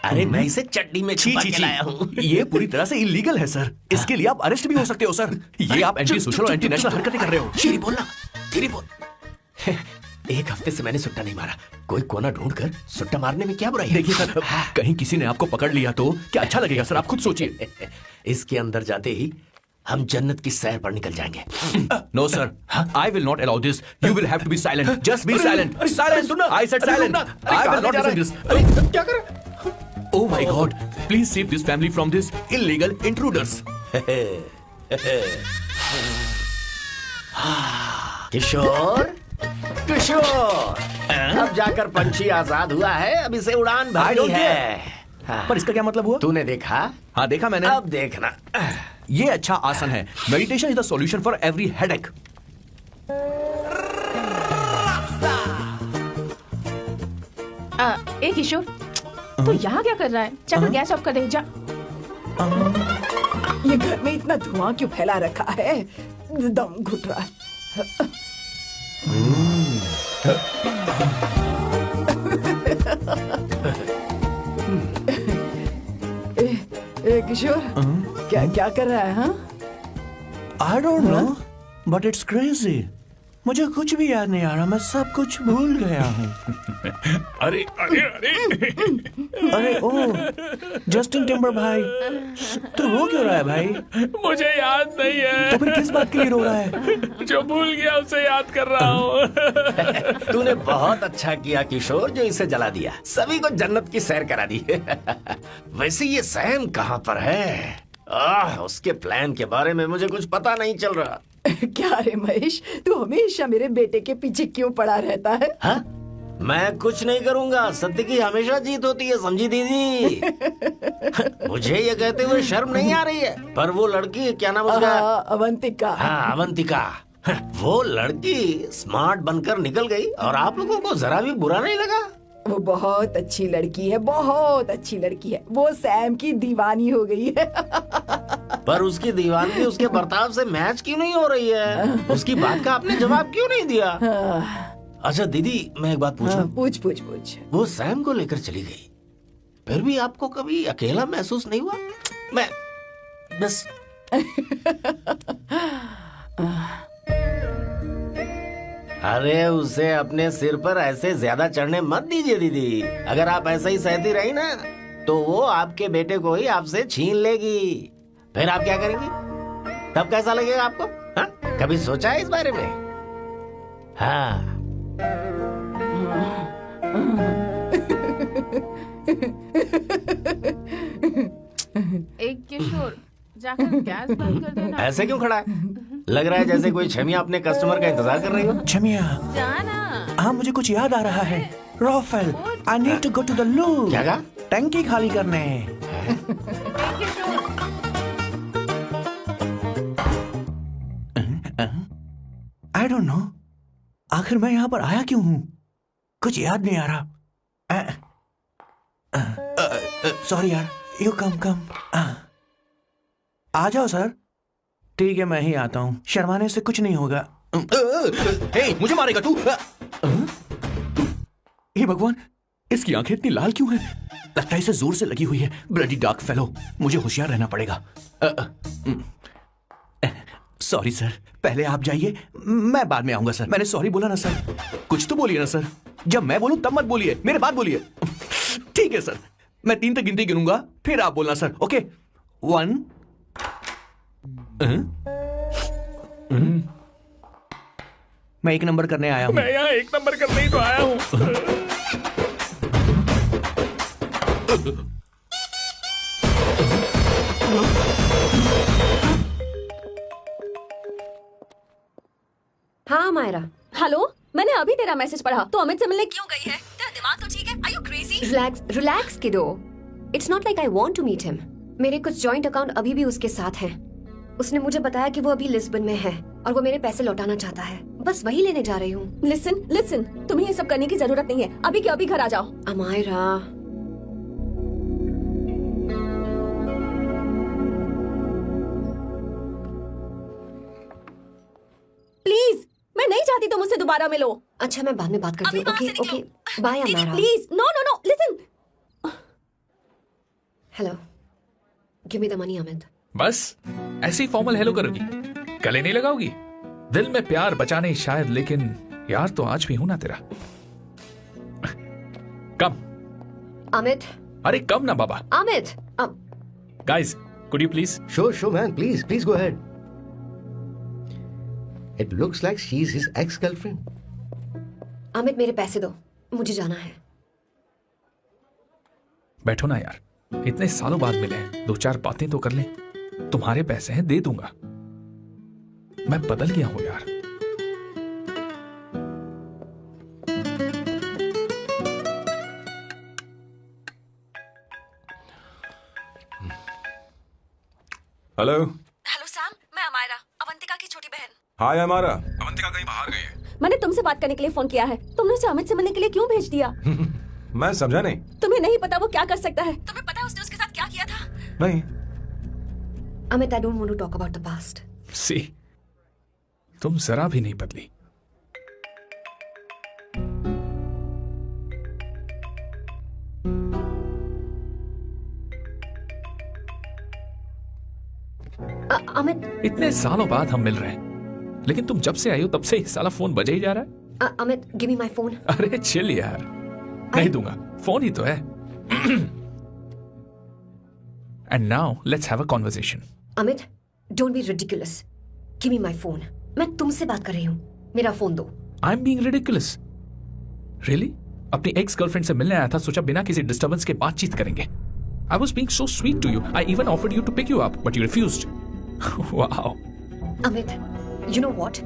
अरे मैं इसे चड्डी में छुपा के लाया हूँ। ये पूरी तरह से इलीगल है सर। इसके लिए आप अरेस्ट भी हो सकते हो सर। ये आप एंटी सोशल और एंटी नेशनल हरकतें कर रहे हो। धीरे बोलना, धीरे बोल। एक हफ्ते से मैंने सुट्टा नहीं मारा, कोई कोना ढूंढकर सुट्टा मारने में क्या बुराई है? देखिए सर, कहीं किसी ने आपको पकड़ लिया तो क्या अच्छा लगेगा सर? आप खुद सोचिए। इसके अंदर जाते ही हम जन्नत की सैर पर निकल जाएंगे। No sir, I will not allow this. You will have to be silent. Just be silent. Silent. I said silent. I will not listen this. अरे क्या कर? Oh my God! Please save this family from this illegal intruders. किशोर, किशोर, अब जाकर पंछी आजाद हुआ है, अब इसे उड़ान I भरनी don't है। पर इसका क्या मतलब हुआ? तूने देखा? हाँ देखा मैंने। अब देखना। ये अच्छा आसन है। Meditation is the solution for every headache. ए किशोर, तू यहाँ क्या कर रहा है? चल गैस ऑफ कर दे जा। ये घर में इतना धुआं क्यों फैला रखा है? दम घुट रहा है। ए किशोर, क्या क्या कर रहा है? हाँ, I don't know, but it's crazy. मुझे कुछ भी याद नहीं आ रहा, मैं सब कुछ भूल गया हूँ। अरे अरे अरे अरे ओ जस्टिन टिम्बर भाई, तू रो क्यों रहा है भाई? मुझे याद नहीं है। तो फिर किस बात के लिए रो रहा है? जो भूल गया उसे याद कर रहा हूँ। तूने बहुत अच्छा किया किशोर, जो इसे जला दिया, सभी को जन्नत की सैर करा दी। वैसे ये सैम कहाँ पर है? उसके प्लान के बारे में मुझे कुछ पता नहीं चल रहा। क्या रे महेश, तू हमेशा मेरे बेटे के पीछे क्यों पड़ा रहता है? हाँ? मैं कुछ नहीं करूंगा, सत्य की हमेशा जीत होती है, समझी दीदी? मुझे ये कहते हुए शर्म नहीं आ रही है, पर वो लड़की, क्या नाम उसका? अवंतिका। हाँ अवंतिका, वो लड़की स्मार्ट बनकर निकल गई और आप लोगों को जरा भी बुरा नहीं लगा? वो बहुत अच्छी लड़की है, बहुत अच्छी लड़की है। वो सैम की दीवानी हो गई है। पर उसकी दीवानगी उसके बर्ताव से मैच क्यों नहीं हो रही है? उसकी बात का आपने जवाब क्यों नहीं दिया? अच्छा दीदी, मैं एक बात पूछूं? पूछ पूछ पूछ। वो सैम को लेकर चली गई, फिर भी आपको कभी अकेला महसूस नहीं हुआ? मैं बस अरे उसे अपने सिर पर ऐसे ज्यादा चढ़ने मत दीजिए दीदी। अगर आप ऐसा ही सहती रही ना, तो वो आपके बेटे को ही आपसे छीन लेगी। फिर आप क्या करेंगी? तब कैसा लगेगा आपको? हाँ? कभी सोचा है इस बारे में? हाँ। एक किशोर, जाकर गैस बंद कर देना। ऐसे क्यों खड़ा है? लग रहा है जैसे कोई छमिया अपने कस्टमर का इंतजार कर रही हो। छमिया, जाना। हाँ मुझे कुछ याद आ रहा है। Rafael, I need to go to the loo. क्या कहा? टंकी खाली करने। किशोर, 'I don't know. आखिर मैं यहाँ पर आया क्यों हूँ? कुछ याद नहीं आ रहा। सॉरी यार। You come. आ जाओ सर। ठीक है, मैं ही आता हूँ। शर्माने से कुछ नहीं होगा। हे, मुझे मारेगा तू? हे भगवान, इसकी आंखें इतनी लाल क्यों हैं? लगता है इसे जोर से लगी हुई है। ब्लडी डार्क फेलो, मुझे होशियार रहना पड़ेगा। सॉरी सर, पहले आप जाइए, मैं बाद में आऊंगा सर। मैंने सॉरी बोला ना सर। कुछ तो बोलिए ना सर। जब मैं बोलूं तब मत बोलिए, मेरे बाद बोलिए। ठीक है सर, मैं 3 तक गिनती गिनूंगा, फिर आप बोलना सर। ओके, 1। मैं 1 नंबर करने आया हूं। मैं यहाँ 1 नंबर करने ही तो आया हूँ। हाँ मायरा। हेलो, मैंने अभी तेरा मैसेज पढ़ा। तो अमित से मिलने क्यों गई है? तेरा दिमाग तो ठीक है? Are you crazy? Relax kiddo. It's not like I want to meet him. मेरे कुछ जॉइंट अकाउंट अभी भी उसके साथ हैं। उसने मुझे बताया कि वो अभी लिस्बन में है और वो मेरे पैसे लौटाना चाहता है। बस वही लेने जा रही हूँ। लिसन, तुम्हें ये सब करने की जरूरत नहीं है। अभी के अभी घर आ जाओ। अमायरा, प्लीज, मैं नहीं चाहती तुम मुझसे दोबारा मिलो। अच्छा, मैं बाद में बात करती हूँ। Okay, bye Amayra. Please, no, listen. Hello, give me the money Amit. बस ऐसी फॉर्मल हेलो करोगी, गले नहीं लगाओगी? दिल में प्यार बचा नहीं शायद, लेकिन यार तो आज भी हूं ना तेरा। कम अमित। अरे कम ना बाबा। Amit. Guys, could you please? Sure, man. Please go ahead. It looks like she's his ex-girlfriend. Amit, मेरे पैसे दो, मुझे जाना है। बैठो ना यार, इतने सालों बाद मिले हैं, 2-4 बातें तो कर लें। तुम्हारे पैसे हैं, दे दूंगा। मैं बदल गया हूं यार। हेलो सैम, मैं अमायरा, अवंतिका की छोटी बहन। हाय अमारा। अवंतिका कहीं बाहर गई है। मैंने तुमसे बात करने के लिए फोन किया है। तुमने उसे अमित से मिलने के लिए क्यों भेज दिया? मैं समझा नहीं। तुम्हें नहीं पता वो क्या कर सकता है? तुम्हें पता है उसने उसके साथ क्या किया था? नहीं। Amit, I don't want to talk about the past. See, तुम जरा भी नहीं बदली। अमित, इतने सालों बाद हम मिल रहे हैं, लेकिन तुम जब से आई हो तब से ही साला फोन बजे ही जा रहा है। Amit, give me my phone. अरे चिल यार, नहीं दूंगा, फोन ही तो है। And now let's have a conversation. Amit, don't be ridiculous. Give me my phone. मैं तुमसे बात कर रही हूँ, मेरा फोन दो। I am being ridiculous? Really? अपनी एक्स गर्लफ्रेंड से मिलने आया था, सोचा बिना किसी डिस्टर्बेंस के बातचीत करेंगे। I was being so sweet to you. I even offered you to pick you up, but you refused. Wow. Amit, you know what?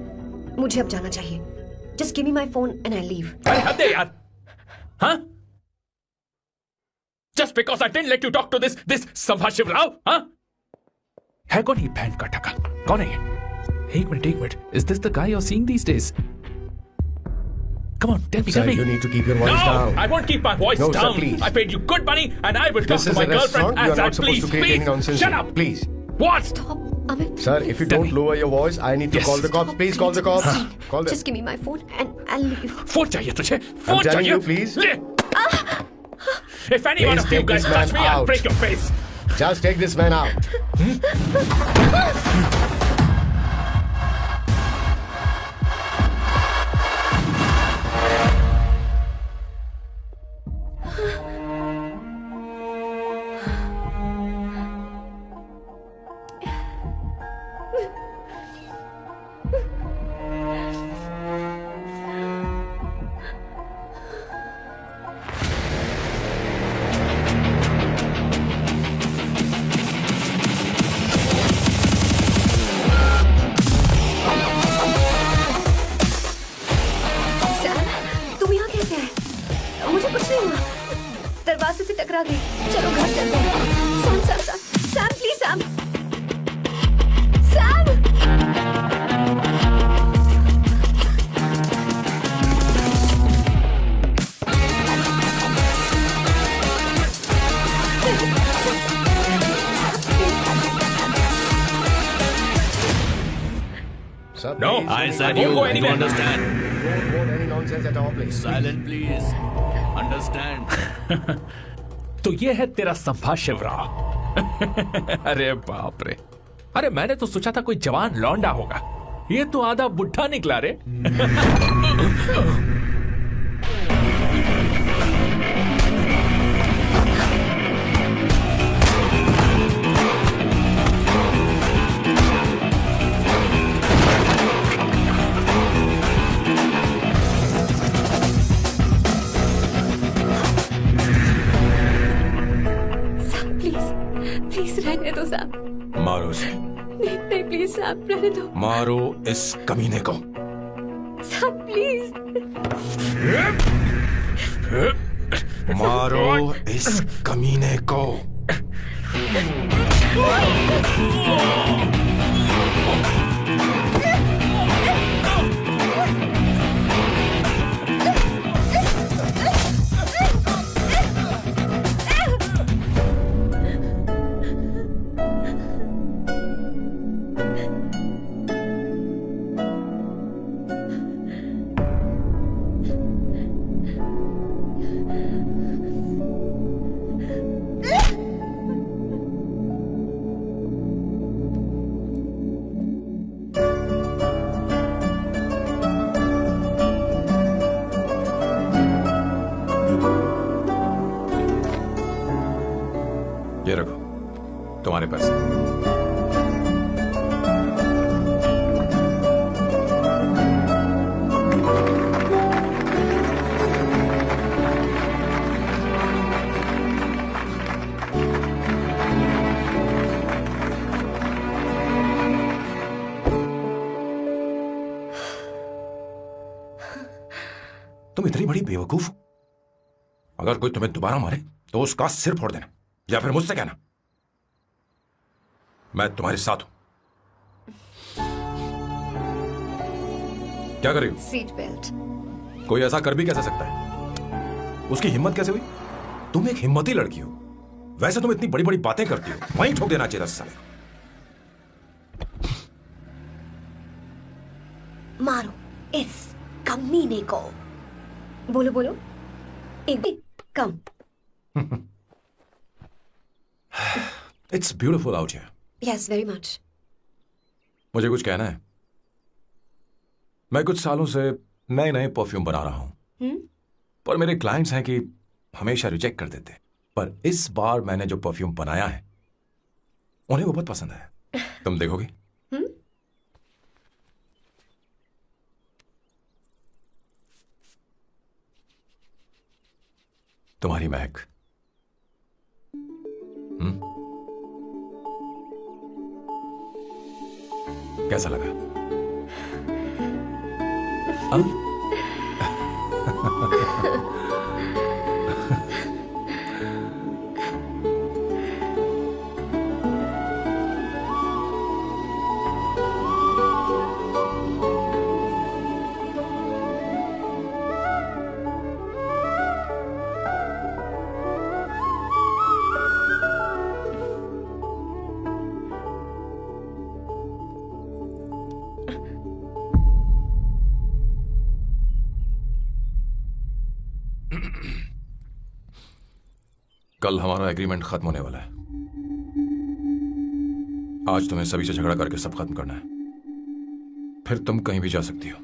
मुझे अब जाना चाहिए. Just give me my phone and I'll leave. अरे हद है यार. हाँ? Just because I didn't let you talk to this संभाशिव Rao, हाँ? है कौन ये बैंड का टका? कौन है ये? एक minute. Is this the guy you're seeing these days? Come on, tell me. Sir, you need to keep your voice down. I won't keep my voice No, down. sir, please. I paid you good money and I will talk This to is my a restaurant. girlfriend You as are I not supposed please. to create any Please, nonsense. shut up. Please. What? Amit. Sir, if you don't lower your voice, I need to Yes. call the cops. Please call the cops. Call them. Just give me my phone and I'll leave. Phone चाहिए तुझे? I'm phone telling चाहिए? you, please. ले. If any one Please of you take guys this man touch me, I'll out. break your face. Just take this man out. No, I I said won't you go you anywhere. understand. Don't quote any nonsense at all, please. Silent, please. Understand. तो ये है तेरा संभाष शिवराव। अरे बाप रे, अरे मैंने तो सोचा था कोई जवान लौंडा होगा, ये तो आधा बुढ़ा निकला रे। प्लीज रहने दो साहब। मारो उसे, नहीं प्लीज साहब रहने दो। मारो इस कमीने को। साहब प्लीज। मारो इस कमीने को। ये रखो तुम्हारे पैसे। तुम इतनी बड़ी बेवकूफ हो? अगर कोई तुम्हें दोबारा मारे तो उसका सिर फोड़ देना, या फिर मुझसे कहना मैं तुम्हारे साथ हूं। क्या कर रही हो? Seat belt. कोई ऐसा कर भी कैसे सकता है? उसकी हिम्मत कैसे हुई? तुम एक हिम्मती लड़की हो, वैसे तुम इतनी बड़ी बड़ी बातें करती हो, वहीं ठोक देना चाहिए साले। मारो इस कमीने को। बोलो बोलो, एक भी कम। It's beautiful out here. Yes very much. मुझे कुछ कहना है। मैं कुछ सालों से नए नए परफ्यूम बना रहा हूं, पर मेरे क्लाइंट्स हैं कि हमेशा रिजेक्ट कर देते, पर इस बार मैंने जो परफ्यूम बनाया है उन्हें वो बहुत पसंद आया। तुम देखोगे? तुम्हारी महक। कैसा लगा? कल हमारा एग्रीमेंट खत्म होने वाला है। आज तुम्हें सभी से झगड़ा करके सब खत्म करना है, फिर तुम कहीं भी जा सकती हो।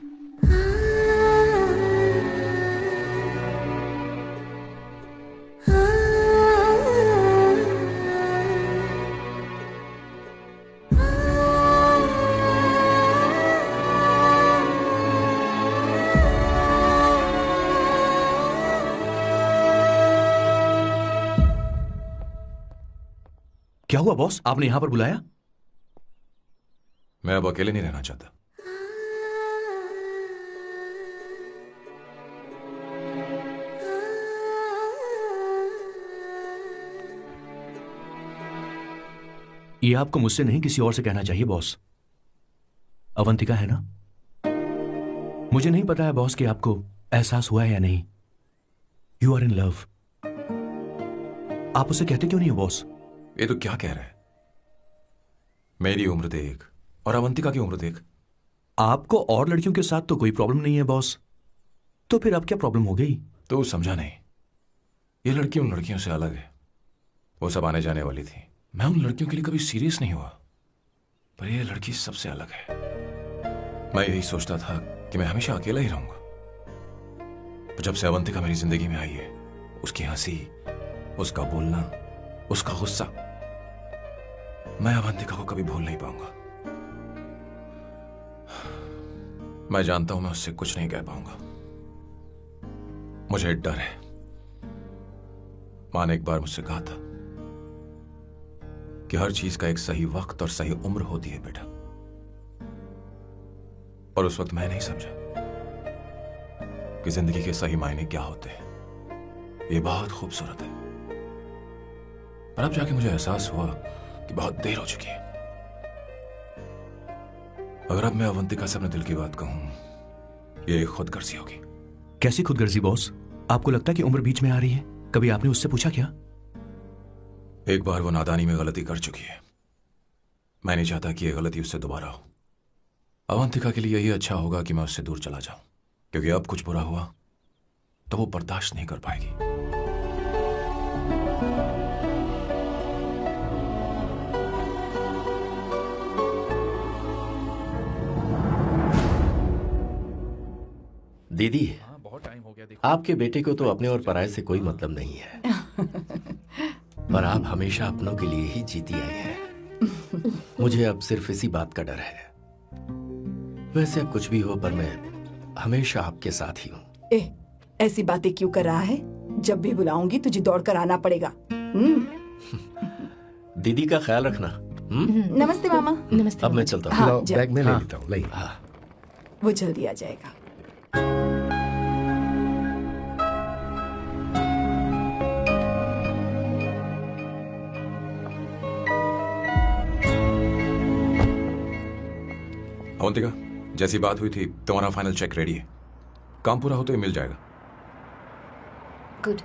क्या हुआ बॉस, आपने यहां पर बुलाया? मैं अब अकेले नहीं रहना चाहता। ये आपको मुझसे नहीं किसी और से कहना चाहिए बॉस। अवंतिका है ना? मुझे नहीं पता है बॉस कि आपको एहसास हुआ है या नहीं। You are in love. आप उसे कहते क्यों नहीं हो बॉस? ये तो क्या कह रहा है? मेरी उम्र देख और अवंतिका की उम्र देख, आपको और लड़कियों के साथ तो कोई प्रॉब्लम नहीं है बॉस, तो फिर अब क्या प्रॉब्लम हो गई? तो समझा नहीं, ये लड़की उन लड़कियों से अलग है। वो सब आने जाने वाली थी, मैं उन लड़कियों के लिए कभी सीरियस नहीं हुआ, पर ये लड़की सबसे अलग है। मैं यही सोचता था कि मैं हमेशा अकेला ही रहूंगा, पर जब से अवंतिका मेरी जिंदगी में आई है, उसकी हंसी, उसका बोलना, उसका गुस्सा, मैं अवंतिका को कभी भूल नहीं पाऊंगा। मैं जानता हूं मैं उससे कुछ नहीं कह पाऊंगा, मुझे डर है। माँ ने एक बार मुझसे कहा था कि हर चीज का एक सही वक्त और सही उम्र होती है बेटा, और उस वक्त मैं नहीं समझा कि जिंदगी के सही मायने क्या होते हैं। ये बहुत खूबसूरत है, और अब जाके मुझे एहसास हुआ कि बहुत देर हो चुकी है। अगर अब मैं अवंतिका से अपने दिल की बात कहूं, ये एक खुदगर्जी होगी। कैसी खुदगर्जी बॉस? आपको लगता है कि उम्र बीच में आ रही है? कभी आपने उससे पूछा क्या? एक बार वो नादानी में गलती कर चुकी है, मैं नहीं चाहता कि ये गलती उससे दोबारा हो। अवंतिका के लिए यही अच्छा होगा कि मैं उससे दूर चला जाऊं, क्योंकि अब कुछ बुरा हुआ तो वो बर्दाश्त नहीं कर पाएगी। दीदी, बहुत टाइम हो गया, देखो। आपके बेटे को तो अपने और पराये से कोई मतलब नहीं है, पर आप हमेशा अपनों के लिए ही जीती आई हैं। मुझे अब सिर्फ इसी बात का डर है। वैसे अब कुछ भी हो, पर मैं हमेशा आपके साथ ही हूँ। ऐसी बातें क्यों कर रहा है? जब भी बुलाऊंगी तुझे दौड़ कर आना पड़ेगा। दीदी का ख्याल रखना। नमस्ते मामा। नमस्ते। अब मैं चलता हूँ। हाँ, बैग में ले लेता हूँ। वो जल्दी आ जाएगा। अवंतिका, जैसी बात हुई थी तुम्हारा फाइनल चेक रेडी है, काम पूरा हो तो ये मिल जाएगा। गुड,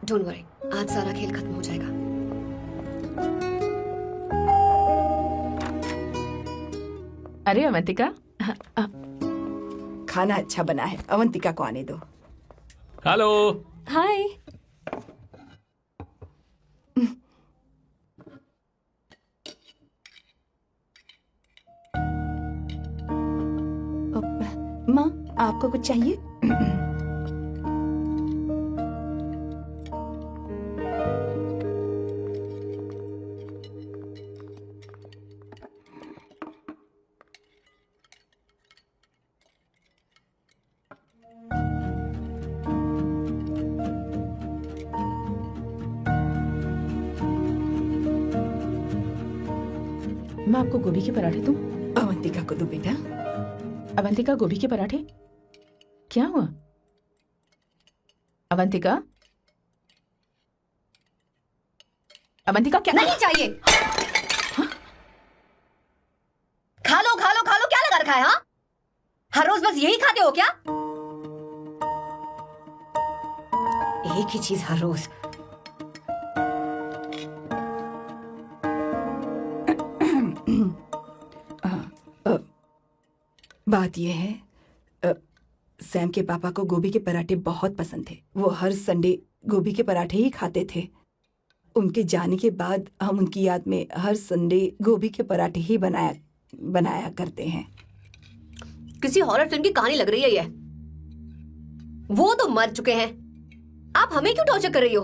डोंट वरी, आज सारा खेल खत्म हो जाएगा। अरे अवंतिका, खाना अच्छा बना है, अवंतिका को आने दो। हेलो। हाय। माँ, आपको कुछ चाहिए? मैं आपको गोभी के पराठे दूं? अवंतिका को दो बेटा। अवंतिका, गोभी के पराठे? क्या हुआ अवंतिका? अवंतिका, क्या? नहीं चाहिए। खा लो खा लो खा लो, क्या लगा रखा है? हाँ, हर रोज बस यही खाते हो क्या? एक ही चीज हर रोज। बात यह है, सैम के पापा को गोभी के पराठे बहुत पसंद थे। वो हर संडे गोभी के पराठे ही खाते थे। उनके जाने के बाद हम उनकी याद में हर संडे गोभी के पराठे ही बनाया करते हैं। किसी हॉरर फिल्म की कहानी लग रही है ये। वो तो मर चुके हैं, आप हमें क्यों टॉर्चर कर रही हो?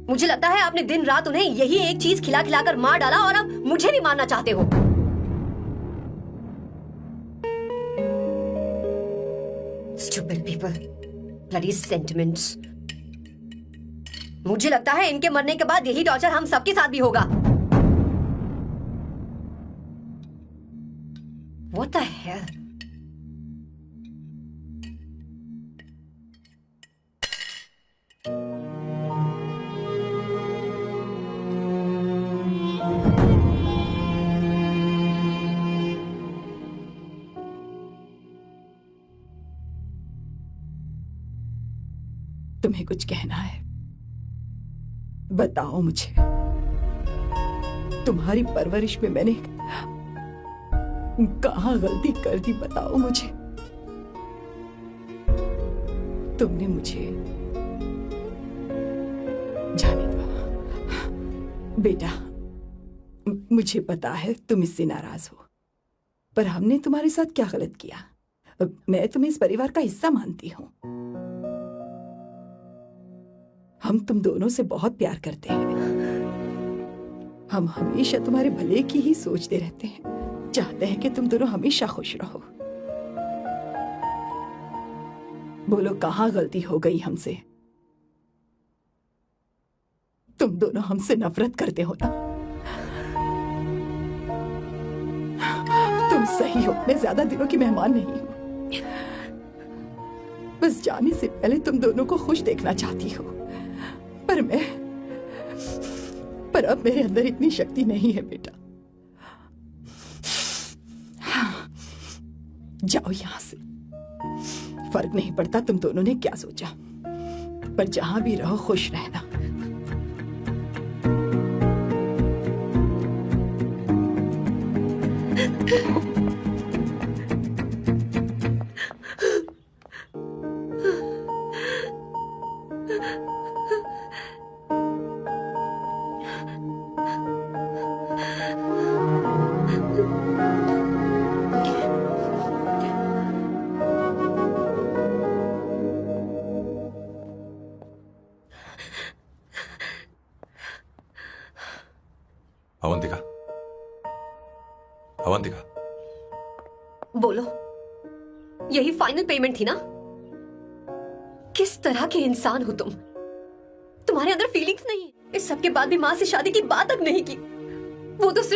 मुझे लगता है आपने दिन रात उन्हें यही एक चीज खिला खिलाकर मार डाला, और अब मुझे भी मारना चाहते हो। Stupid people, bloody sentiments. मुझे लगता है इनके मरने के बाद यही टॉर्चर हम सबके साथ भी होगा। What the hell? तुम्हें कुछ कहना है? बताओ मुझे। तुम्हारी परवरिश में मैंने कहाँ गलती कर दी बताओ मुझे। तुमने मुझे जाने दो बेटा, मुझे पता है तुम इससे नाराज हो, पर हमने तुम्हारे साथ क्या गलत किया? मैं तुम्हें इस परिवार का हिस्सा मानती हूँ। हम तुम दोनों से बहुत प्यार करते हैं। हम हमेशा तुम्हारे भले की ही सोचते रहते हैं, चाहते हैं कि तुम दोनों हमेशा खुश रहो। बोलो कहाँ गलती हो गई हमसे? तुम दोनों हमसे नफरत करते हो ना? तुम सही हो, मैं ज्यादा दिनों की मेहमान नहीं हूं। बस जाने से पहले तुम दोनों को खुश देखना चाहती हो, पर अब मेरे अंदर इतनी शक्ति नहीं है बेटा। जाओ यहां से। फर्क नहीं पड़ता तुम दोनों ने क्या सोचा, पर जहां भी रहो खुश रहना। अवंतिका, अवंतिका, बोलो, यही फाइनल पेमेंट थी ना? किस तरह के इंसान हो तुम? तुम्हारे अंदर फीलिंग्स नहीं है। इस सब के बाद भी माँ से शादी की बात तक नहीं की। वो तो सिर्फ